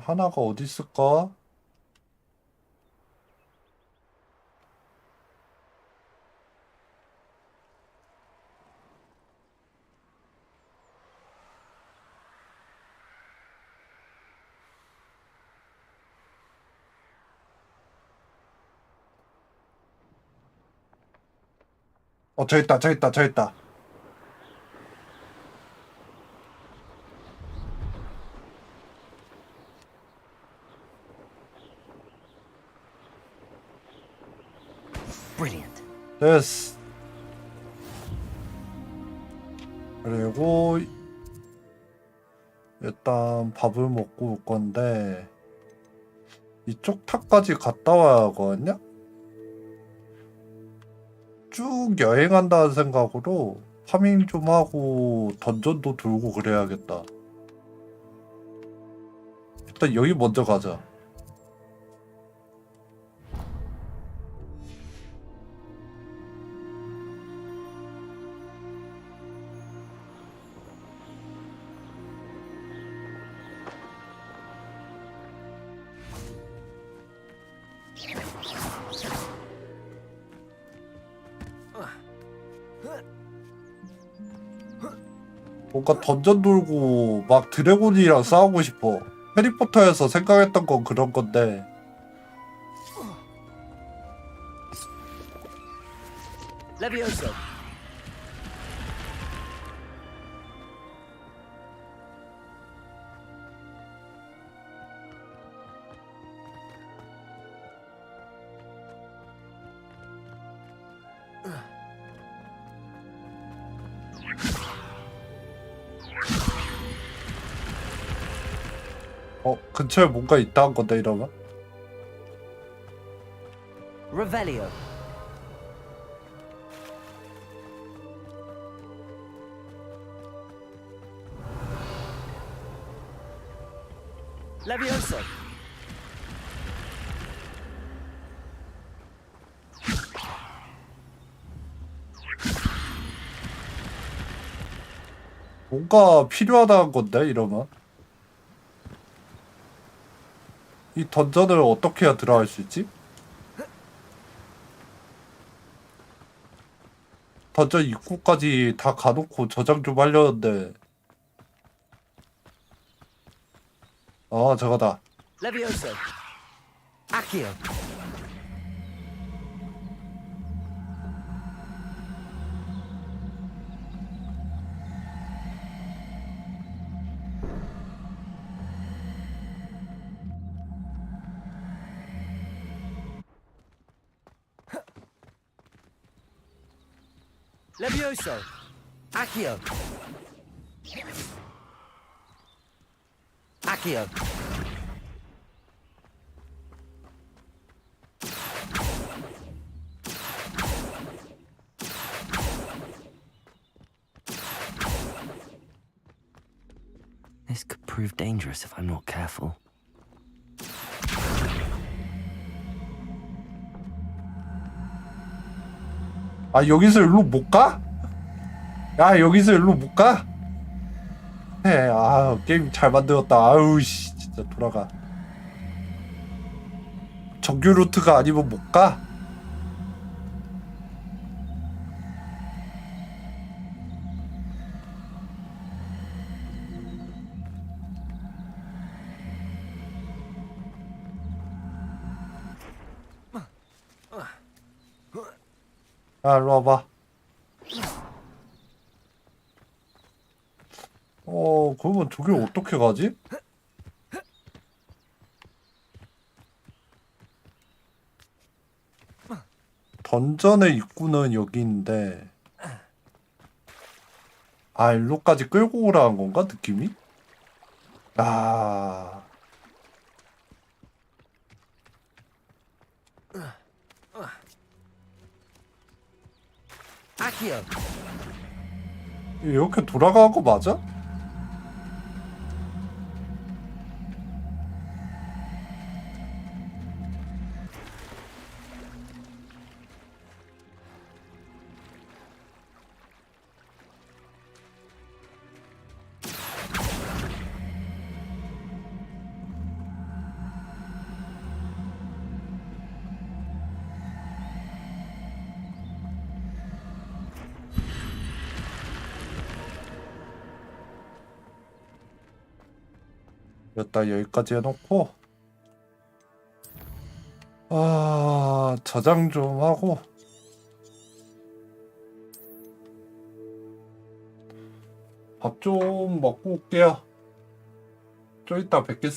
하나가 어디 있을까? 저 있다, 저 있다, 저 있다. Brilliant. 됐어. 그리고 일단 밥을 먹고 올 건데 이쪽 탑까지 갔다 와야 하거든요? 쭉 여행한다는 생각으로 파밍 좀 하고 던전도 돌고 그래야겠다. 일단 여기 먼저 가자. 뭔가 던전 돌고 막 드래곤이랑 싸우고 싶어. 해리포터에서 생각했던 건 그런 건데. Levioso. 근처에 뭔가 있다는 건데 이러면? Revelio. Levioso. 뭔가 필요하다는 건데 이러면? 이 던전을 어떻게 해야 들어갈 수 있지? 던전 입구까지 다 가놓고 저장 좀 하려는데. 저거다. Levioso. Accio. Levioso. Accio. Accio. This could prove dangerous if I'm not careful. 여기서 일로 못 가? 야 여기서 일로 못 가? 해. 아 게임 잘 만들었다. 아우 씨 진짜 돌아가. 정규 루트가 아니면 못 가? 야 일로 와봐. 그러면 저길 어떻게 가지? 던전의 입구는 여기인데 아 일로까지 끌고 오라는 건가 느낌이? 아 아키요. 이렇게 돌아가는 거 맞아? 일단 여기까지 해놓고 저장 좀 하고 밥 좀 먹고 올게요. 좀 이따 뵙겠습니다.